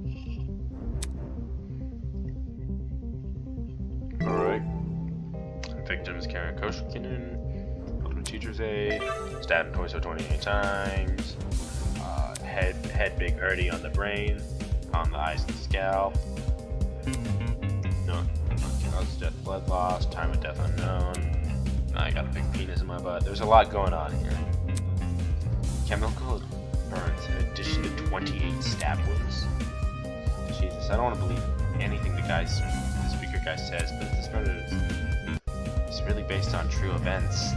Alright. Victims carrying a Koshkinen. Ultimate Teacher's Aid. Stabbed in torso 28 times. Head big hurty on the brain. On the eyes and the scalp. No. Cause death, blood loss. Time of death unknown. I got a big penis in my butt. There's a lot going on here. Chemical burns in addition to 28 stab wounds. Jesus, I don't want to believe anything the speaker guy says, but this murder is really based on true events.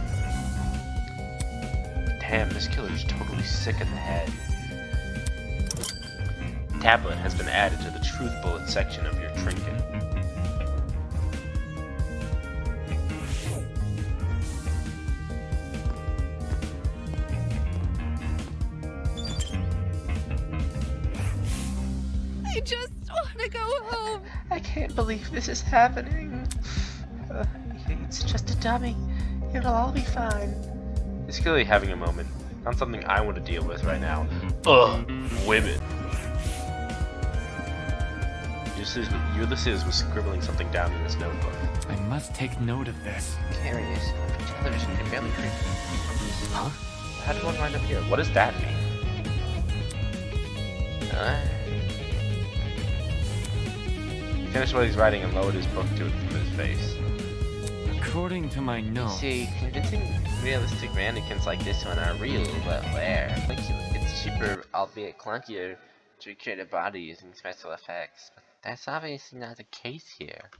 Damn, this killer's totally sick in the head. Tablet has been added to the truth bullet section of your trinket. I just want to go home. I can't believe this is happening. It's just a dummy. It'll all be fine. He's clearly having a moment. Not something I want to deal with right now. Women. Ulysses was scribbling something down in his notebook. I must take note of this. Curious. Television can barely creep. Huh? How did one wind up here? What does that mean? He finished what he's writing and lowered his book to it from his face. According to my notes... See, convincing realistic mannequins like this one are real, but where? It's cheaper, albeit clunkier, to recreate a body using special effects. But that's obviously not the case here.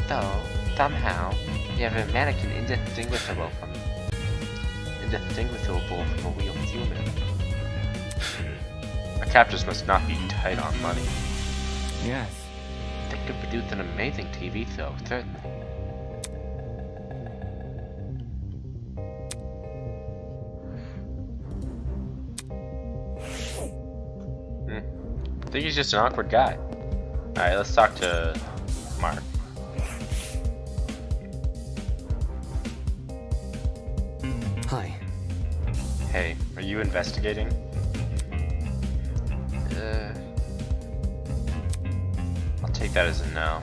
Though, somehow, you have a mannequin indistinguishable from a real human. Our captors must not be tight on money. Yes. They could produce an amazing TV show, certainly. I think he's just an awkward guy. Alright, let's talk to Mark. Hi. Hey, are you investigating? I'll take that as a no.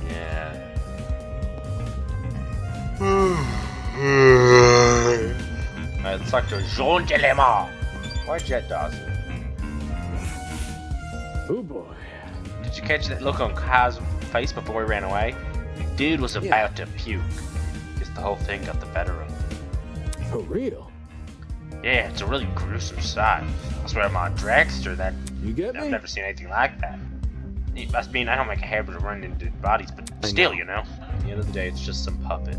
Yeah. Alright, let's talk to Jean Dilemma. Where's Jet Dawson? Oh boy. Did you catch that look on Kai's face before he ran away? Dude was about to puke. Guess the whole thing got the better of him. For real? Yeah, it's a really gruesome sight. I swear I'm on Dragster that You get me? I've never seen anything like that. It must mean I don't make a habit of running into bodies, but still, you know. At the end of the day, it's just some puppet.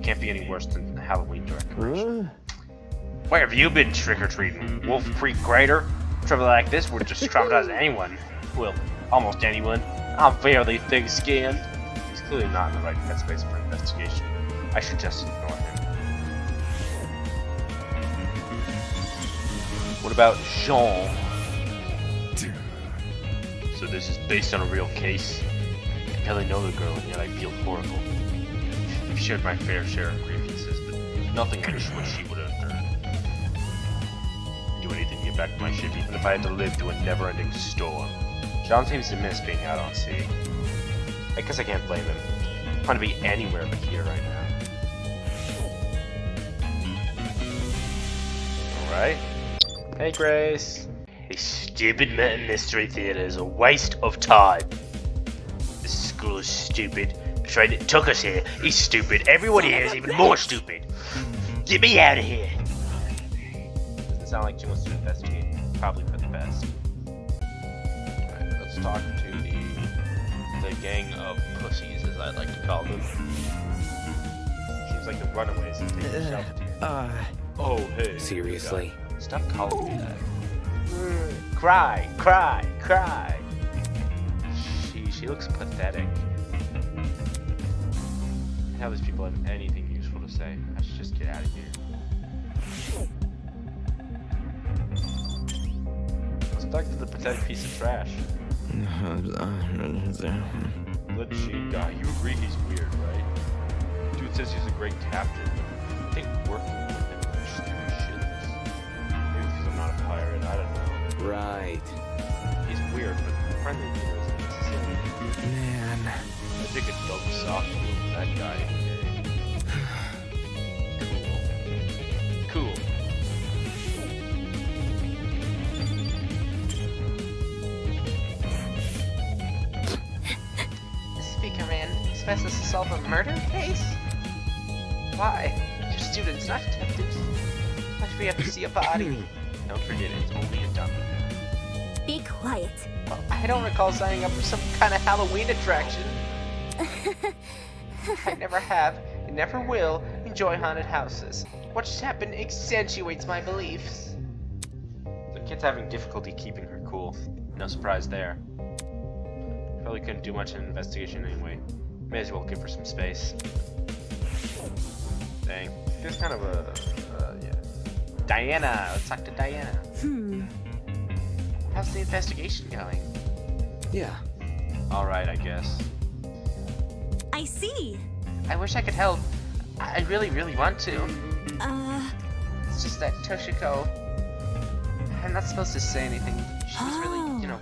Can't be any worse than the Halloween decoration. Where have you been trick-or-treating? Wolf Creek Crater? Trouble like this would just traumatize anyone. Well, almost anyone. I'm fairly thick-skinned. He's clearly not in the right headspace for investigation. I should just ignore him. What about Jean? So this is based on a real case? I barely know the girl and yet I feel horrible. I've shared my fair share of grievances, but nothing like what she would have endured. I'd do anything to get back to my ship, even if I had to live through a never-ending storm. John seems to miss being out on sea. I guess I can't blame him. I want to be anywhere but here right now. right? Hey, Grace. This stupid mystery theater is a waste of time. This school is stupid. The train that took us here is stupid. Everyone here is even more stupid. Get me out of here. Doesn't sound like she wants to investigate. Probably for the best. Alright, let's talk to the gang of pussies, as I'd like to call them. Seems like the runaways have taken a shelter here. Oh, hey. Seriously? Stop calling me that. Cry, cry, cry. She looks pathetic. How these people have anything useful to say? I should just get out of here. Let's talk to the pathetic piece of trash. Good shit guy. You agree he's weird, right? Dude says he's a great captain. I think working with him is just doing shitless. Maybe because I'm not a pirate, I don't know. Right. He's weird, but friendly leader isn't necessarily. Man. I think a dog soft with that guy. Cool. Speaker man, expects us to solve a murder case? Why? You're students, not detectives. Why should we have to see a body? Don't forget, it's only a dummy. Be quiet. Well, I don't recall signing up for some kind of Halloween attraction. I never have, and never will, enjoy haunted houses. What just happened accentuates my beliefs. The kid's having difficulty keeping her cool. No surprise there. Probably couldn't do much in an investigation anyway. May as well give her some space. Dang. There's kind of a... yeah. Diana! Let's talk to Diana. How's the investigation going? Yeah. Alright, I guess. I see. I wish I could help. I really, really want to. It's just that Toshiko... I'm not supposed to say anything. She was really, you know...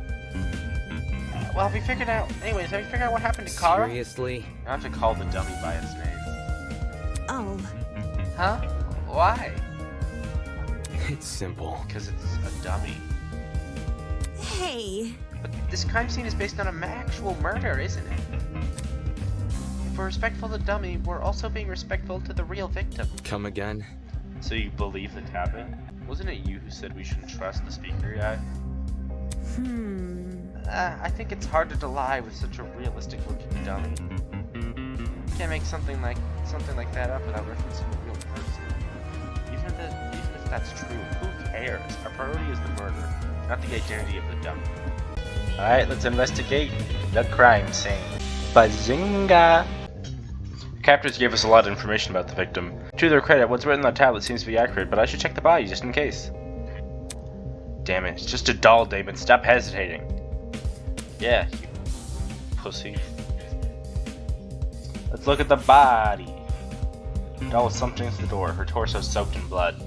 Well, have you figured out... Anyways, have you figured out what happened to Kara? Seriously? I have to call the dummy by its name. Oh. Huh? Why? It's simple. Because it's a dummy. Hey. But this crime scene is based on an actual murder, isn't it? If we're respectful to the dummy, we're also being respectful to the real victim. Come again? So you believe it happened? Wasn't it you who said we shouldn't trust the speaker guy? I think it's harder to lie with such a realistic-looking dummy. You can't make something like that up without referencing a real person. Even if that's true, who cares? Our priority is the murder, not the identity of the dummy. Alright, let's investigate the crime scene. Bazinga! The captors gave us a lot of information about the victim. To their credit, what's written on the tablet seems to be accurate, but I should check the body just in case. Damn it, it's just a doll, Damon. Stop hesitating. Yeah, you pussy. Let's look at the body. The doll was slumped against the door, her torso soaked in blood.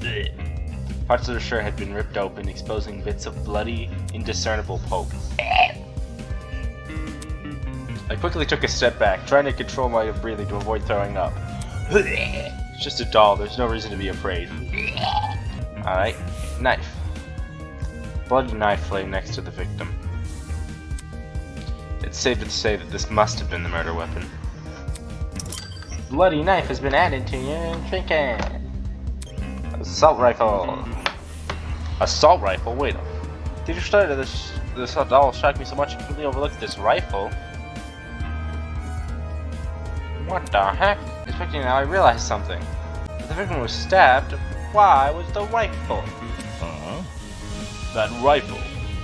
Ugh. Parts of her shirt had been ripped open, exposing bits of bloody, indiscernible pulp. I quickly took a step back, trying to control my breathing to avoid throwing up. It's just a doll, there's no reason to be afraid. Alright, knife. Bloody knife lay next to the victim. It's safe to say that this must have been the murder weapon. Bloody knife has been added to your trinket. Assault rifle. Assault rifle? Wait. Did you study this doll shocked me so much I completely overlooked this rifle? What the heck? Inspecting now, I realized something. If the victim was stabbed, why was the rifle? That rifle.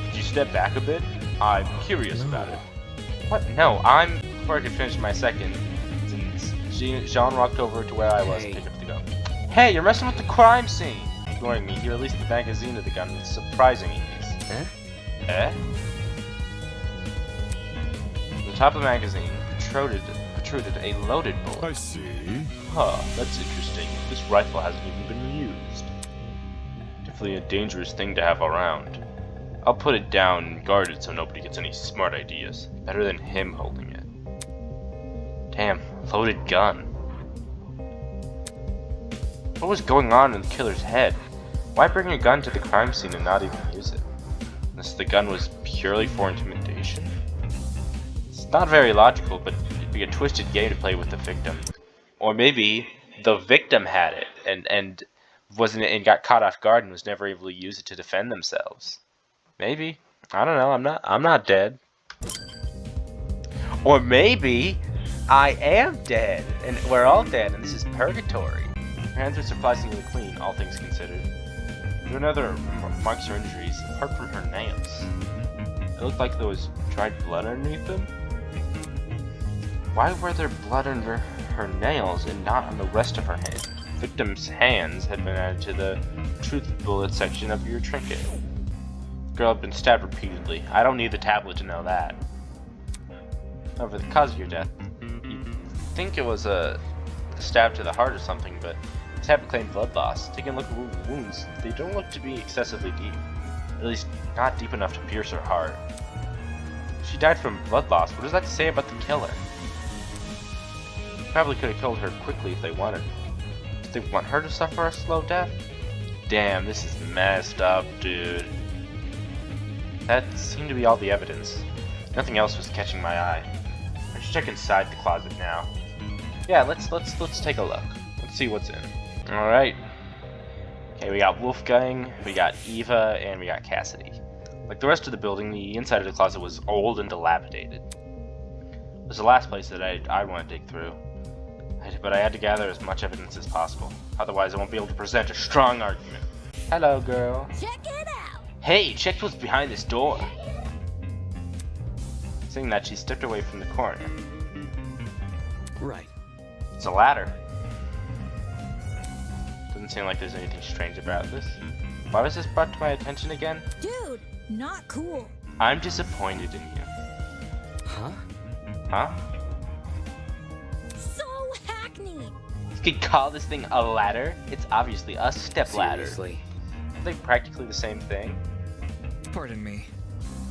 Could you step back a bit? I'm curious about it. What? No, before I could finish my sentence, Jean walked over to where I was and picked up the gun. Hey, you're messing with the crime scene! Ignoring me, he released the magazine of the gun with surprising ease. Eh? From the top of the magazine protruded a loaded bullet. I see. Huh, that's interesting. This rifle hasn't even been used. Definitely a dangerous thing to have around. I'll put it down and guard it so nobody gets any smart ideas. Better than him holding it. Damn, loaded gun. What was going on in the killer's head? Why bring a gun to the crime scene and not even use it? Unless the gun was purely for intimidation? It's not very logical, but it'd be a twisted game to play with the victim. Or maybe the victim had it and got caught off guard and was never able to use it to defend themselves. Maybe. I don't know. I'm not dead. Or maybe I am dead and we're all dead and this is purgatory. Her hands are surprisingly clean, all things considered. There were no other marks or injuries apart from her nails. It looked like there was dried blood underneath them. Why were there blood under her nails and not on the rest of her hand? The victim's hands had been added to the truth bullet section of your trinket. The girl had been stabbed repeatedly. I don't need the tablet to know that. However, the cause of your death, you'd think it was a stab to the heart or something, but the tablet claimed blood loss. Taking a look at the wounds, they don't look to be excessively deep. At least, not deep enough to pierce her heart. She died from blood loss. What does that say about the killer? Probably could have killed her quickly if they wanted. Did they want her to suffer a slow death? Damn, this is messed up, dude. That seemed to be all the evidence. Nothing else was catching my eye. I should check inside the closet now. Yeah, let's take a look. Let's see what's in. All right. Okay, we got Wolfgang, we got Eva, and we got Cassidy. Like the rest of the building, the inside of the closet was old and dilapidated. It was the last place that I want to dig through. But I had to gather as much evidence as possible. Otherwise, I won't be able to present a strong argument. Hello, girl. Check it out. Hey, check what's behind this door. Saying that, she stepped away from the corner. Right. It's a ladder. Doesn't seem like there's anything strange about this. Why was this brought to my attention again? Dude, not cool. I'm disappointed in you. Huh? Huh? So hackneyed. You could call this thing a ladder? It's obviously a step ladder. Seriously? Are they practically the same thing? Pardon me.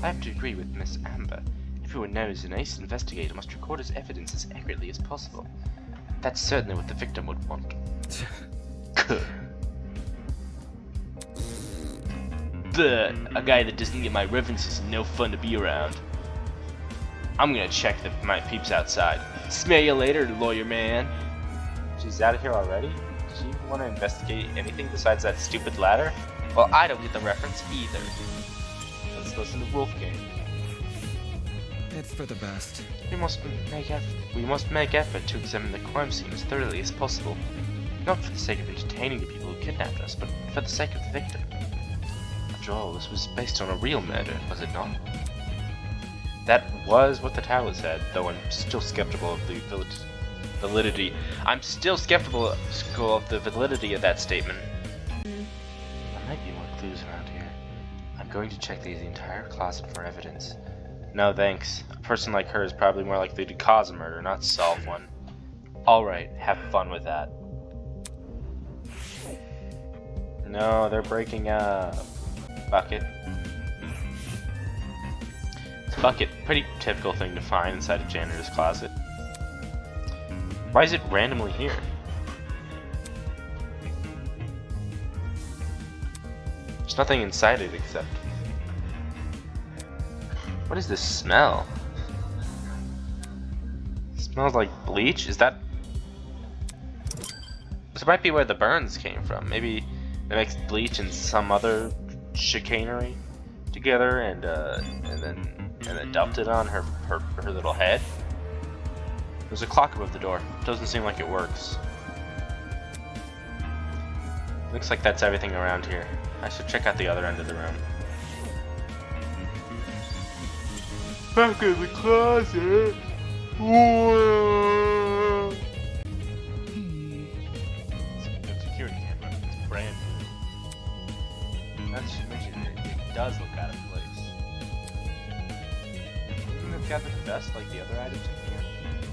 I have to agree with Miss Amber. Everyone knows an ace investigator must record his evidence as accurately as possible. That's certainly what the victim would want. A guy that doesn't get my references is no fun to be around. I'm gonna check my peeps outside. Smell you later, lawyer man. She's out of here already? Does she even want to investigate anything besides that stupid ladder? Well, I don't get the reference either. Let's listen to Wolfgang. It's for the best. We must make effort to examine the crime scene as thoroughly as possible. Not for the sake of entertaining the people who kidnapped us, but for the sake of the victim. After all, this was based on a real murder, was it not? That was what the tablet said, though I'm still skeptical of the validity. I'm still skeptical of the validity of that statement. There might be more clues around here. I'm going to check the entire closet for evidence. No thanks. A person like her is probably more likely to cause a murder, not solve one. Alright, have fun with that. No, they're breaking up. Bucket. It's bucket. Pretty typical thing to find inside a janitor's closet. Why is it randomly here? There's nothing inside it except... What is this smell? It smells like bleach? Is that... This might be where the burns came from. Maybe they mixed bleach and some other chicanery together and then dumped it on her little head. There's a clock above the door. Doesn't seem like it works. Looks like that's everything around here. I should check out the other end of the room. Back in the closet. Whoa. It's a security camera. It's brand new. Now that you mentioned it, it does look out of place. Wouldn't it gather dust like the other items in here?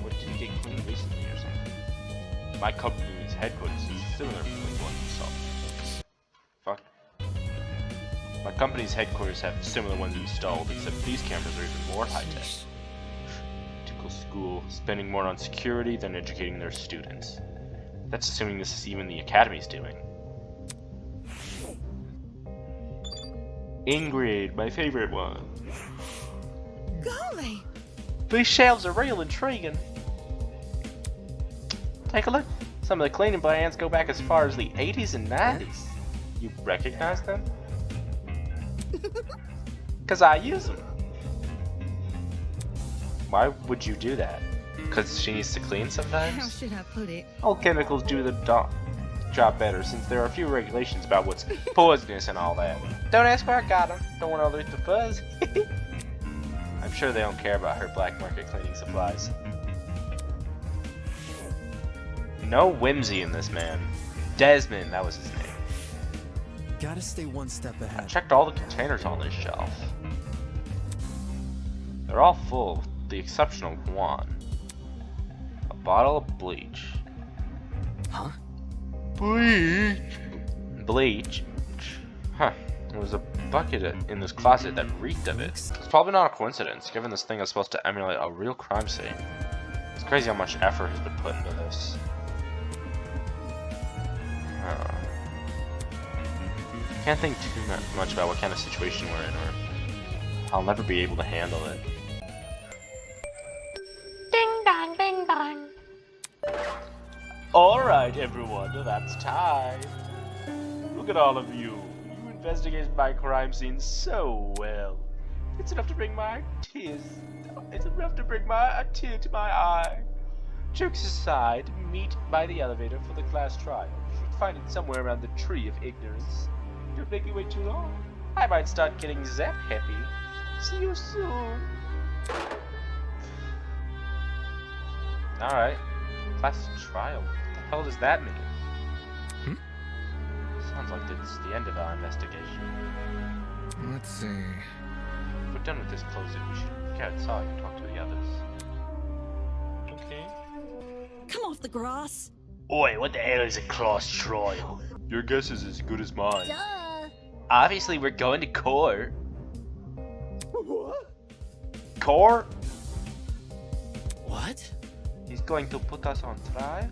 Or did it get cleaned recently or something? My company's headquarters is similar to the one you saw. Fuck. My company's headquarters have similar ones installed, except these cameras are even more high-tech. Typical school, spending more on security than educating their students. That's assuming this is even the Academy's doing. Ingrid, my favorite one. Golly! These shelves are real intriguing. Take a look. Some of the cleaning brands go back as far as the 80s and 90s. You recognize them? Because I use them. Why would you do that? Because she needs to clean sometimes? How should I put it? All chemicals do the job better, since there are few regulations about what's poisonous and all that. Don't ask where I got them. Don't want to alert the fuzz. I'm sure they don't care about her black market cleaning supplies. No whimsy in this man. Desmond, that was his name. Gotta stay one step I ahead. checked all the containers on this shelf. They're all full, with the exception of one. A bottle of bleach. Huh? Bleach? Bleach? Huh. There was a bucket in this closet that reeked of it. It's probably not a coincidence, given this thing is supposed to emulate a real crime scene. It's crazy how much effort has been put into this. Can't think too much about what kind of situation we're in, or I'll never be able to handle it. Ding dong, ding dong. Alright everyone, that's time. Look at all of you. You investigated my crime scene so well. It's enough to bring a tear to my eye. Jokes aside, meet by the elevator for the class trial. You should find it somewhere around the tree of ignorance. Don't make me wait too long. I might start getting zap happy. See you soon. Alright. Class trial. What the hell does that mean? Sounds like it's the end of our investigation. Let's see. If we're done with this closing, we should get outside and talk to the others. Okay. Come off the grass. Oi, what the hell is a class trial? Your guess is as good as mine. Duh. Obviously, we're going to court. What? Court? What? He's going to put us on trial?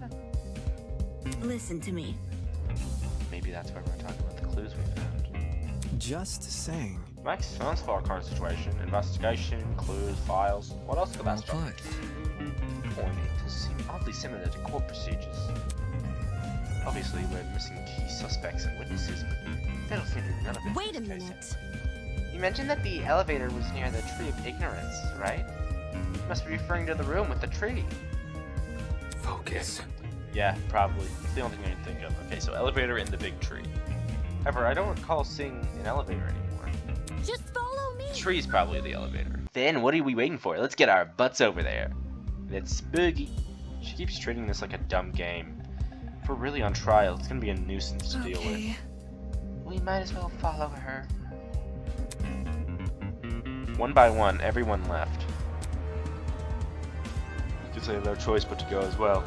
Listen to me. Maybe that's why we're talking about the clues we found. Just saying. Makes sense for our current situation. Investigation, clues, files. What else could that Well start? put. Point to seem oddly similar to court procedures. Obviously, we're missing key suspects and witnesses, but they don't seem to be relevant. Wait a minute. You mentioned that the elevator was near the Tree of Ignorance, right? You must be referring to the room with the tree. Focus. Yeah, probably. It's the only thing I can think of. Okay, so elevator in the big tree. However, I don't recall seeing an elevator anymore. Just follow me. The tree's probably the elevator. Then what are we waiting for? Let's get our butts over there. It's spooky. She keeps treating this like a dumb game. If we're really on trial, it's gonna be a nuisance to deal with. We might as well follow her. One by one, everyone left. Because they have no choice but to go as well.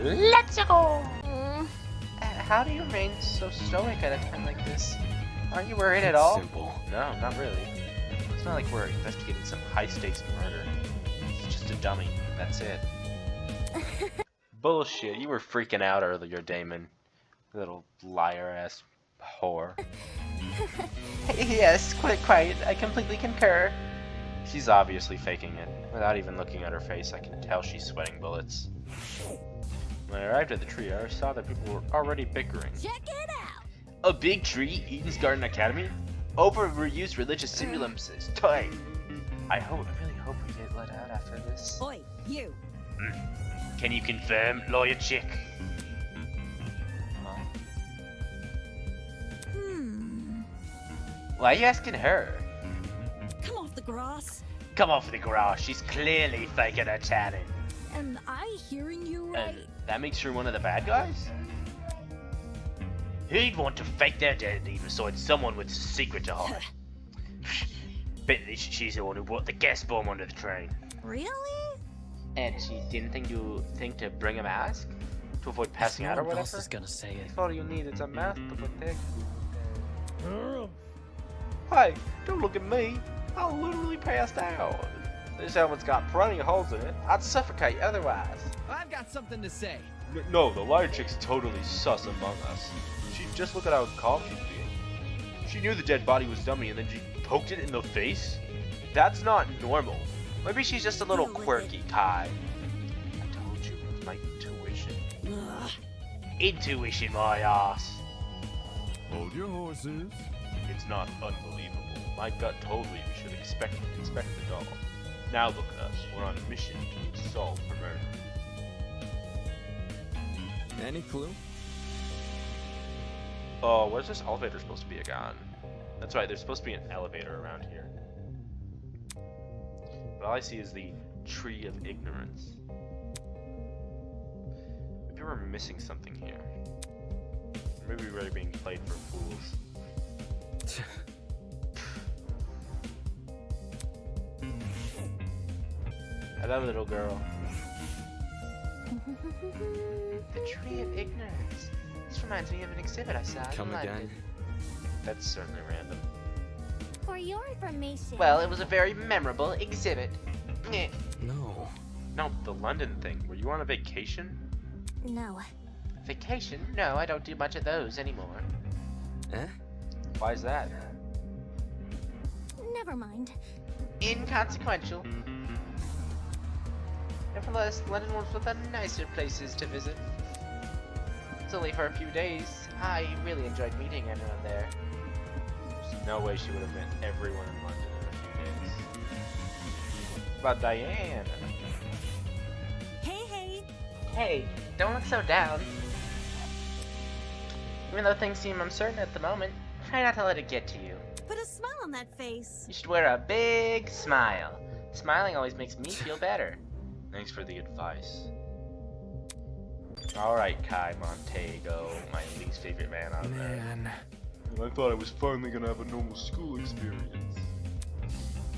Let's go! How do you remain so stoic at a time like this? Aren't you worried at all? Simple. No, not really. It's not like we're investigating some high-stakes murder. It's just a dummy. That's it. Bullshit. You were freaking out earlier, Damon. Little liar-ass whore. Yes, quite. I completely concur. She's obviously faking it. Without even looking at her face, I can tell she's sweating bullets. When I arrived at the tree, I saw that people were already bickering. Check it out. A big tree? Eden's Garden Academy? Overused religious symbolism is tight. I really hope we get let out after this. Oi, you. Can you confirm, lawyer chick? Why are you asking her? Come off the grass. Come off the grass, she's clearly faking her talent. Am I hearing you right? And that makes her one of the bad guys? Who'd want to fake their identity besides someone with a secret to hide? Bet she's the one who brought the gas bomb onto the train. Really? And she didn't think to bring a mask? To avoid passing out or whatever? Else is gonna say it. If all you need is a mask to protect you. Hey, don't look at me. I literally passed out. This helmet's got plenty of holes in it. I'd suffocate otherwise. I've got something to say. No, the liar chick's totally sus among us. Just look at how calm she's being. She knew the dead body was dummy and then she poked it in the face? That's not normal. Maybe she's just a little quirky, Kai. I told you, it was my intuition. Intuition, my ass. Hold your horses. It's not unbelievable. My gut told me we should inspect the doll. Now look at us. We're on a mission to solve her murder. Any clue? Oh, where's this elevator supposed to be again? That's right, there's supposed to be an elevator around here. But all I see is the Tree of Ignorance. Maybe we're missing something here. Maybe we're really being played for fools. Hello, little girl. The Tree of Ignorance. This reminds me of an exhibit I saw Come in London. again. That's certainly random. For your information. Well, it was a very memorable exhibit. No. No, the London thing. Were you on a vacation? No. Vacation? No, I don't do much of those anymore. Eh? Why is that? Never mind. Inconsequential. Nevertheless, London was one of the nicer places to visit. It's only for a few days. I really enjoyed meeting everyone there. There's no way she would have met everyone in London in a few days. What about Diane? Hey, hey. Hey, don't look so down. Even though things seem uncertain at the moment, try not to let it get to you. Put a smile on that face. You should wear a big smile. Smiling always makes me feel better. Thanks for the advice. Alright, Kai Montego, my least favorite man on there. I thought I was finally gonna have a normal school experience.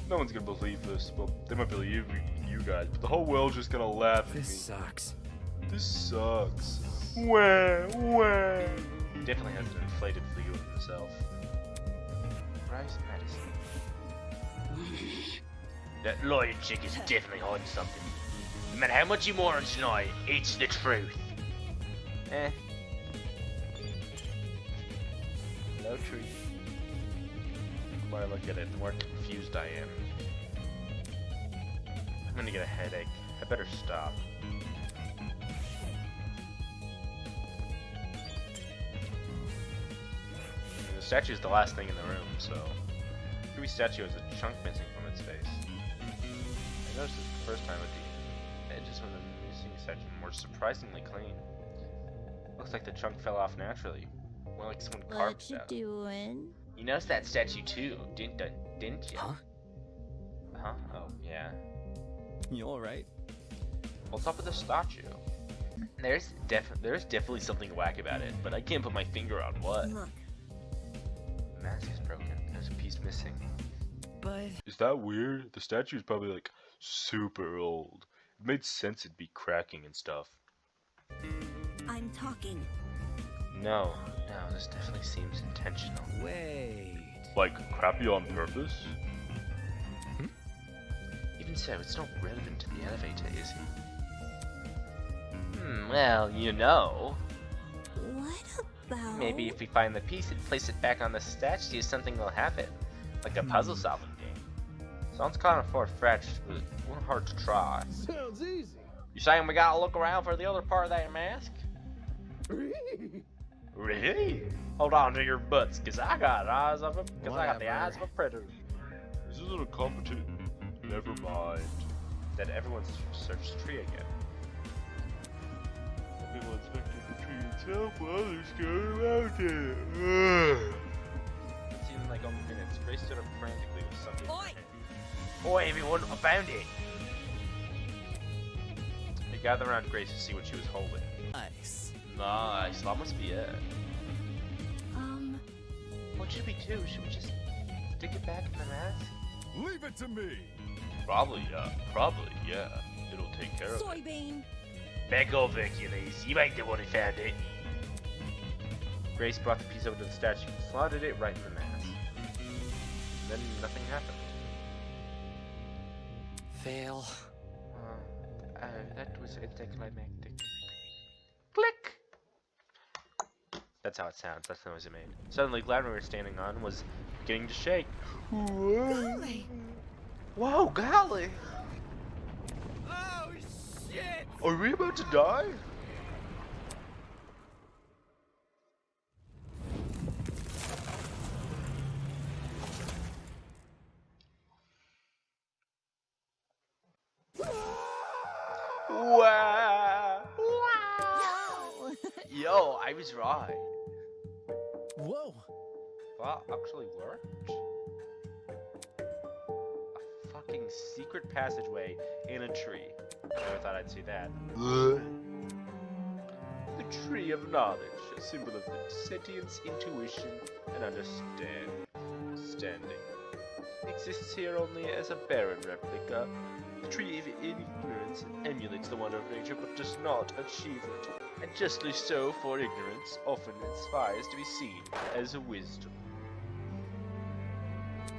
No one's gonna believe this. Well, they might believe you guys, but the whole world's just gonna laugh at me. This sucks. This sucks. Wah, wah. He definitely has an inflated view of himself. Rice medicine. That lawyer chick is definitely hiding something. No matter how much you want to deny it, it's the truth. No truth. The more I look at it, the more confused I am. I'm gonna get a headache. I better stop. The statue is the last thing in the room, so every statue has a chunk missing from its face. I noticed this the first time with the edges from the missing section were surprisingly clean. Looks like the chunk fell off naturally, more like someone carved it out. What you doing? You noticed that statue too, didn't you? Huh? Huh? Oh, yeah. You alright? What's up with the statue? There's definitely something whack about it, but I can't put my finger on what. Look. The mask is broken. There's a piece missing. But... Is that weird? The statue is probably like super old. It made sense it'd be cracking and stuff. I'm talking. No, this definitely seems intentional. Wait... Like, crappy on purpose? Even so, it's not relevant to the elevator, is it? Well, you know. What about... Maybe if we find the piece and place it back on the statue, something will happen. Like a puzzle solving game. Sounds kind of far-fetched, but not hard to try. Sounds easy. You saying we gotta look around for the other part of that mask? Really? Hold on to your butts, cause I got the eyes of a predator. This isn't a competition. Never mind. Then everyone search the tree again. People inspected the tree itself while others scurried around it. It seemed like only minutes. Grace stood up frantically with something in her hand. Boy, everyone, I found it. They gathered around Grace to see what she was holding. Nice. Nice, that must be it. What should we do? Should we just stick it back in the mask? Leave it to me. Probably, yeah. It'll take care of it. Soybean. Back off, Hercules. You ain't the one who found it. Grace brought the piece over to the statue and slotted it right in the mask. Then nothing happened. Fail. That was anticlimactic. Click! That's how it sounds. That's the noise it made. Suddenly, ground we were standing on was beginning to shake. Golly! Whoa, golly! Oh, shit! Are we about to die? Wow! Yo! Yo, I was right. Whoa! That actually worked. A fucking secret passageway in a tree. I never thought I'd see that. The tree of knowledge, a symbol of sentience, intuition, and understanding. Exists here only as a barren replica. The tree of ignorance emulates the wonder of nature, but does not achieve it. And justly so, for ignorance often aspires to be seen as a wisdom.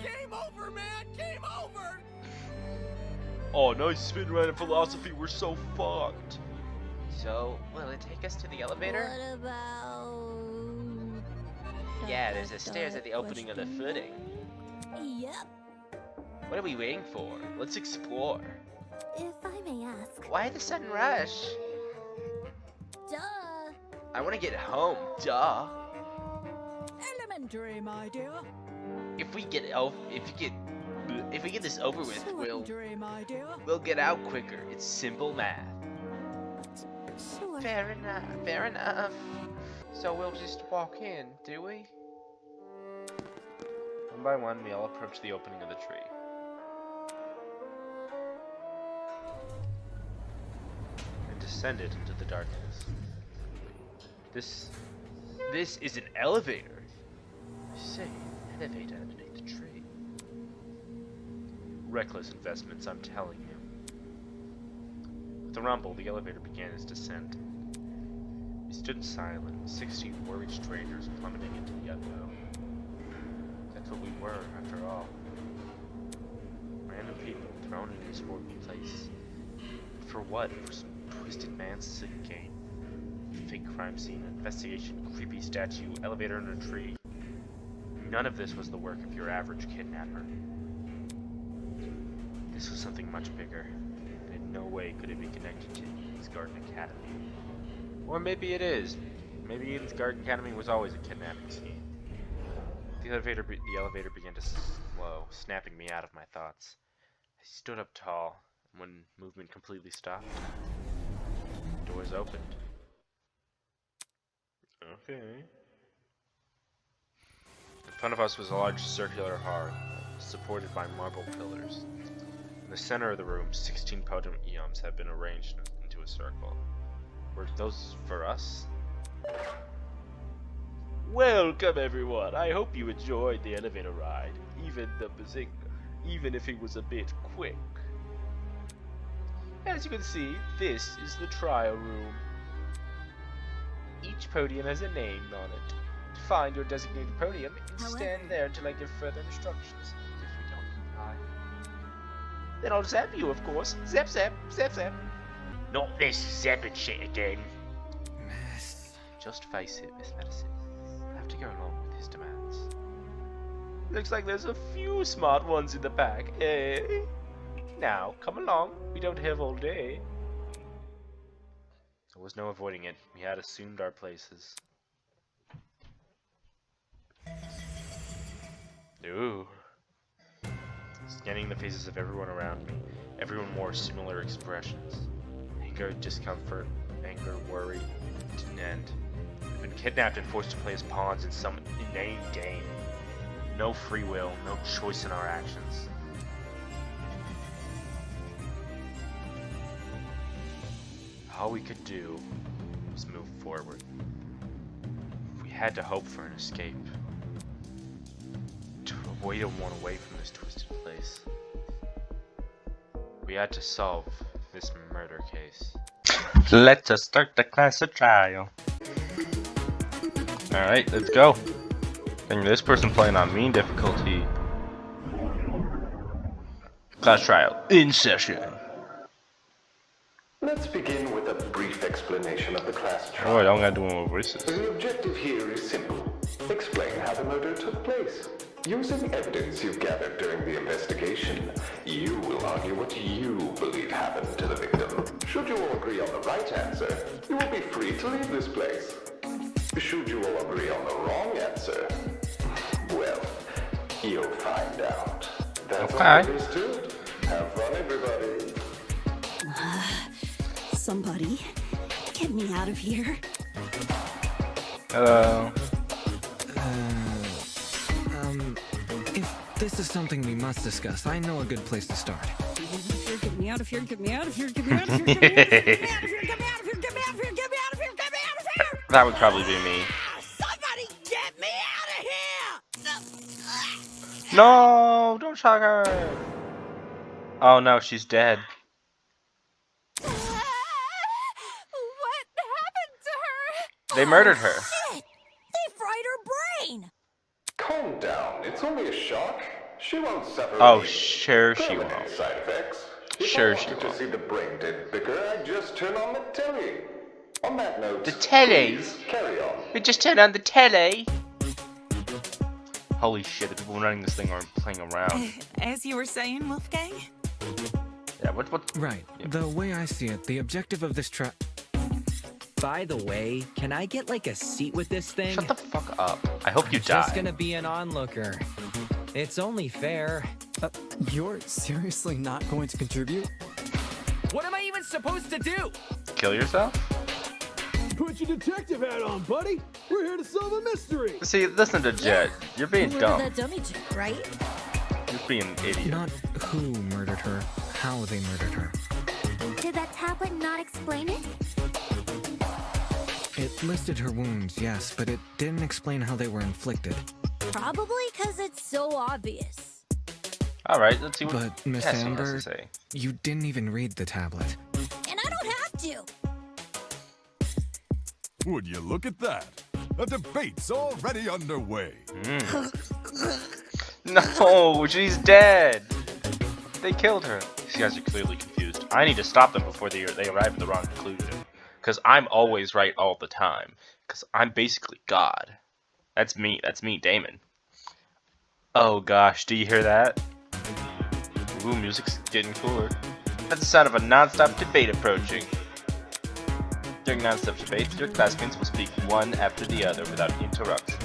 Game over, man! Game over! Oh, nice spin right in philosophy, we're so fucked. So, will it take us to the elevator? What about... Yeah, there's the stairs at the opening of the footing. Yep. What are we waiting for? Let's explore. If I may ask. Why the sudden rush? Duh. I want to get home, duh. Elementary, my dear. If we get this over with, Elementary, my dear. we'll get out quicker. It's simple math. Sure. Fair enough, fair enough. So we'll just walk in, do we? One by one, we all approach the opening of the tree. And descended into the darkness. This is an elevator. I say, an elevator underneath the tree. Reckless investments, I'm telling you. With a rumble, the elevator began its descent. We stood silent, 16 worried strangers plummeting into the unknown. That's what we were, after all. Random people thrown in this horrible place. For what? For some twisted man's sick game. Fake crime scene, investigation, creepy statue, elevator in a tree. None of this was the work of your average kidnapper. This was something much bigger, and in no way could it be connected to Eden's Garden Academy. Or maybe it is. Maybe Eden's Garden Academy was always a kidnapping scheme. The elevator began to slow, snapping me out of my thoughts. I stood up tall, and when movement completely stopped, the doors opened. Okay. In front of us was a large circular hearth, supported by marble pillars. In the center of the room, 16 potent eons had been arranged into a circle. Were those for us? Welcome everyone! I hope you enjoyed the elevator ride, even if it was a bit quick. As you can see, this is the trial room. Each podium has a name on it. To find your designated podium, stand there until I give further instructions. If you don't comply, then I'll zap you, of course. Zap, zap, zap, zap. Not this zapping shit again. Just face it, Miss Medicine. I'll have to go along with his demands. Looks like there's a few smart ones in the pack, eh? Now, come along. We don't have all day. There was no avoiding it. We had assumed our places. Ooh. Scanning the faces of everyone around me, everyone wore similar expressions. Anger, discomfort, anger, worry, didn't end. We've been kidnapped and forced to play as pawns in some inane game. No free will, no choice in our actions. All we could do was move forward. We had to hope for an escape. To avoid one away from this twisted place. We had to solve this murder case. Let us start the class of trial. Alright, let's go. I think this person playing on mean difficulty. Class trial in session. Let's begin with a brief explanation of the class trial. Oh, I don't gotta do more voices. The objective here is simple. Explain how the murder took place. Using evidence you've gathered during the investigation, you will argue what you believe happened to the victim. Should you all agree on the right answer, you will be free to leave this place. Should you all agree on the wrong answer, well, you'll find out. That's all there is to it. Have fun, everybody. Somebody, get me out of here. Hello. If this is something we must discuss, I know a good place to start. Get me out of here, get me out of here, get me out of here, get me out of here, get me out of here, get me out of here, get me out of here, get me out of here, get me out of here, get me out of here! That would probably be me. Somebody get me out of here! No, don't shock her. Oh no, she's dead. What happened to her? They murdered her. Shit! They fried her brain! Calm down. It's only a shock. She won't suffer Oh, any sure she permanent won't. side effects. If Sure I she wanted to won't. see the brain dead bicker, I'd just turn on the telly. On that note, The telly? please carry on. We just turned on the telly. Holy shit, the people running this thing aren't playing around. As you were saying, Wolfgang? Yeah, what? Right. The way I see it, the objective of this trial. By the way, can I get like a seat with this thing? Shut the fuck up. I hope you I'm die. just gonna be an onlooker. It's only fair. You're seriously not going to contribute? What am I even supposed to do? Kill yourself? Put your detective hat on, buddy. We're here to solve a mystery. See, listen to Jet. You're being dumb. That dummy chick, right? You're being an idiot. Not who murdered her, how they murdered her. Did that tablet not explain it? It listed her wounds, yes, but it didn't explain how they were inflicted. Probably because it's so obvious. Alright, let's see what But, Miss Cassie has Amber, to say. you didn't even read the tablet. And I don't have to. Would you look at that? A debate's already underway. No, she's dead. They killed her. These guys are clearly confused. I need to stop them before they arrive at the wrong conclusion. Because I'm always right all the time. Because I'm basically God. That's me, Damon. Oh gosh, do you hear that? Ooh, music's getting cooler. That's the sound of a non-stop debate approaching. During non-stop debates, your classmates will speak one after the other without interruption.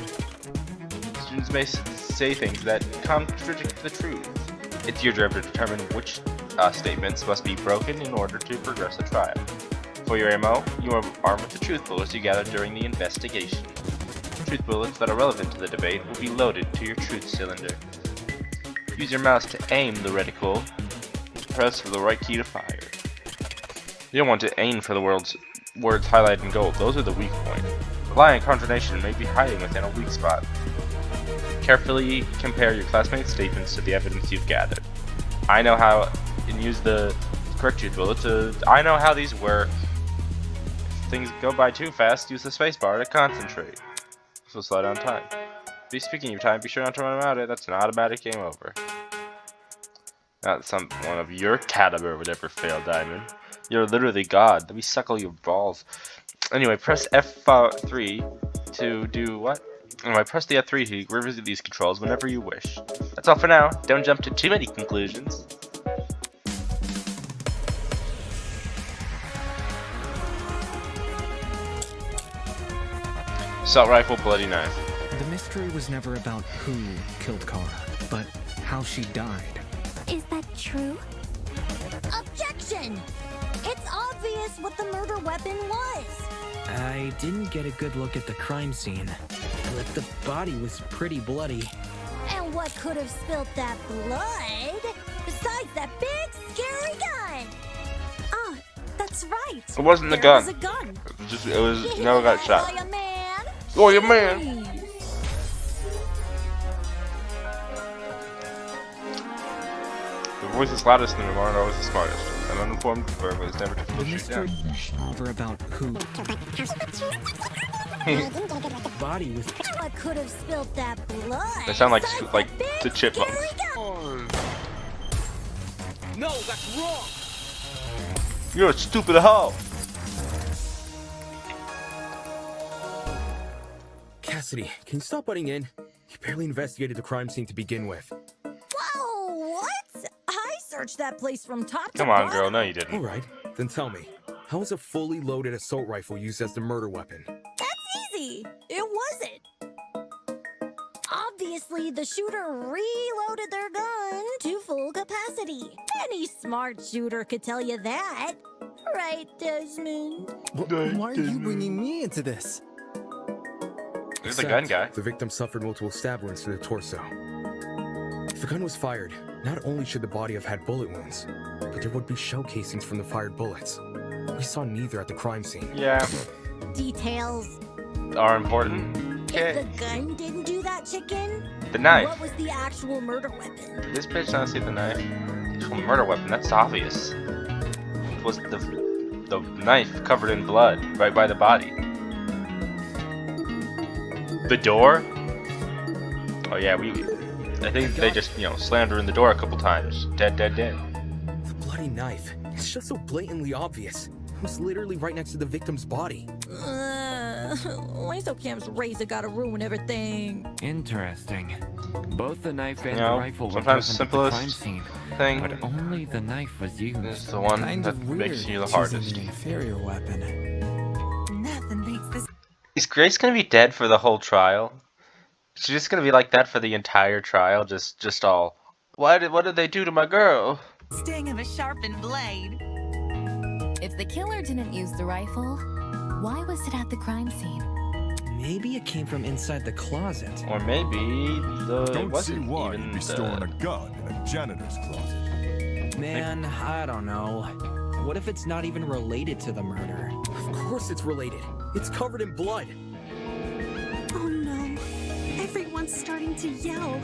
Students may say things that contradict the truth. It's your job to determine which statements must be broken in order to progress the trial. For your ammo, you are armed with the truth bullets you gathered during the investigation. Truth bullets that are relevant to the debate will be loaded to your truth cylinder. Use your mouse to aim the reticle and press for the right key to fire. You don't want to aim for the words highlighted in gold. Those are the weak point. Rely on concentration may be hiding within a weak spot. Carefully compare your classmates' statements to the evidence you've gathered. I know how, and use the correct truth bullet to. I know how these work. If things go by too fast, use the spacebar to concentrate. This will slow down time. Be speaking of time, be sure not to run out of it. That's an automatic game over. Not someone of your caliber would ever fail, Diamond. You're literally God. Let me suckle your balls. Anyway, press F3 to do what? Anyway, press the F3 to revisit these controls whenever you wish. That's all for now. Don't jump to too many conclusions. Assault rifle, bloody knife. The mystery was never about who killed Kara, but how she died. Is that true? Objection! It's obvious what the murder weapon was. I didn't get a good look at the crime scene, but the body was pretty bloody. And what could have spilled that blood besides that big scary gun? Ah, that's right. It wasn't the There gun. was a gun. It was never got shot. By a man. Oh, your man. The voice is loudest and the aren't always the smartest. An uninformed verb is never difficult to shoot down. Never about who. Body was. What could have spilled that blood? They sound like besides that big the chipmunks. scary gun? No, that's wrong! You're a stupid hoe! Cassidy, can you stop butting in? You barely investigated the crime scene to begin with. Whoa, what? I searched that place from top to Come on, bottom. girl. No, you didn't. Alright, then tell me, how was a fully loaded assault rifle used as the murder weapon? That's easy. It wasn't. Obviously, the shooter reloaded their gun to full capacity. Any smart shooter could tell you that. Right, Desmond? Why are you bringing me into this? There's the gun guy. The victim suffered multiple stab wounds to the torso. If the gun was fired, not only should the body have had bullet wounds, but there would be shell casings from the fired bullets. We saw neither at the crime scene. Yeah. Details. Are important. If the gun didn't do that, chicken, The knife. what was the actual murder weapon? This bitch doesn't see the knife. Actual murder weapon. That's obvious. It was the knife covered in blood right by the body. The door? Oh yeah, I think they just, slammed her in the door a couple times. Dead, dead, dead. The bloody knife. It's just so blatantly obvious. It was literally right next to the victim's body. Cam's razor gotta ruin everything. Interesting. Both the knife and the You know, rifle were sometimes present at the crime simplest scene, thing but only the knife was used. is the one Kind that of makes weird you the choosing hardest. the inferior weapon. Nothing beats this. Is Grace gonna be dead for the whole trial? She's just gonna be like that for the entire trial? Just all, what did they do to my girl? Sting of a sharpened blade. If the killer didn't use the rifle, why was it at the crime scene? Maybe it came from inside the closet. Or maybe it Don't see wasn't why even you'd be storing a gun in a janitor's closet. Man, I don't know. What if it's not even related to the murder? Of course it's related. It's covered in blood. Oh no. Everyone's starting to yell.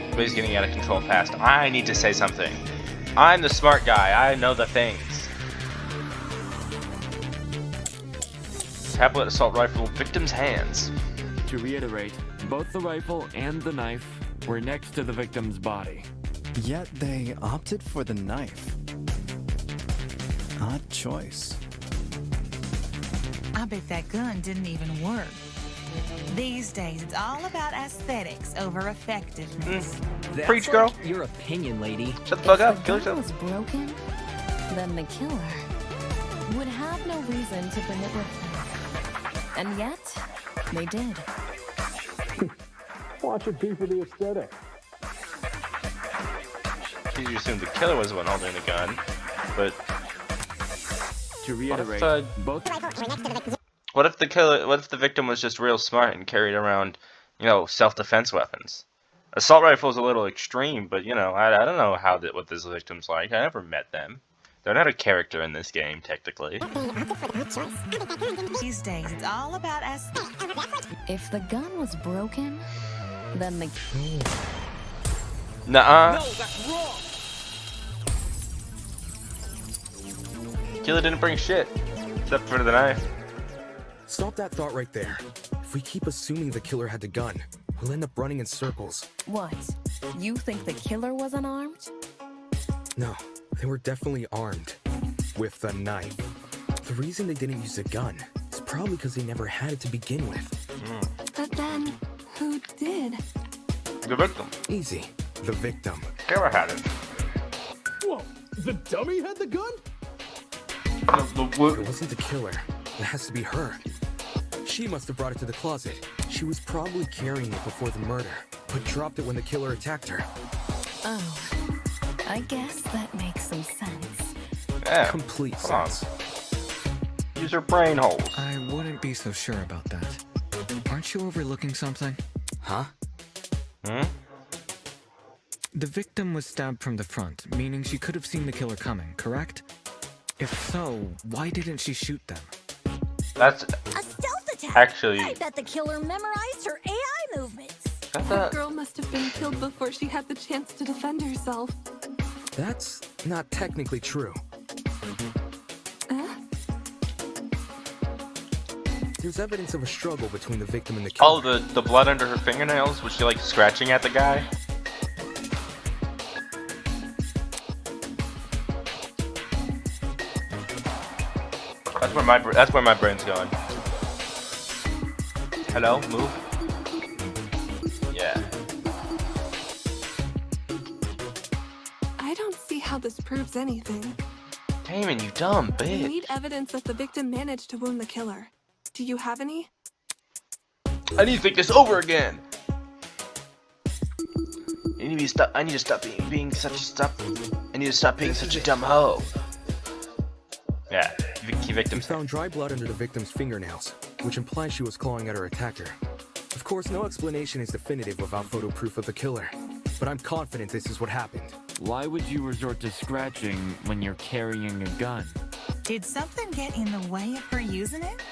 Everybody's getting out of control fast. I need to say something. I'm the smart guy. I know the things. Tablet assault rifle, victim's hands. To reiterate, both the rifle and the knife were next to the victim's body. Yet they opted for the knife. Odd choice. I bet that gun didn't even work. These days, it's all about aesthetics over effectiveness. That's Preach, girl. like your opinion, lady. Shut the fuck If up. the Kill gun yourself. was broken, then the killer would have no reason to bring it with them. And yet, they did. Watch it be for the aesthetic. You assumed the killer was the one holding the gun, but To reiterate, both. what if the victim was just real smart and carried around, self-defense weapons? Assault rifle is a little extreme, but I don't know what this victim's like. I never met them. They're not a character in this game, technically. These days, it's all about aesthetics. If the gun was broken, then the... Nuh-uh. No, that's wrong! Killer didn't bring shit, except for the knife. Stop that thought right there. If we keep assuming the killer had the gun, we'll end up running in circles. What? You think the killer was unarmed? No, they were definitely armed. With the knife. The reason they didn't use a gun is probably because they never had it to begin with. But then, who did? The victim. Easy. The victim. Killer had it. Whoa, the dummy had the gun? It wasn't the killer. It has to be her. She must have brought it to the closet. She was probably carrying it before the murder, but dropped it when the killer attacked her. Oh, I guess that makes some sense. Yeah. Complete Come sense. on. Use your brain holes. I wouldn't be so sure about that. Aren't you overlooking something? Huh? Hmm? The victim was stabbed from the front, meaning she could have seen the killer coming, correct? If so, why didn't she shoot them? That's A stealth attack. actually. I bet the killer memorized her AI movements. The girl must have been killed before she had the chance to defend herself. That's not technically true. There's evidence of a struggle between the victim and the killer. Oh, the blood under her fingernails? Was she like scratching at the guy? That's where my brain's going. Hello, move. Yeah. I don't see how this proves anything. Damon, you dumb We bitch. need evidence that the victim managed to wound the killer. Do you have any? I need to think this over again. I need to stop being such a dumb hoe. Yeah, victim. We found dry blood under the victim's fingernails, which implies she was clawing at her attacker. Of course, no explanation is definitive without photo proof of the killer, but I'm confident this is what happened. Why would you resort to scratching when you're carrying a gun? Did something get in the way of her using it?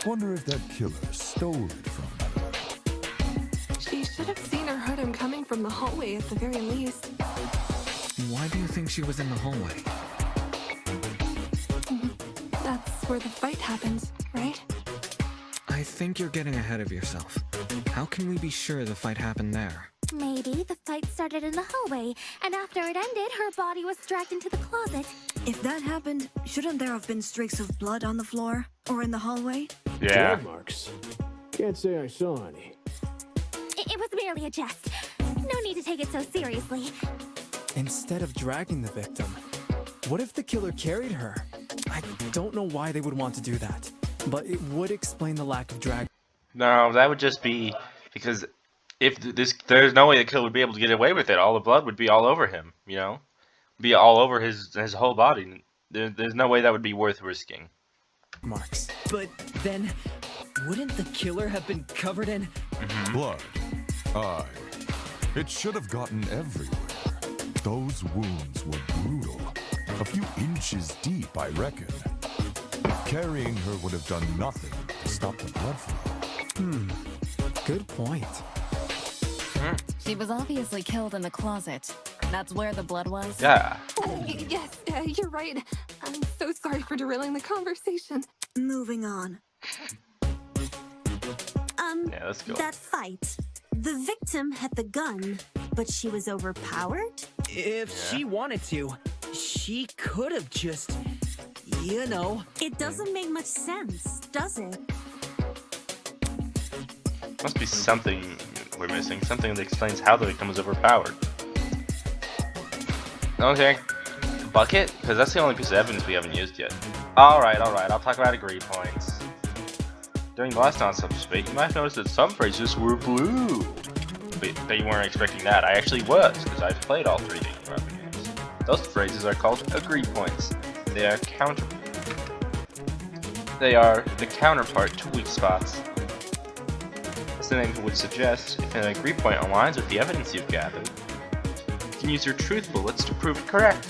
Wonder if that killer stole it from her. She should have seen or heard him coming from the hallway at the very least. Why do you think she was in the hallway? That's where the fight happens, right? I think you're getting ahead of yourself. How can we be sure the fight happened there? Maybe the fight started in the hallway, and after it ended, her body was dragged into the closet. If that happened, shouldn't there have been streaks of blood on the floor? Or in the hallway? Yeah. Drag marks. Can't say I saw any. It was merely a jest. No need to take it so seriously. Instead of dragging the victim, what if the killer carried her? I don't know why they would want to do that, but it would explain the lack of drag. No, that would just be because if there's no way the killer would be able to get away with it. All the blood would be all over him, you know? Be all over his whole body. There's no way that would be worth risking. Marks. But then, wouldn't the killer have been covered in blood? Aye. It should have gotten everywhere. Those wounds were brutal. A few inches deep, I reckon. Carrying her would have done nothing to stop the blood flow. Good point. She was obviously killed in the closet. That's where the blood was? Yeah. Yes, you're right. I'm so sorry for derailing the conversation. Moving on. Yeah, let's go. That fight. The victim had the gun, but she was overpowered? If she wanted to, she could have just, you know. It doesn't make much sense, does it? Must be something we're missing. Something that explains how the victim was overpowered. Okay. Bucket? Because that's the only piece of evidence we haven't used yet. Alright. I'll talk about agree points. During the last non-subject debate, you might have noticed that some phrases were blue. But you weren't expecting that. I actually was, because I've played all 3 Danger Weapon games. Those phrases are called agree points. They are the counterpart to weak spots. As the name would suggest, if an agree point aligns with the evidence you've gathered, you can use your truth bullets to prove it correct.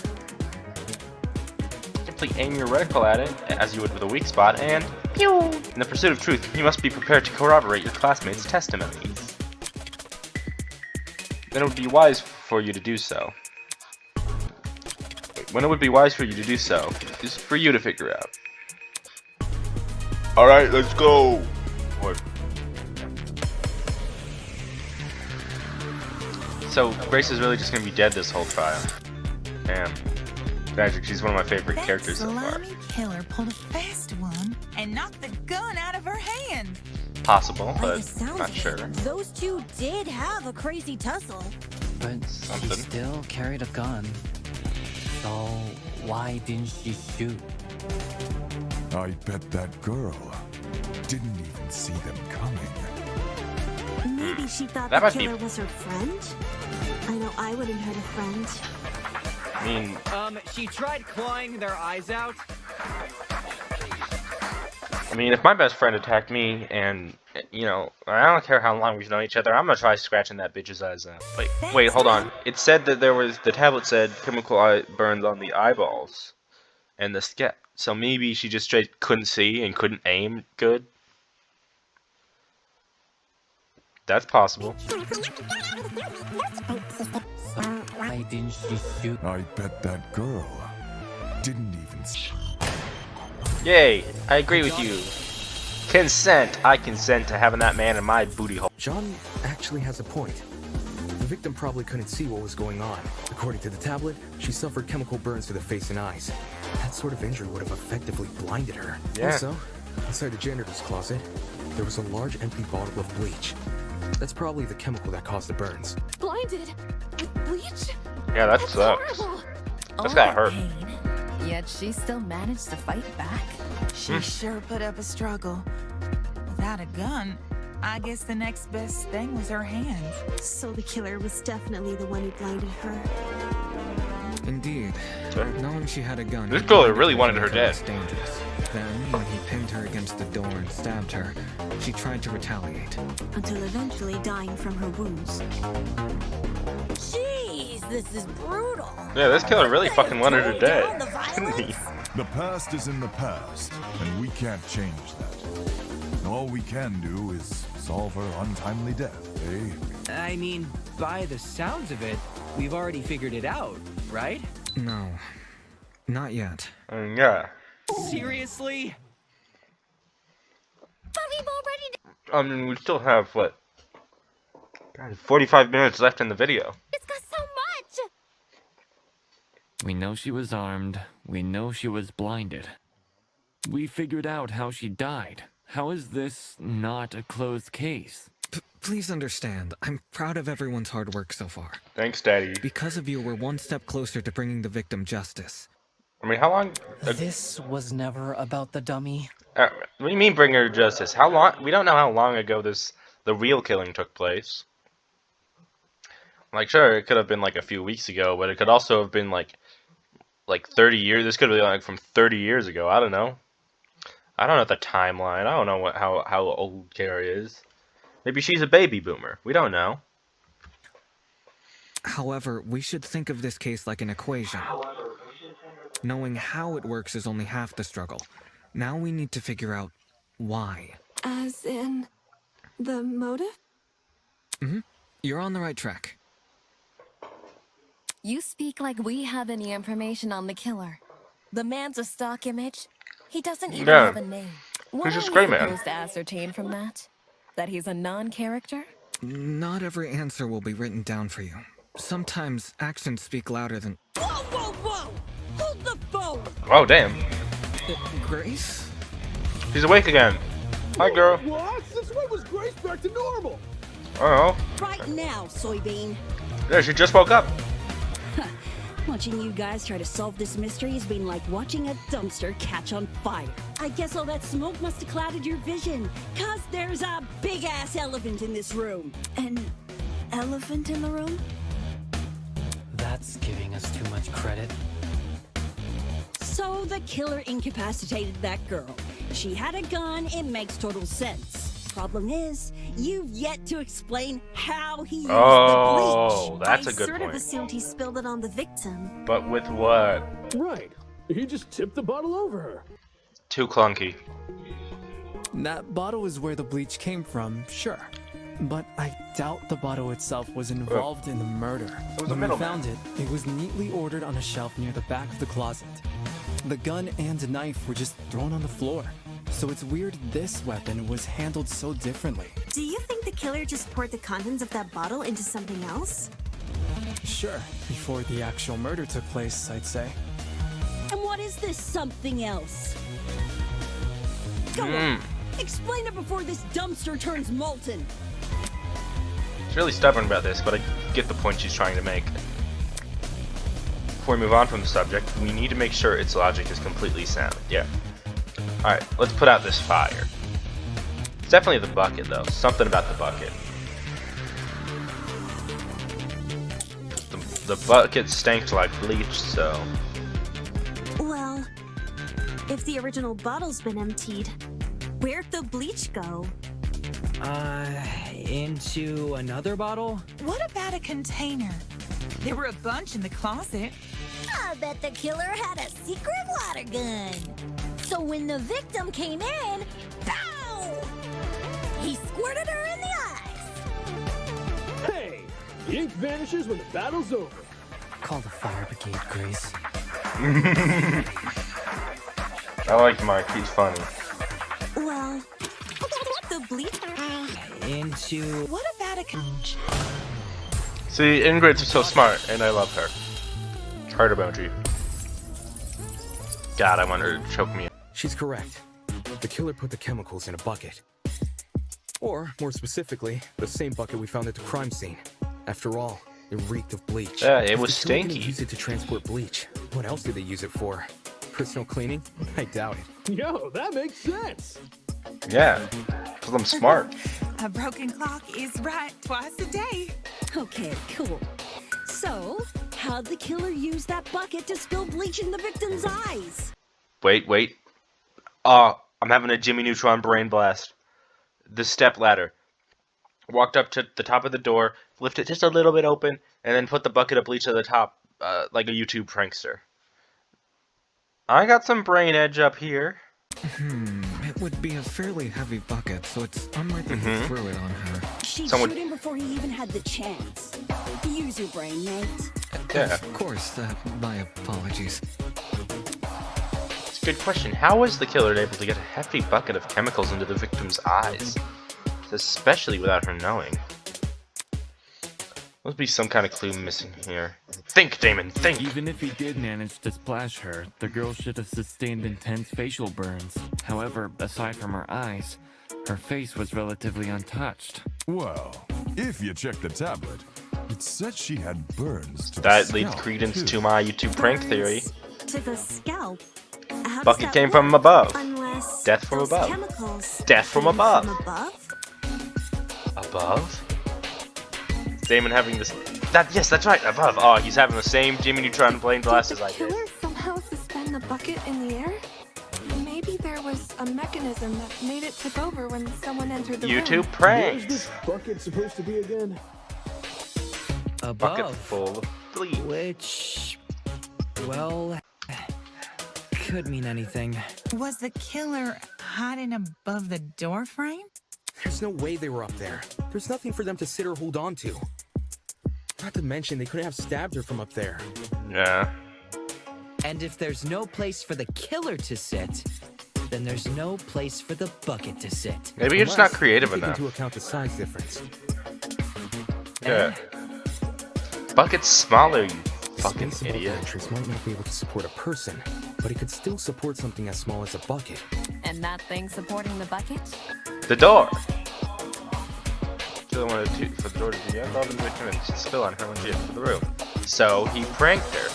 Simply aim your reticle at it, as you would with a weak spot, and pew! In the pursuit of truth, you must be prepared to corroborate your classmates' testimonies. Then it would be wise for you to do so. When it would be wise for you to do so is for you to figure out. Alright, let's go! So, Grace is really just gonna be dead this whole trial. Damn. Tragic, she's one of my favorite characters so far. Salami killer pulled a fast one and knocked the gun out of her hand. Possible, By but the sound not of sure. it, those two did have a crazy tussle. But she still carried a gun. So why didn't she shoot? I bet that girl didn't even see them coming. Maybe she thought That the might be- killer was her friend? I know I wouldn't hurt a friend. I mean, She tried clawing their eyes out. if my best friend attacked me and, you know, I don't care how long we've known each other, I'm gonna try scratching that bitch's eyes out. Wait, hold on. It said that the tablet said chemical burns on the eyeballs and the scalp. So maybe she just straight couldn't see and couldn't aim good? That's possible. Why didn't she shoot? I bet that girl didn't even see. Yay, I agree with you. Consent. I consent to having that man in my booty hole. John actually has a point. The victim probably couldn't see what was going on. According to the tablet, she suffered chemical burns to the face and eyes. That sort of injury would have effectively blinded her. Yeah. Also, inside the janitor's closet, there was a large empty bottle of bleach. That's probably the chemical that caused the burns. Blinded with bleach? Yeah, that sucks. Horrible. That's gotta hurt. Yet she still managed to fight back. She sure put up a struggle. Without a gun, I guess the next best thing was her hands. So the killer was definitely the one who blinded her. Indeed. Knowing she had a gun, This girl really wanted her dead. was dangerous. Then, when he pinned her against the door and stabbed her, she tried to retaliate. Until eventually dying from her wounds. Jeez, this is brutal. Yeah, this killer really fucking wanted her dead. Didn't he? The past is in the past, and we can't change that. All we can do is solve her untimely death, eh? I mean, by the sounds of it, we've already figured it out, right? No. Not yet. Yeah. Seriously? But we've already I mean, we still have, what? God, 45 minutes left in the video. discussed so much! We know she was armed. We know she was blinded. We figured out how she died. How is this not a closed case? Please understand, I'm proud of everyone's hard work so far. Thanks, Daddy. Because of you, we're one step closer to bringing the victim justice. I mean, how long? This was never about the dummy. What do you mean, bring her justice? How long? We don't know how long ago the real killing took place. Like, sure, it could have been like a few weeks ago, but it could also have been like 30 years. This could have been like from 30 years ago. I don't know. I don't know the timeline. I don't know how old Carrie is. Maybe she's a baby boomer. We don't know. However, we should think of this case like an equation. Knowing how it works is only half the struggle. Now we need to figure out why. As in, the motive? You're on the right track. You speak like we have any information on the killer. The man's a stock image. He doesn't even have a name. What He's are just we great, man. supposed to ascertain from that? That he's a non-character? Not every answer will be written down for you. Sometimes actions speak louder than... Whoa, whoa, whoa! Hold the phone! Oh, damn. Grace? She's awake again. Hi, girl. What? Since when was Grace back to normal? Oh. Right now, soybean. Yeah, she just woke up. Watching you guys try to solve this mystery has been like watching a dumpster catch on fire. I guess all that smoke must have clouded your vision, 'cause there's a big-ass elephant in this room. An elephant in the room? That's giving us too much credit. So the killer incapacitated that girl. She had a gun, it makes total sense. Problem is, you've yet to explain how he used the bleach. That's a good I sort point. of assumed he spilled it on the victim. But with what? Right. He just tipped the bottle over her. Too clunky. That bottle is where the bleach came from, sure. But I doubt the bottle itself was involved in the murder. It was a When we middleman. found it, it was neatly ordered on a shelf near the back of the closet. The gun and knife were just thrown on the floor. So it's weird this weapon was handled so differently. Do you think the killer just poured the contents of that bottle into something else? Sure, before the actual murder took place, I'd say. And what is this something else? Go on, explain it before this dumpster turns molten. She's really stubborn about this, but I get the point she's trying to make. Before we move on from the subject, we need to make sure its logic is completely sound. Yeah. Alright, let's put out this fire. It's definitely the bucket, though. Something about the bucket. The bucket stank like bleach, so... Well, if the original bottle's been emptied, where'd the bleach go? Into another bottle? What about a container? There were a bunch in the closet. I bet the killer had a secret water gun. So when the victim came in, pow! He squirted her in the eyes. Hey! The ink vanishes when the battle's over. Call the fire brigade, Grace. I like Mike, he's funny. Well, the bleach... Into... What about a container? See, Ingrid's so smart, and I love her. Heart emoji. God, I want her to choke me. She's correct. The killer put the chemicals in a bucket. Or, more specifically, the same bucket we found at the crime scene. After all, it reeked of bleach. Yeah, it If was the killer stinky. didn't use it to transport bleach. What else did they use it for? Personal cleaning? I doubt it. Yo, that makes sense. Yeah, because I'm smart. A broken clock is right twice a day. Okay, cool. So, how'd the killer use that bucket to spill bleach in the victim's eyes? Wait. I'm having a Jimmy Neutron brain blast. The step ladder. Walked up to the top of the door, lifted it just a little bit open, and then put the bucket of bleach at the top, like a YouTube prankster. I got some brain edge up here. It would be a fairly heavy bucket, so it's unlikely he threw it on her. She'd Someone- shoot him before he even had the chance. Use your brain, mate. Yeah. Of course, my apologies. It's a good question. How was the killer able to get a hefty bucket of chemicals into the victim's eyes? Especially without her knowing. Must be some kind of clue missing here. Think, Damon, think! Even if he did manage to splash her, the girl should have sustained intense facial burns. However, aside from her eyes, her face was relatively untouched. Well, if you check the tablet, it said she had burns to That the leads scalp, credence too. to my YouTube prank theory. To the scalp. How does Bucket that came work? from above. Unless Death from those above. chemicals Death from came above. From above? Above? Damon having this... Yes, that's right, above. Oh, he's having the same Jimmy Neutron brain blast as I did. Killer somehow suspend the bucket in the air? Maybe there was a mechanism that made it tip over when someone entered the room. YouTube Where's pranks! this bucket supposed to be again? Bucket Above. full of bleach. Which, well, could mean anything. Was the killer hiding above the door frame? There's no way they were up there. There's nothing for them to sit or hold on to. Not to mention, they couldn't have stabbed her from up there. Yeah. And if there's no place for the killer to sit, then there's no place for the bucket to sit. Maybe you're just not Unless creative you take enough. into account the size difference. Yeah. Bucket's smaller, you fucking Space above idiot. the entrance might not be able to support a person, but it could still support something as small as a bucket. And that thing supporting the bucket? The door! Killer wanted for the door to be above the victim and spill on her when she entered the room. So he pranked her.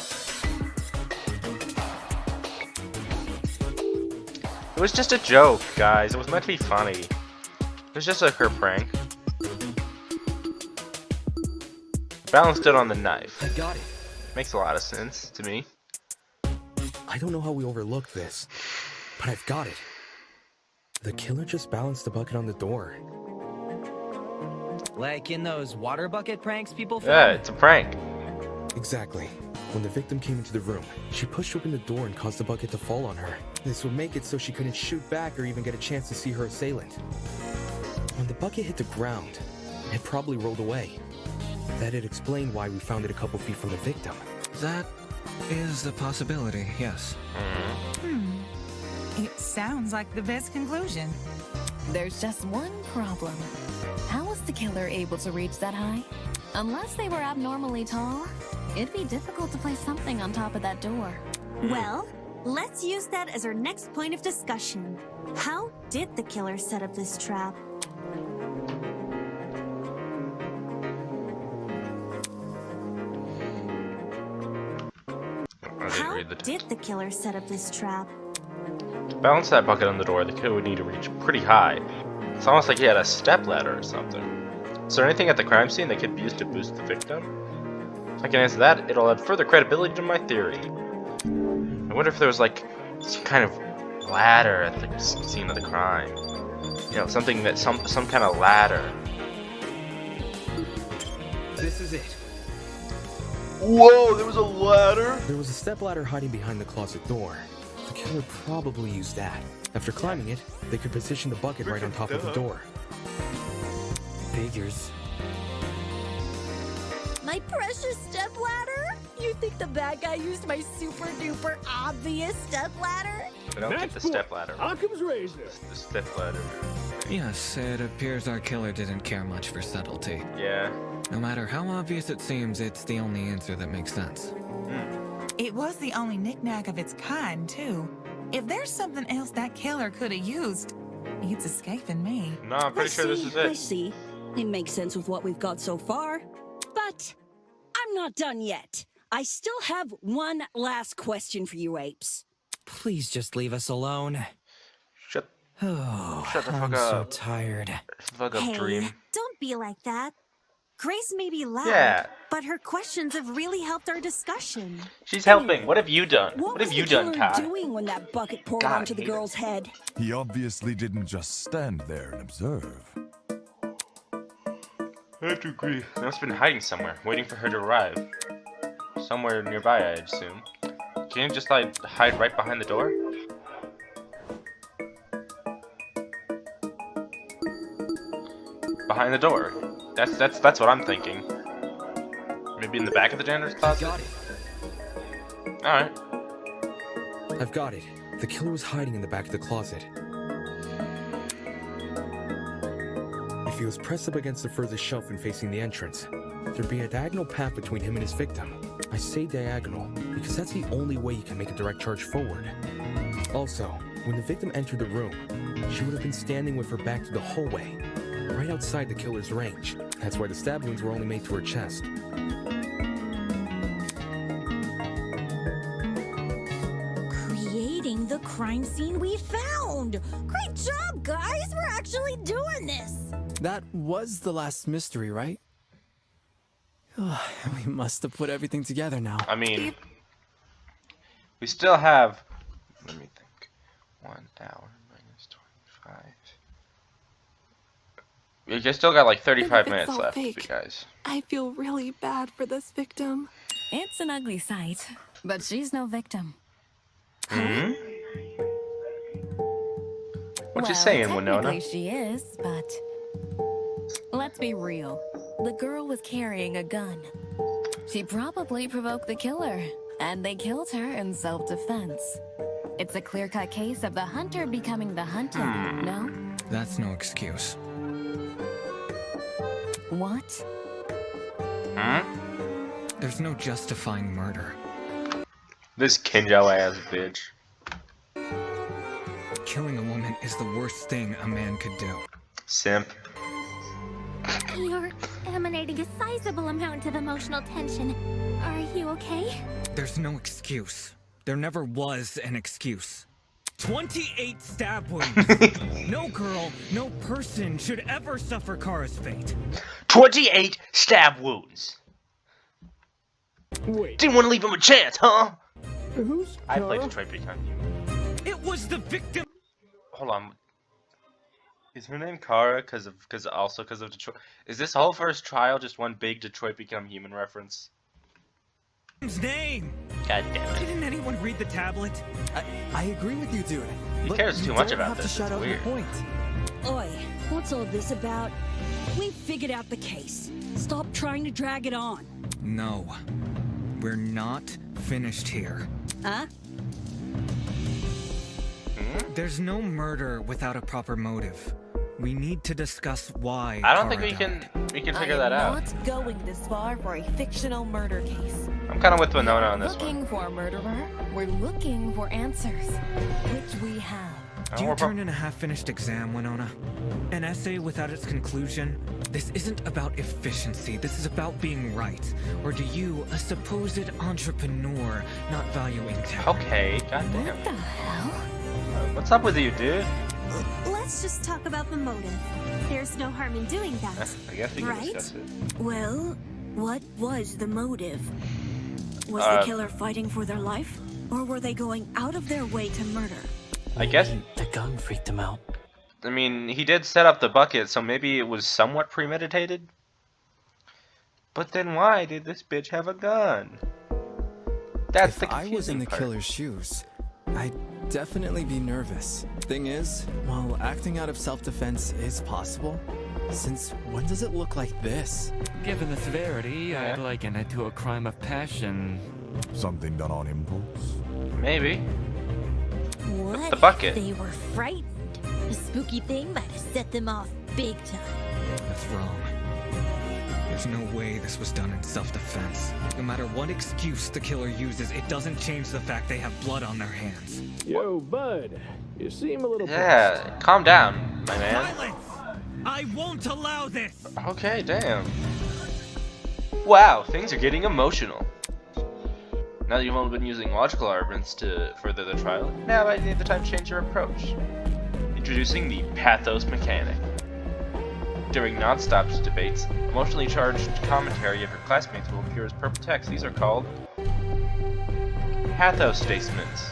It was just a joke, guys. It was meant to be funny. It was just her prank. Balanced it on the knife. I got it. Makes a lot of sense to me. I don't know how we overlooked this, but I've got it. The killer just balanced the bucket on the door. Like in those water bucket pranks people film? Yeah, it's a prank. Exactly. When the victim came into the room, she pushed open the door and caused the bucket to fall on her. This would make it so she couldn't shoot back or even get a chance to see her assailant. When the bucket hit the ground, it probably rolled away. That'd explain why we found it a couple feet from the victim. That is a possibility, yes. It sounds like the best conclusion. There's just one problem. How was the killer able to reach that high? Unless they were abnormally tall, it'd be difficult to place something on top of that door. Well, let's use that as our next point of discussion. How did the killer set up this trap? How did the killer set up this trap? To balance that bucket on the door, the killer would need to reach pretty high. It's almost like he had a stepladder or something. Is there anything at the crime scene that could be used to boost the victim? If I can answer that, it'll add further credibility to my theory. I wonder if there was like some kind of ladder at the scene of the crime. You know, something that some kind of ladder. This is it. Whoa, there was a ladder? There was a stepladder hiding behind the closet door. The killer probably used that. After climbing it, they could position the bucket right on top of the door. Figures. My precious stepladder? You think the bad guy used my super duper obvious stepladder? I don't think the stepladder. Occam's razor. The stepladder. Yes, it appears our killer didn't care much for subtlety. Yeah. No matter how obvious it seems, it's the only answer that makes sense. It was the only knick-knack of its kind, too. If there's something else that killer could have used, it's escaping me. No, I'm pretty sure this is it. I see. It makes sense with what we've got so far. But I'm not done yet. I still have one last question for you apes. Please just leave us alone. Shut Oh, the fuck I'm up. so tired. Shut the fuck up, Hey, Dream. don't be like that. Grace may be loud, Yeah. but her questions have really helped our discussion. She's helping. What have you done? What What have was you the done, killer Kai? doing when that bucket poured God, onto the I hate girl's head? He obviously didn't just stand there and observe. I have to agree. They must have been hiding somewhere, waiting for her to arrive. Somewhere nearby, I assume. Can you just, like, hide right behind the door? Behind the door. That's what I'm thinking. Maybe in the back of the janitor's closet? Got it. Alright. I've got it. The killer was hiding in the back of the closet. If he was pressed up against the furthest shelf and facing the entrance, there'd be a diagonal path between him and his victim. I say diagonal because that's the only way you can make a direct charge forward. Also, when the victim entered the room, she would have been standing with her back to the hallway, right outside the killer's range. That's why the stab wounds were only made to her chest. Creating the crime scene we found! Great job, guys! We're actually doing this! That was the last mystery, right? We must have put everything together now. I mean, we still have, let me think, 1 hour minus 25. We just still got like 35 minutes left, you guys. I feel really bad for this victim. It's an ugly sight, but she's no victim. Hmm? What well, you saying, Winona? Technically she is, but let's be real. The girl was carrying a gun. She probably provoked the killer, and they killed her in self-defense. It's a clear-cut case of the hunter becoming the hunted, no? That's no excuse. What? Hmm? There's no justifying murder. This Kinjo ass bitch. Killing a woman is the worst thing a man could do. Simp. You're emanating a sizable amount of emotional tension. Are you okay? There's no excuse. There never was an excuse. 28 stab wounds! No girl, no person should ever suffer Kara's fate. 28 stab wounds! Wait. Didn't want to leave him a chance, huh? Who's I played Kara? Detroit Become Human. It was the victim! Hold on. Is her name Kara because of Detroit? Is this whole first trial just one big Detroit Become Human reference? Name! God damn it. Didn't anyone read the tablet? I agree with you, dude. He But cares you too much don't about have this, to shut it's out your weird. point. Oi, what's all this about? We figured out the case. Stop trying to drag it on. No. We're not finished here. Huh? There's no murder without a proper motive. We need to discuss why. I don't think Kara we can figure that out. I'm not going this far for a fictional murder case. I'm kind of with Winona on this Looking one. for a murderer, we're looking for answers, which we have. Do you turn in a half-finished exam, Winona? An essay without its conclusion? This isn't about efficiency, this is about being right. Or do you, a supposed entrepreneur, not value integrity? Okay, goddamn. What the hell? What's up with you, dude? Let's just talk about the motive. There's no harm in doing that. I guess we can Right? discuss it. Well, what was the motive? Was the killer fighting for their life? Or were they going out of their way to murder? I guess. The gun freaked him out. I mean, he did set up the bucket, so maybe it was somewhat premeditated. But then why did this bitch have a gun? That's the If I was in confusing the part. killer's shoes, I'd definitely be nervous. Thing is, while acting out of self-defense is possible, since when does it look like this? Given the severity, I'd liken it to a crime of passion. Something done on impulse? Maybe. What the bucket. if they were frightened? A spooky thing might have set them off big time. That's wrong. There's no way this was done in self-defense. No matter what excuse the killer uses, it doesn't change the fact they have blood on their hands. Yo, bud. You seem a little Yeah, calm down, my man. Silence! I won't allow this! Okay, damn. Wow, things are getting emotional. Now that you've only been using logical arguments to further the trial, now might be the time to change your approach. Introducing the pathos mechanic. During non-stop debates, emotionally charged commentary of your classmates will appear as purple text. These are called pathos statements.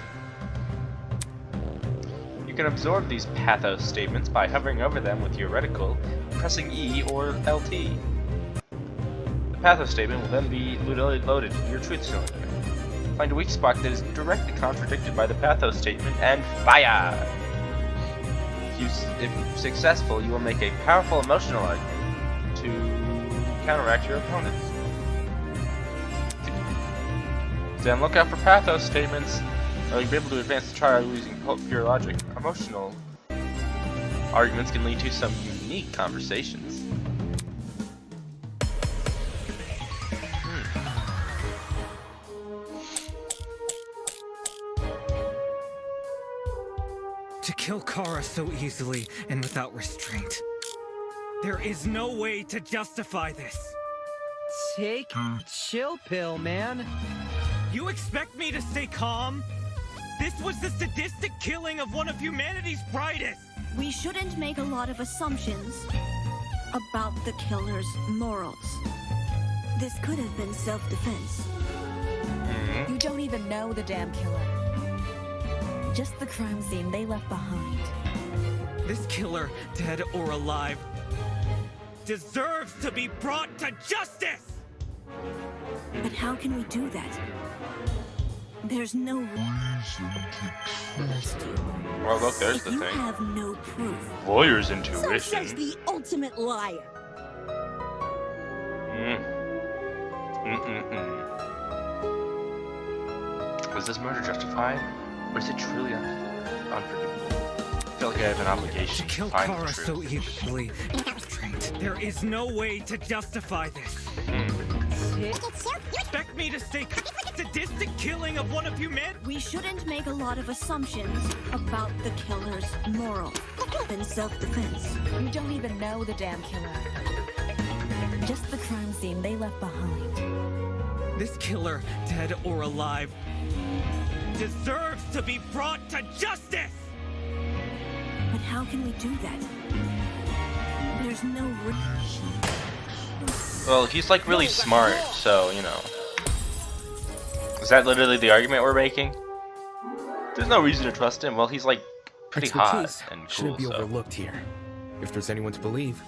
You can absorb these pathos statements by hovering over them with your reticle and pressing E or LT. The pathos statement will then be loaded into your truth cylinder. Find a weak spot that is directly contradicted by the pathos statement and fire! If successful, you will make a powerful emotional argument to counteract your opponent. Then look out for pathos statements, or you'll be able to advance the trial using pure logic. Emotional arguments can lead to some unique conversations. To kill Kara so easily and without restraint. There is no way to justify this. Take chill pill, man. You expect me to stay calm? This was the sadistic killing of one of humanity's brightest. We shouldn't make a lot of assumptions about the killer's morals. This could have been self-defense. You don't even know the damn killer. Just the crime scene they left behind. This killer, dead or alive, deserves to be brought to justice! But how can we do that? There's no reason to trust you. Well, look, there's the you thing. Have no proof. Lawyer's So intuition. says the ultimate liar. Was this murder justified, or is it truly unforgivable? I feel like I have an obligation To kill find Kara the so truth. easily. There is no way to justify this. You expect me to stay sadistic killing of one of humanity? We shouldn't make a lot of assumptions about the killer's morals. In self-defense. You don't even know the damn killer. Just the crime scene they left behind. This killer, dead or alive, deserves to be brought to justice! But how can we do that? There's no reason. Well, he's like really smart, so, you know. Is that literally the argument we're making? There's no reason to trust him. Well, he's like pretty hot Expertise and cool, shouldn't be so. overlooked here. If there's anyone to believe,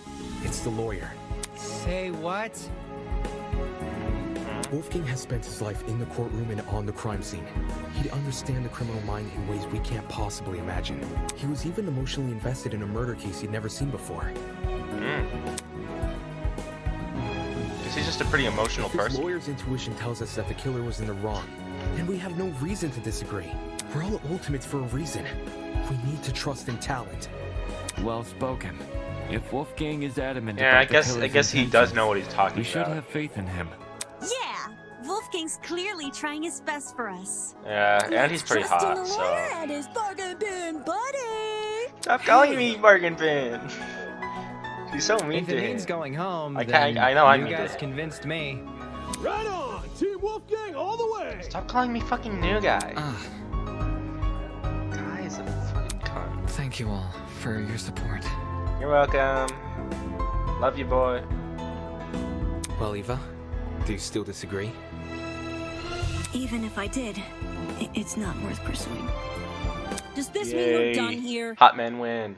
it's the lawyer. Say what? Wolfgang has spent his life in the courtroom and on the crime scene. He'd understand the criminal mind in ways we can't possibly imagine. He was even emotionally invested in a murder case he'd never seen before. Guess he's just a pretty emotional If his person. lawyer's intuition tells us that the killer was in the wrong, and we have no reason to disagree. We're all ultimates for a reason. We need to trust in talent. Well spoken. If Wolfgang is adamant Yeah, about I guess he does know what he's talking we should about. have faith in him. Yeah, Wolfgang's clearly trying his best for us. Yeah, and he's pretty Trust in hot, the so. lawyer and his bargain bin buddy. Stop calling me bargain bin. He's so mean If to it him. means going home, I then know I you mean guys to. convinced me. Right on! Team Wolfgang all the way! Stop calling me fucking new guy. Guy is a fucking cunt. Thank you all for your support. You're welcome. Love you, boy. Well, Eva, do you still disagree? Even if I did, it's not worth pursuing. Does this mean we're Yay. done here? Hot men win.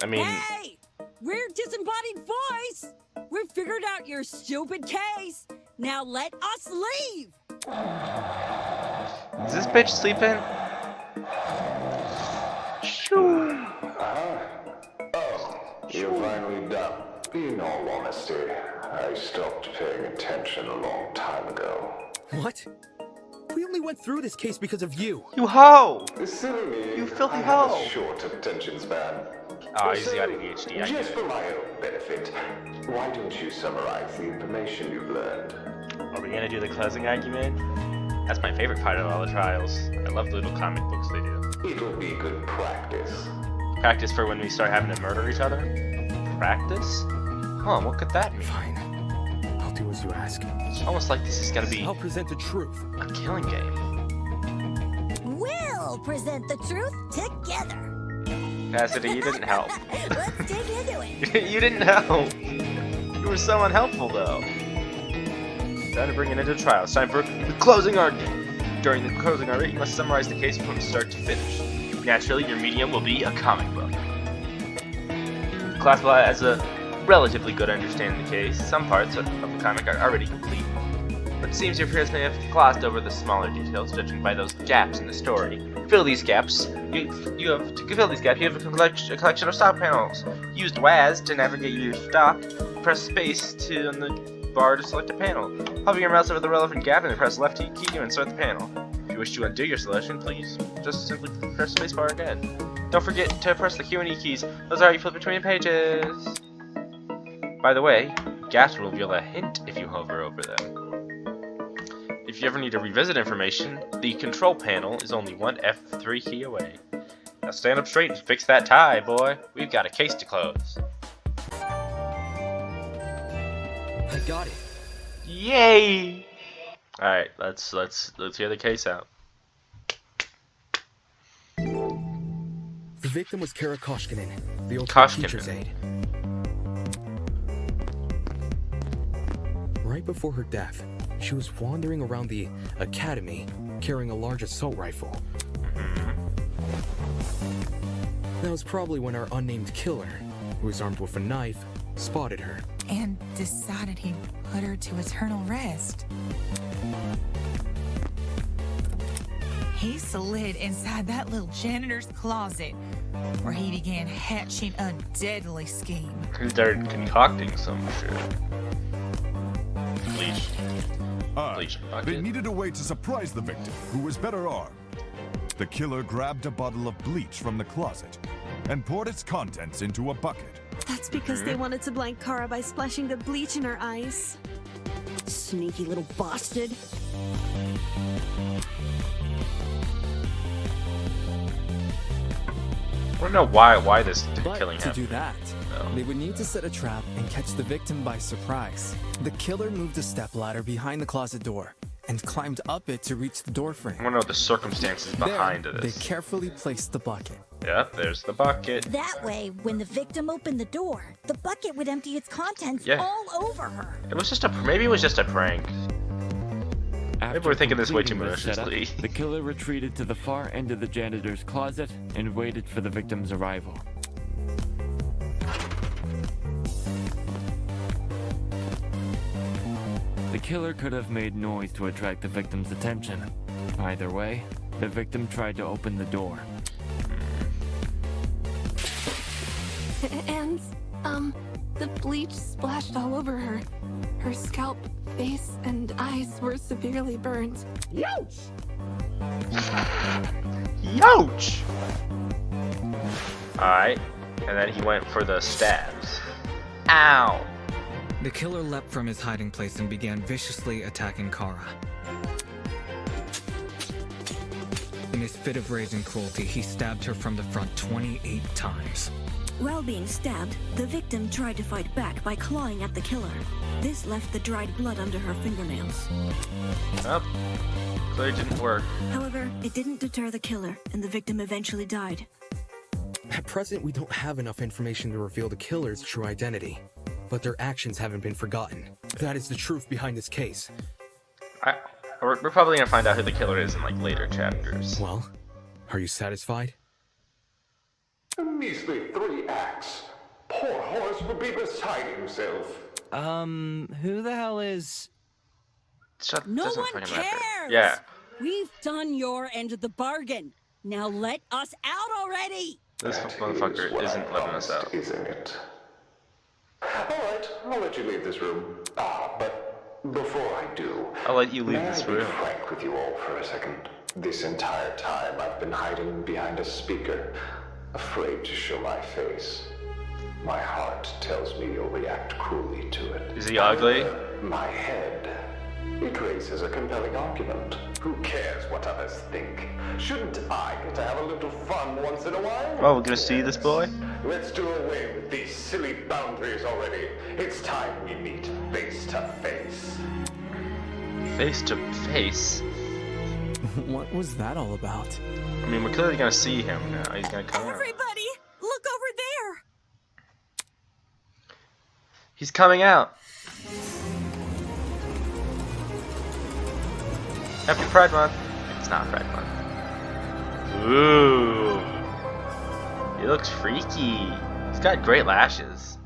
I mean, Hey! We're disembodied voice! We've figured out your stupid case! Now let us leave! is this bitch sleeping? Shoo. You're finally done. In all honesty, I stopped paying attention a long time ago. What? We only went through this case because of you. You hoe! Silly me. You filthy I have hoe. a short attention span. Oh, he's got ADHD. I get Just it. for my own benefit, why don't you summarize the information you've learned? Are we gonna do the closing argument? That's my favorite part of all the trials. I love the little comic books they do. It'll be good practice. Practice for when we start having to murder each other? Practice? Huh, what could that mean? Fine. I'll do as you ask. It's almost like this is gonna be I'll present the truth. a killing game. We'll present the truth together. Cassidy, you didn't help. Let's dig into it. You didn't help. You were so unhelpful, though. Time to bring it into trial. It's time for the closing argument. During the closing argument, you must summarize the case from start to finish. Naturally, your medium will be a comic book. Classified as a relatively good understanding of the case, some parts of the comic are already complete. But it seems your peers may have glossed over the smaller details, judging by those gaps in the story. To fill these gaps, you have a collection of stock panels. Use WAS to navigate your stock. Press space on the bar to select a panel. Hover your mouse over the relevant gap and then press left key to insert the panel. If you wish to undo your selection, please just simply press spacebar again. Don't forget to press the Q and E keys. Those are how you flip between pages. By the way, gaps will reveal a hint if you hover over them. If you ever need to revisit information, the control panel is only one F3 key away. Now stand up straight and fix that tie, boy. We've got a case to close. I got it. Yay! All right, let's hear the case out. The victim was Kara Koshkinen, the old teacher's aide. Right before her death, she was wandering around the academy carrying a large assault rifle. That was probably when our unnamed killer, who was armed with a knife, spotted her. And decided he'd put her to eternal rest. He slid inside that little janitor's closet, where he began hatching a deadly scheme. He started concocting some shit. Bleach. Bleach They bucket. needed a way to surprise the victim, who was better armed. The killer grabbed a bottle of bleach from the closet and poured its contents into a bucket. That's because they wanted to blind Kara by splashing the bleach in her eyes. Sneaky little bastard. I don't know why this But killing to happened. do that, they would need to set a trap and catch the victim by surprise. The killer moved a stepladder behind the closet door and climbed up it to reach the door frame. I want to know the circumstances behind There, this. they carefully placed the bucket. Yep, there's the bucket. That way, when the victim opened the door, the bucket would empty its contents Yeah. all over her. It was just maybe it was just a prank. After Maybe we're thinking this way too completing the setup, maliciously. the killer retreated to the far end of the janitor's closet and waited for the victim's arrival. The killer could have made noise to attract the victim's attention. Either way, the victim tried to open the door. And, the bleach splashed all over her. Her scalp, face, and eyes were severely burned. Youch! Youch! Alright, and then he went for the stabs. Ow! The killer leapt from his hiding place and began viciously attacking Kara. In his fit of rage and cruelty, he stabbed her from the front 28 times. While being stabbed, the victim tried to fight back by clawing at the killer. This left the dried blood under her fingernails. Oh, clearly didn't work. However, it didn't deter the killer, and the victim eventually died. At present, we don't have enough information to reveal the killer's true identity, but their actions haven't been forgotten. That is the truth behind this case. We're probably gonna find out who the killer is in like later chapters. Well, are you satisfied? A measly 3 acts. Poor Horace would be beside himself. Who the hell is... No one cares! Yeah. We've done your end of the bargain. Now let us out already! This motherfucker isn't letting us out. Isn't it? Alright, I'll let you leave this room. But before I do... I'll let you leave may this I be room. frank with you all for a second? This entire time I've been hiding behind a speaker. afraid to show my face. My heart tells me you'll react cruelly to it. Is he ugly? My head. It raises a compelling argument. Who cares what others think? Shouldn't I get to have a little fun once in a while? Oh, we're gonna see this boy? Let's do away with these silly boundaries already. It's time we meet face to face. Face to face? What was that all about? I mean, we're clearly gonna see him now. He's gonna come out. Everybody, look over there. He's coming out. Happy Pride Month. It's not Pride Month. Ooh. He looks freaky. He's got great lashes.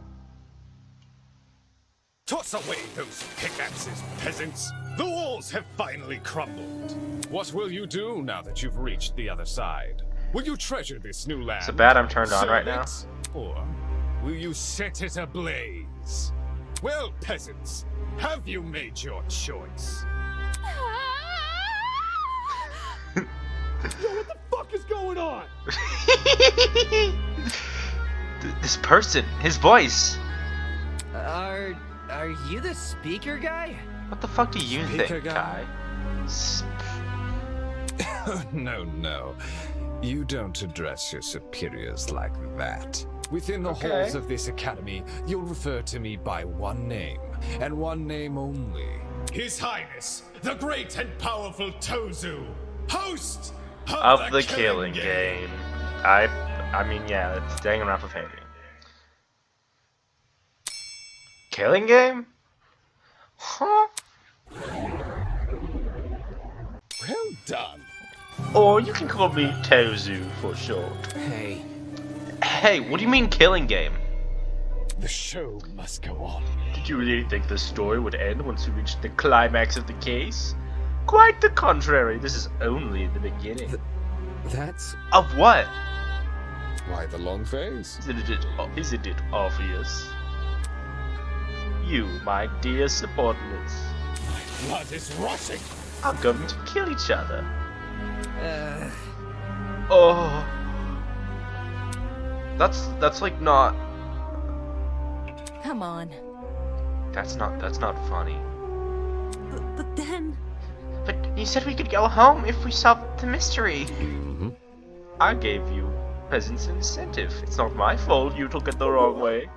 Toss away those pickaxes, peasants! The walls have finally crumbled. What will you do now that you've reached the other side? Will you treasure this new land? So bad I'm turned on right now. Or will you set it ablaze? Well, peasants, have you made your choice? Yo, what the fuck is going on? This person, his voice. Are you the speaker guy? What the fuck do you think, Kai? No. You don't address your superiors like that. Within the halls of this academy, you'll refer to me by one name, and one name only. His Highness, the great and powerful Tozu, host of the Killing Game. I mean, yeah, it's dang around for painting. Killing Game? Huh? Well done. Or you can call me Tozu for short. Hey, what do you mean Killing Game? The show must go on. Did you really think the story would end once you reached the climax of the case? Quite the contrary, this is only the beginning. That's... Of what? Why the long face? Isn't it obvious? You, my dear subordinates, My blood is rushing. are going to kill each other. Oh. That's like not... Come on. That's not funny. But then... But you said we could go home if we solved the mystery. Mm-hmm. I gave you peasants incentive. It's not my fault you took it the wrong way.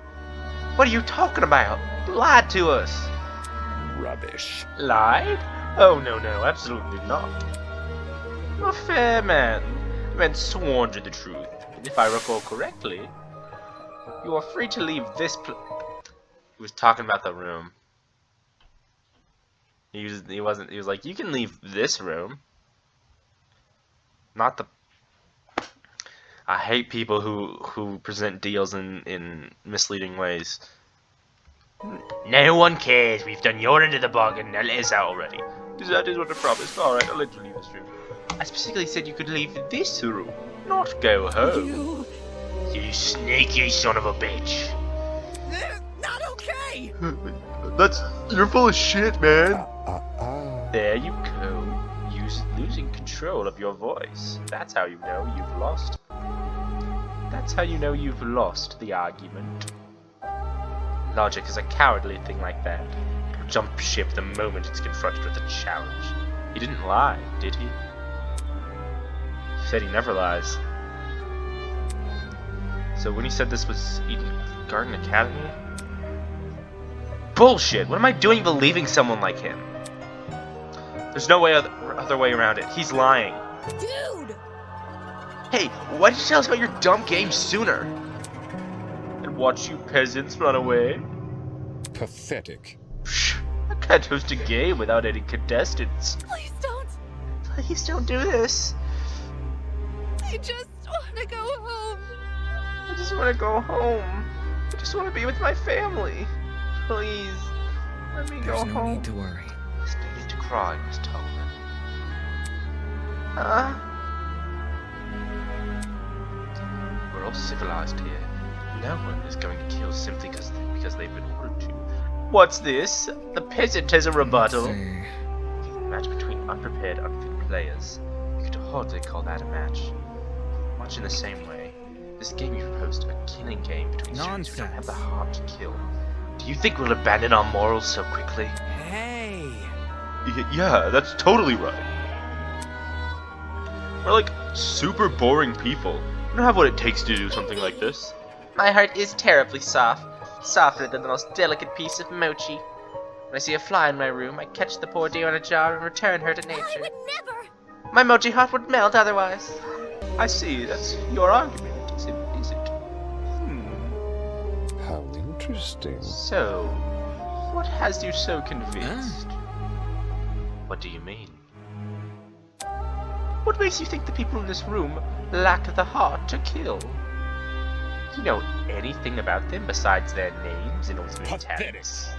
What are you talking about? You lied to us. Rubbish. Lied? Oh, no, absolutely not. You're a fair man. A man sworn to the truth. And if I recall correctly, you are free to leave this He was talking about the room. He was like, you can leave this room. Not the... I hate people who present deals in misleading ways. No one cares. We've done your end of the bargain. Now let us out already. That is what I promised. Alright, I'll let you leave this room. I specifically said you could leave this room, not go home. You sneaky son of a bitch. Not okay! You're full of shit, man. There you go. Losing control of your voice. That's how you know you've lost. That's how you know you've lost the argument. Logic is a cowardly thing like that. It'll jump ship the moment it's confronted with a challenge. He didn't lie, did he? He said he never lies. So when he said this was Eden Garden Academy? Bullshit! What am I doing believing someone like him? There's no way other way around it. He's lying. Dude! Hey, why did you tell us about your dumb game sooner? And watch you peasants run away? Pathetic. Psh, I can't host a game without any contestants. Please don't. Please don't do this. I just want to go home. I just want to go home. I just want to be with my family. Please, let me go home. There's no need to worry. There's no need to cry, Miss Tolman. We're all civilized here. No one is going to kill simply because they've been ordered to. What's this? The peasant has a rebuttal. A match between unprepared, unfit players. You could hardly call that a match. Much in the same way, This game you proposed, a killing game between students who don't have the Nonsense. heart to kill. Do you think we'll abandon our morals so quickly? Hey! Yeah, that's totally right. We're like super boring people. We don't have what it takes to do something like this. My heart is terribly soft, softer than the most delicate piece of mochi. When I see a fly in my room, I catch the poor dear in a jar and return her to nature. I would never! My mochi heart would melt otherwise. I see, that's your argument, is it? How interesting. So, what has you so convinced? What do you mean? What makes you think the people in this room lack the heart to kill? Do you know anything about them besides their names and ultimate talents?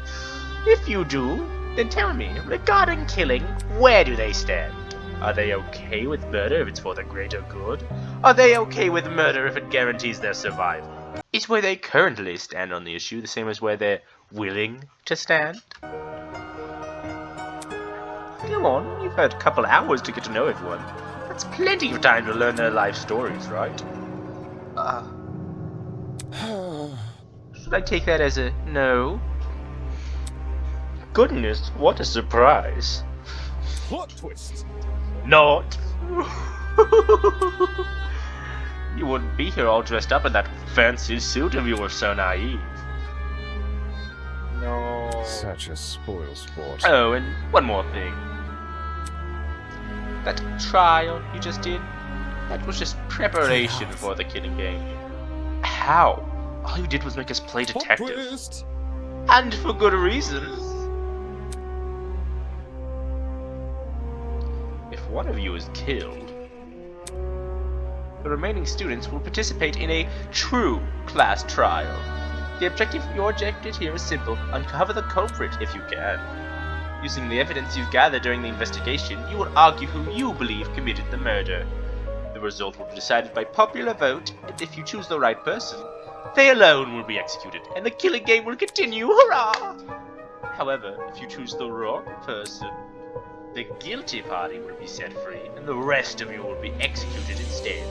If you do, then tell me, regarding killing, where do they stand? Are they okay with murder if it's for the greater good? Are they okay with murder if it guarantees their survival? Is where they currently stand on the issue the same as where they're willing to stand? Come on, you've had a couple hours to get to know everyone. That's plenty of time to learn their life stories, right? Should I take that as a no? Goodness, what a surprise. Plot twist. Not. You wouldn't be here all dressed up in that fancy suit if you were so naive. No. Such a spoil sport. Oh, and one more thing. That trial you just did, that was just preparation for the killing game. How? All you did was make us play detective. And for good reason. If one of you is killed, the remaining students will participate in a true class trial. Your objective here is simple: uncover the culprit if you can. Using the evidence you've gathered during the investigation, you will argue who you believe committed the murder. The result will be decided by popular vote, and if you choose the right person, they alone will be executed, and the killing game will continue. Hurrah! However, if you choose the wrong person, the guilty party will be set free, and the rest of you will be executed instead.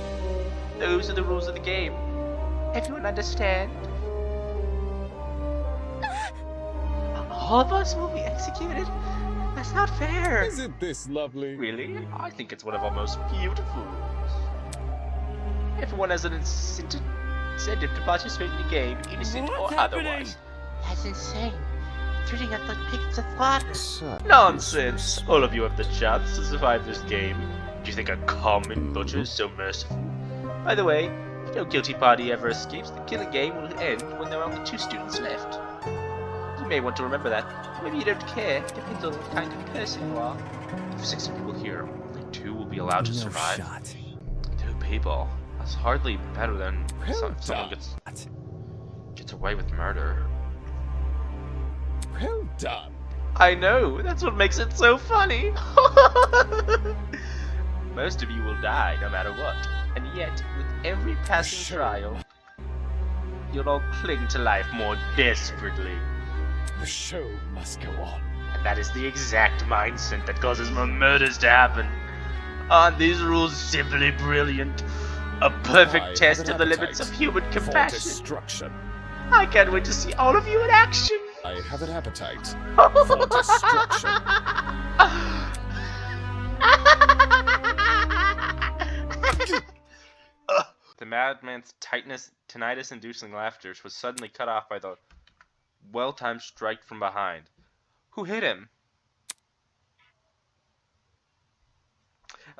Those are the rules of the game. Everyone understand? All of us will be executed? That's not fair. Isn't this lovely? Really? I think it's one of our most beautiful rules. Everyone has an incentive to participate in the game, innocent or otherwise. That's insane. Treating us like pigs of slaughter. Nonsense! All of you have the chance to survive this game. Do you think a common butcher is so merciful? By the way, if no guilty party ever escapes, the killing game will end when there are only 2 students left. You may want to remember that. Maybe you don't care. Depends on what kind of person you are. If 60 people here, only 2 will be allowed to survive. 2 people. That's hardly better than if someone gets away with murder. Well done. I know, that's what makes it so funny. Most of you will die no matter what, and yet, with every passing trial, you'll all cling to life more desperately. The show must go on. And that is the exact mindset that causes more murders to happen. Aren't these rules simply brilliant? A perfect test of the limits of human compassion. Destruction. I can't wait to see all of you in action. I have an appetite for destruction. The madman's tinnitus-inducing laughter was suddenly cut off by the well-timed strike from behind. Who hit him?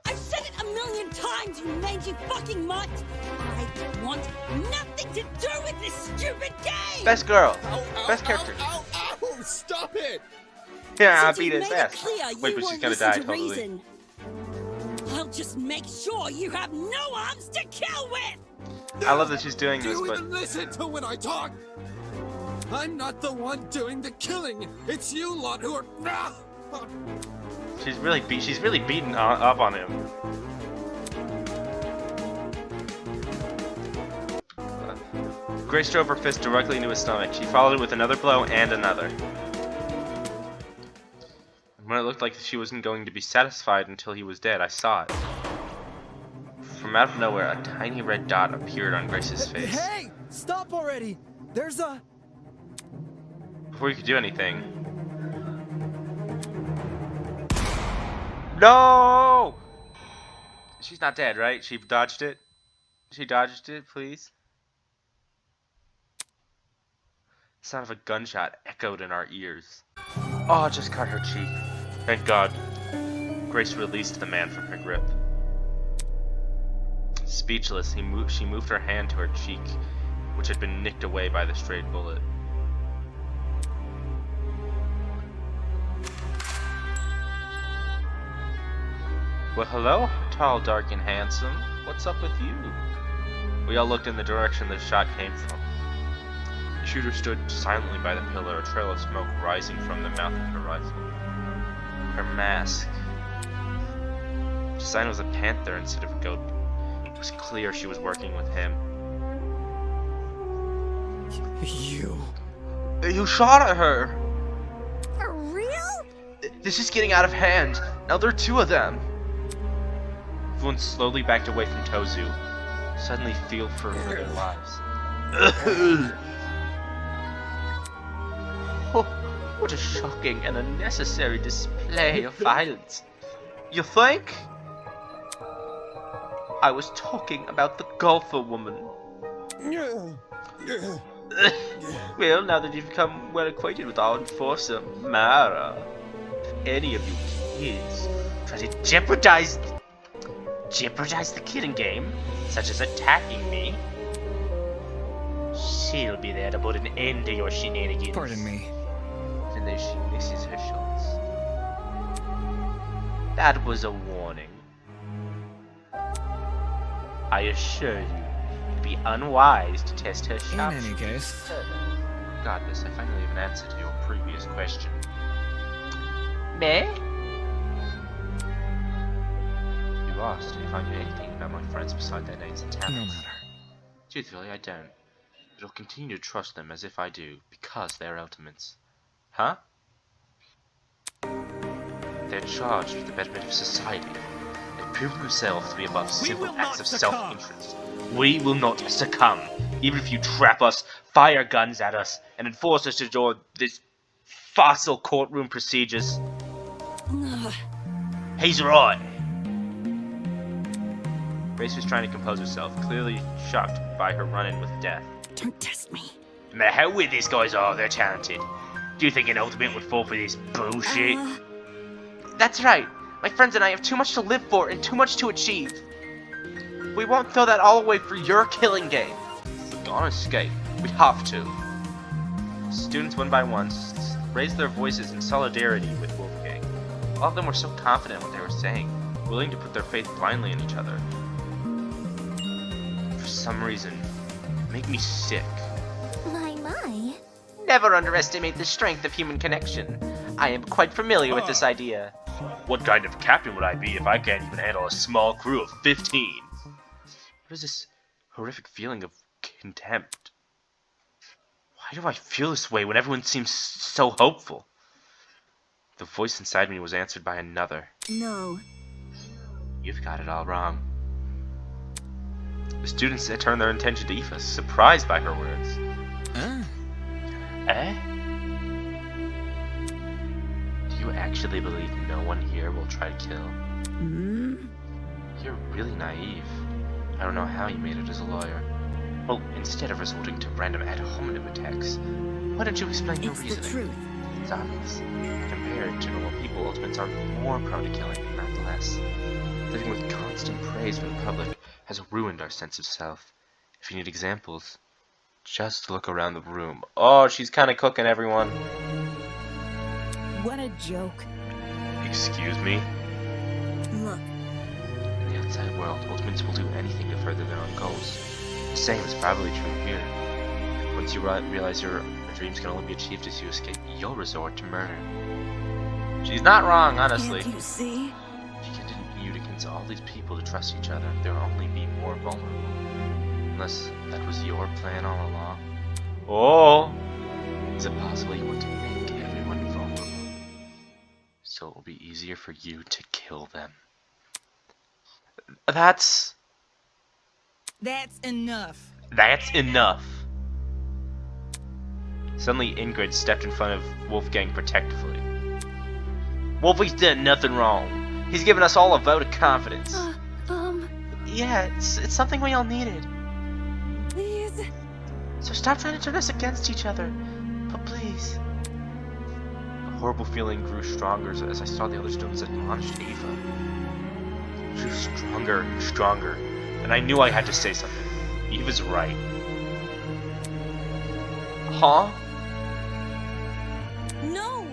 I've said it a million times, you mangy fucking mutt! I want nothing to do with this stupid game! Best girl. Ow, Best character. Ow, ow, ow, stop it! Yeah, I Since beat you his made it ass. clear Wait, you but she's won't gonna listen die to totally. reason, I'll just make sure you have no arms to kill with! I love that she's doing this, Do you but even listen to when I talk? I'm not the one doing the killing. It's you lot who are. she's really beating up on him. Grace drove her fist directly into his stomach. She followed it with another blow and another. And when it looked like she wasn't going to be satisfied until he was dead, I saw it. From From out of nowhere, a tiny red dot appeared on Grace's face. Hey! Stop already! There's a... Before you could do anything... No! She's not dead, right? She dodged it? She dodged it, please? The sound of a gunshot echoed in our ears. Oh, it just cut her cheek. Thank God. Grace released the man from her grip. Speechless, she moved her hand to her cheek, which had been nicked away by the strayed bullet. Well, hello, tall, dark, and handsome. What's up with you? We all looked in the direction the shot came from. The shooter stood silently by the pillar, a trail of smoke rising from the mouth of her rifle. Her mask. The design was a panther instead of a goat. It was clear she was working with him. You shot at her! For real? This is getting out of hand. Now there are two of them. Everyone slowly backed away from Tozu, suddenly feared for their lives. Oh, what a shocking and unnecessary display of violence. You think? I was talking about the golfer woman. Well, now that you've become well acquainted with our enforcer, Mara, if any of you kids try to jeopardize the killing game, such as attacking me, she'll be there to put an end to your shenanigans. Pardon me. And then she misses her shots. That was a warning. I assure you, it'd be unwise to test her sharpshooter. In any case, Regardless, I finally have an answer to your previous question. Me? You asked if I knew anything about my friends beside their names and talents. no matter. Truthfully, I don't. But I'll continue to trust them as if I do, because they're ultimates. Huh? They're charged with the betterment of society. They've proven themselves to be above simple acts of self-interest. We will not succumb, even if you trap us, fire guns at us, and enforce us to do this fossil courtroom procedures. He's right. Grace was trying to compose herself, clearly shocked by her run-in with death. Don't test me. No matter how weird these guys are, they're talented. Do you think an ultimate would fall for this bullshit? That's right. My friends and I have too much to live for and too much to achieve. We won't throw that all away for your killing game. We're gonna escape. We have to. Students one by one raised their voices in solidarity with Wolfgang. All of them were so confident in what they were saying, willing to put their faith blindly in each other. For some reason, it made me sick. My. Never underestimate the strength of human connection. I am quite familiar with this idea. What kind of captain would I be if I can't even handle a small crew of 15? What is this horrific feeling of contempt? Why do I feel this way when everyone seems so hopeful? The voice inside me was answered by another. No. You've got it all wrong. The students turned their attention to Aoife, surprised by her words. Eh? Do you actually believe no one here will try to kill? You're really naive. I don't know how you made it as a lawyer. Well, instead of resorting to random ad hominem attacks, why don't you explain your reasoning? It's the truth. It's obvious. Compared to normal people, ultimates are more prone to killing, not less. Living with constant praise from the public has ruined our sense of self. If you need examples, just look around the room. Oh, she's kind of cooking, everyone. What a joke. Excuse me? Look. In the outside world, ultimates will do anything to further their own goals. The same is probably true here. Once you realize your dreams can only be achieved as you escape, you'll resort to murder. She's not wrong, honestly. Can't you see? She continued to convince all these people to trust each other. They'll only be more vulnerable. Unless that was your plan all along. Oh! Is it possible you want to make everyone vulnerable? So it will be easier for you to kill them. That's That's enough. That's enough. Suddenly, Ingrid stepped in front of Wolfgang protectively. Wolfie's done nothing wrong. He's given us all a vote of confidence. Yeah, it's something we all needed. Please. So stop trying to turn us against each other. But please. A horrible feeling grew stronger as I saw the other students admonish Ava. It grew stronger and stronger, and I knew I had to say something. Eva's right. Huh? No!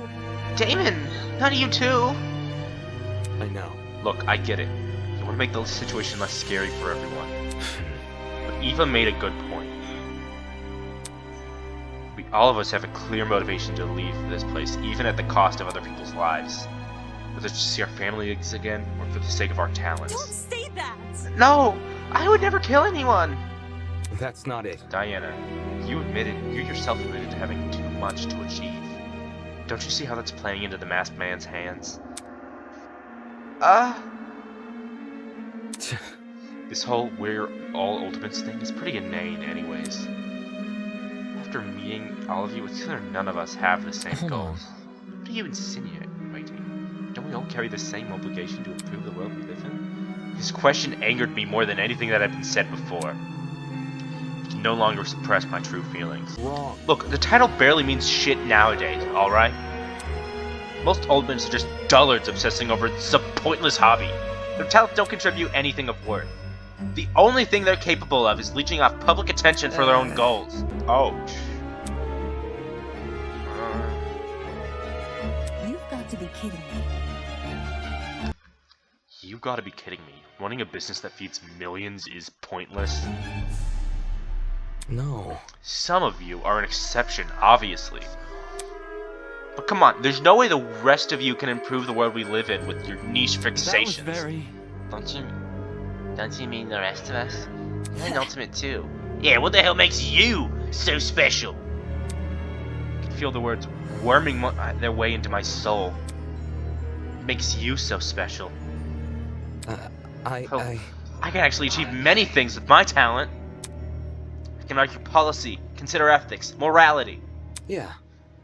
Damon! Not you too! I know. Look, I get it. You want to make the situation less scary for everyone. But Eva made a good point. All of us have a clear motivation to leave this place, even at the cost of other people's lives. Whether it's to see our families again, or for the sake of our talents. Don't say that! No! I would never kill anyone! That's not it. Diana, you yourself admitted to having too much to achieve. Don't you see how that's playing into the masked man's hands? This whole we're all ultimates thing is pretty inane anyways. After meeting all of you, it's clear none of us have the same goals. What are you insinuating? Don't we all carry the same obligation to improve the world we live in? His question angered me more than anything that had been said before. I can no longer suppress my true feelings. Wrong. Look, the title barely means shit nowadays, alright? Most ultimates are just dullards obsessing over some pointless hobby. Their talents don't contribute anything of worth. The only thing they're capable of is leeching off public attention for their own goals. Ouch. You've got to be kidding me. You gotta be kidding me. Running a business that feeds millions is pointless? No. Some of you are an exception, obviously. But come on, there's no way the rest of you can improve the world we live in with your niche fixations. That was very... Don't you mean the rest of us? You're an ultimate too. Yeah, what the hell makes you so special? I can feel the words worming their way into my soul. What makes you so special? I can actually achieve many things with my talent. I can argue policy, consider ethics, morality. Yeah.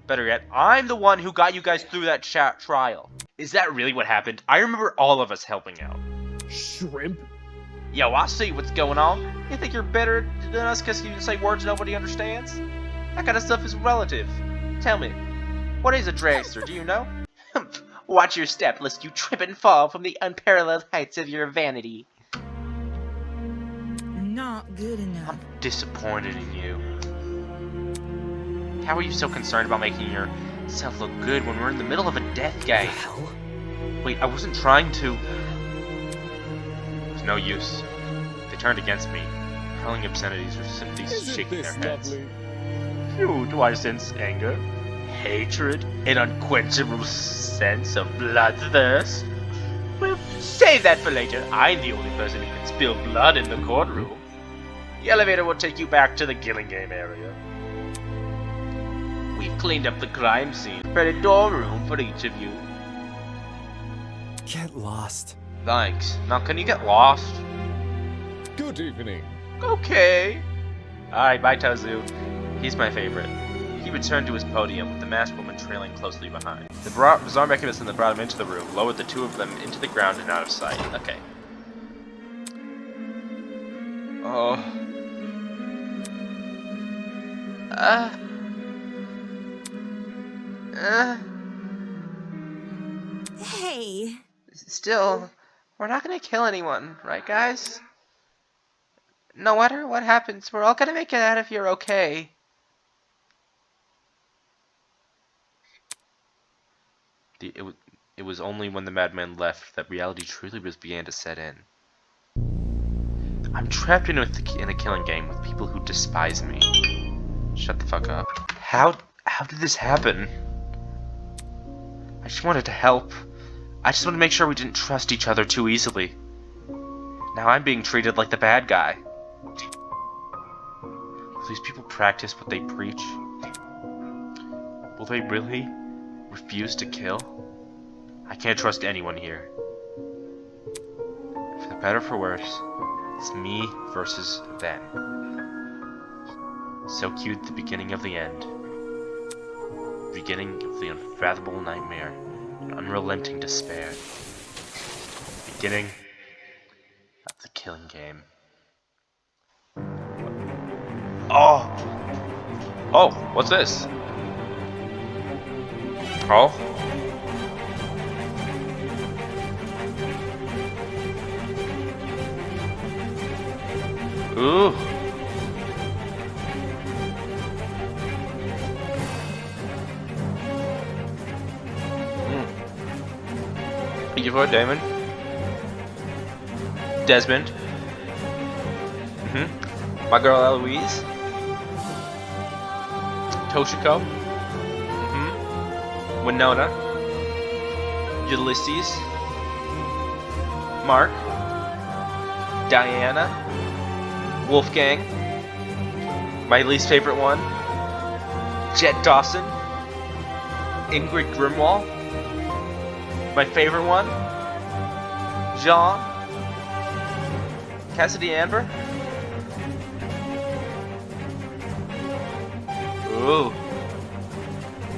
Better yet, I'm the one who got you guys through that trial. Is that really what happened? I remember all of us helping out. Shrimp? Yo, I see what's going on. You think you're better than us because you can say words nobody understands? That kind of stuff is relative. Tell me, what is a dragster, do you know? Watch your step, lest you trip and fall from the unparalleled heights of your vanity. Not good enough. I'm disappointed in you. How are you so concerned about making yourself look good when we're in the middle of a death game? Wait, I wasn't trying to... There's no use. They turned against me, hurling obscenities or simply shaking their heads. Lovely? Phew, do I sense anger, hatred, an unquenchable sense of bloodthirst? Well, save that for later. I'm the only person who can spill blood in the courtroom. The elevator will take you back to the Gillingham area. We've cleaned up the crime scene, prepared a dorm room for each of you. Get lost. Thanks. Now, can you get lost? Good evening. Okay. Alright, bye Tozu. He's my favorite. He returned to his podium, with the masked woman trailing closely behind. The bizarre mechanism that brought him into the room lowered the two of them into the ground and out of sight. Okay. Oh. Hey. Still, we're not gonna kill anyone, right guys? No matter what happens, we're all gonna make it out of here okay. It was only when the madman left that reality truly began to set in. I'm trapped in a killing game with people who despise me. Shut the fuck up. How did this happen? I just wanted to help. I just wanted to make sure we didn't trust each other too easily. Now I'm being treated like the bad guy. Will these people practice what they preach? Will they really refuse to kill? I can't trust anyone here. For the better or for worse, It's me versus them. So cute at the beginning of the end. Beginning of the unfathomable nightmare. And unrelenting despair. Beginning of the killing game. Oh! Oh, what's this? Oh? Ooh. Eva, Damon. Desmond. My girl Eloise. Toshiko. Winona. Ulysses. Mark. Diana. Wolfgang. My least favorite one. Jet Dawson. Ingrid Grimwald. My favorite one. Jean. Cassidy Amber. Ooh.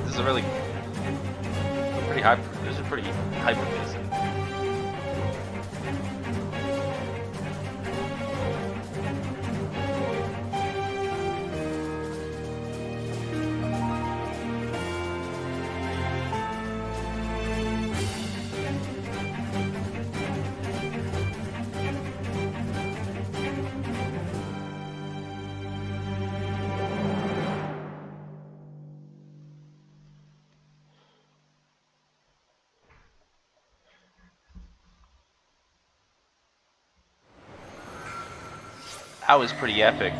This is a really pretty high. This is a pretty hyper piece. That was pretty epic.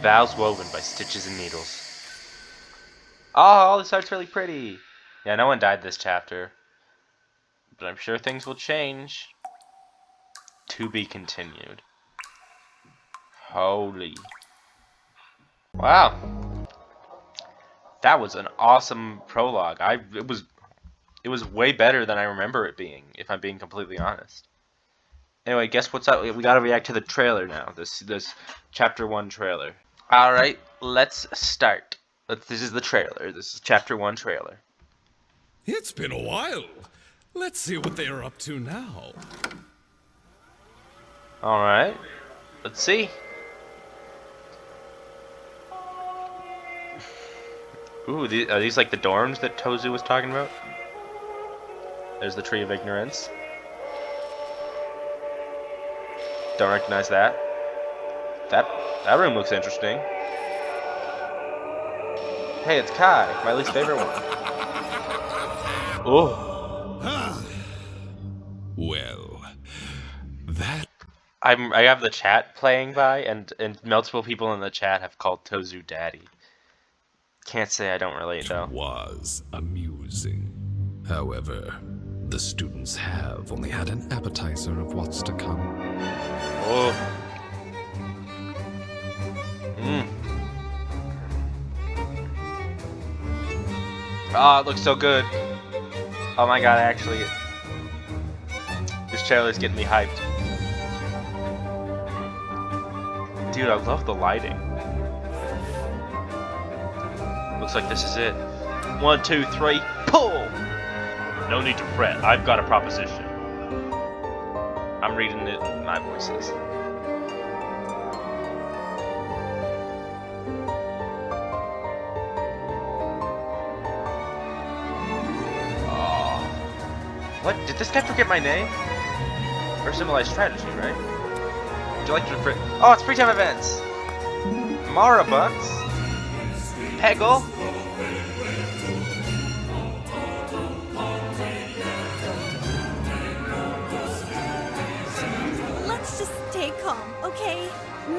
Vows woven by stitches and needles. Oh, this art's really pretty. Yeah, no one died this chapter. But I'm sure things will change. To be continued. Holy. Wow. That was an awesome prologue. It was way better than I remember it being, if I'm being completely honest. Anyway, guess what's up? We gotta react to the trailer now. This chapter 1 trailer. Alright, let's start. This is the trailer. This is chapter 1 trailer. It's been a while. Let's see what they are up to now. Alright, let's see. Ooh, are these like the dorms that Tozu was talking about? There's the Tree of Ignorance. Don't recognize that. That room looks interesting. Hey, it's Kai, my least favorite one. Oh. Well, that I have the chat playing by, and multiple people in the chat have called Tozu Daddy. Can't say I don't relate though. Was amusing. However, the students have only had an appetizer of what's to come. Oh. Oh, it looks so good. Oh my god, actually. This trailer's getting me hyped. Dude, I love the lighting. Looks like this is it. 1, 2, 3, pull! No need to fret, I've got a proposition. I'm reading it in my voices. Oh. What? Did this guy forget my name? Or symbolize strategy, right? Would you like to Oh, it's free time events! Marabucks! Peggle! Let's just stay calm, okay?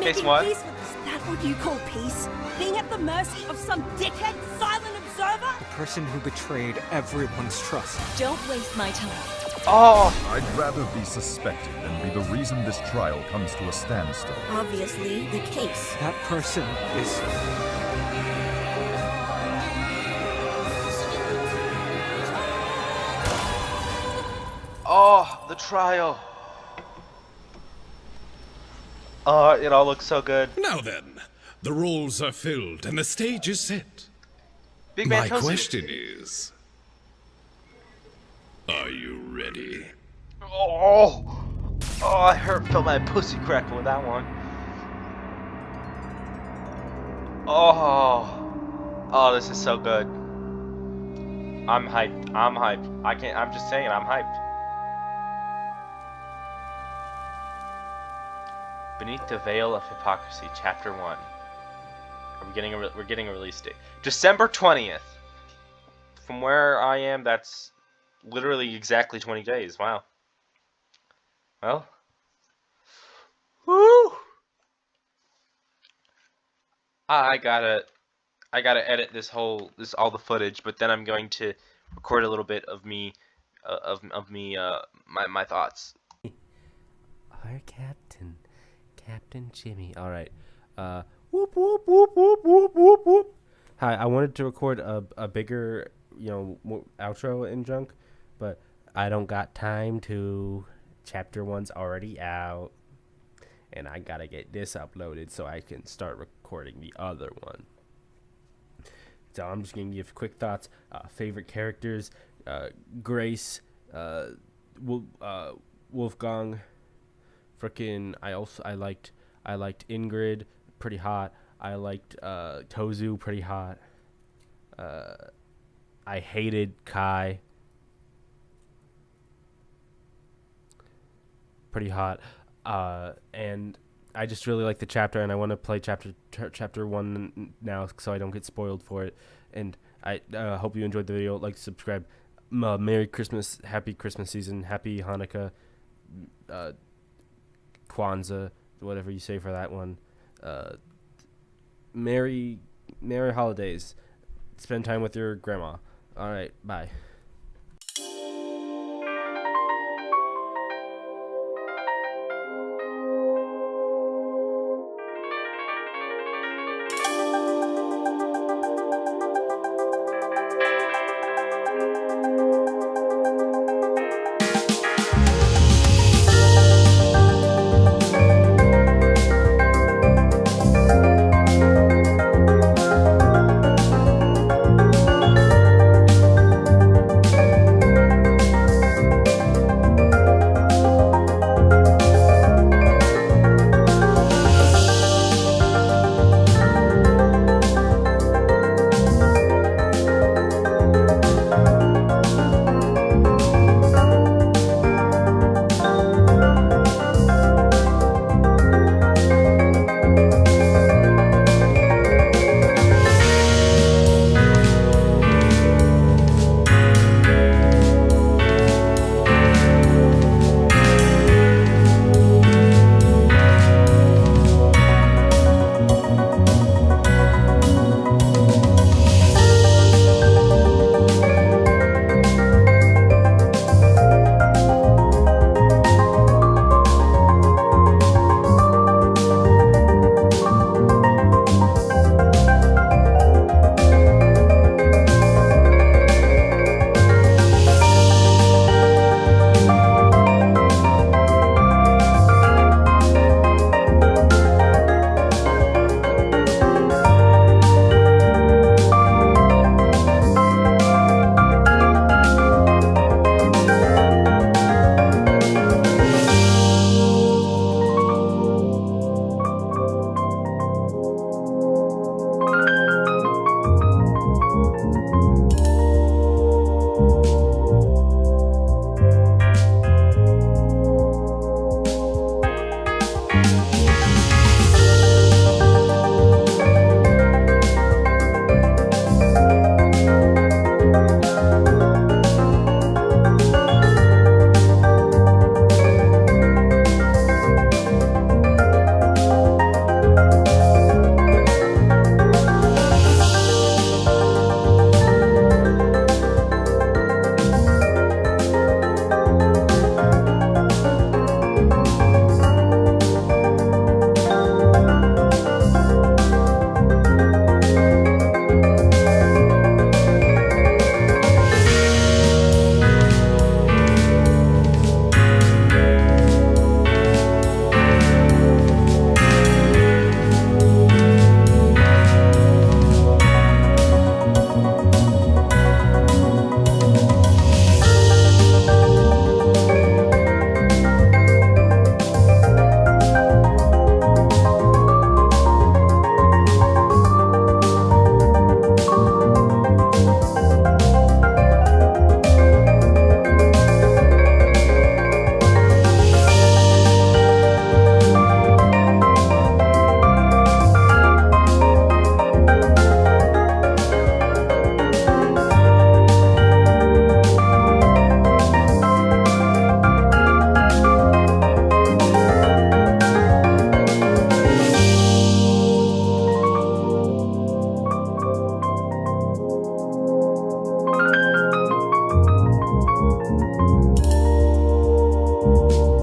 Case Making what? peace with is that what you call peace? Being at the mercy of some dickhead silent observer? The person who betrayed everyone's trust. Don't waste my time. Oh! I'd rather be suspected than be the reason this trial comes to a standstill. Obviously, the case. That person is... Oh, the trial. Oh, it all looks so good. Now then, the roles are filled and the stage is set. Big Man My Toast. question is, are you ready? Oh, I felt my pussy crackle with that one. Oh, this is so good. I'm hyped. I'm just saying, I'm hyped. Beneath the Veil of Hypocrisy, Chapter 1. We're getting a release date. December 20th. From where I am, that's literally exactly 20 days. Wow. Well. Woo! I gotta edit all the footage, but then I'm going to record a little bit of me, my thoughts. Our Captain Jimmy. All right. Whoop whoop whoop whoop whoop whoop whoop. Hi, I wanted to record a bigger, outro in junk, but I don't got time to. Chapter 1's already out, and I gotta get this uploaded so I can start recording the other one. So I'm just gonna give quick thoughts. Favorite characters: Grace, Wolfgang. Frickin' I liked Ingrid, pretty hot. I liked Tozu, pretty hot. I hated Kai, pretty hot. And I just really like the chapter, and I want to play chapter 1 now so I don't get spoiled for it. And I hope you enjoyed the video. Like, subscribe. Merry Christmas, happy Christmas season, happy Hanukkah, Kwanzaa, whatever you say for that one. Merry holidays. Spend time with your grandma. All right, bye. Bye.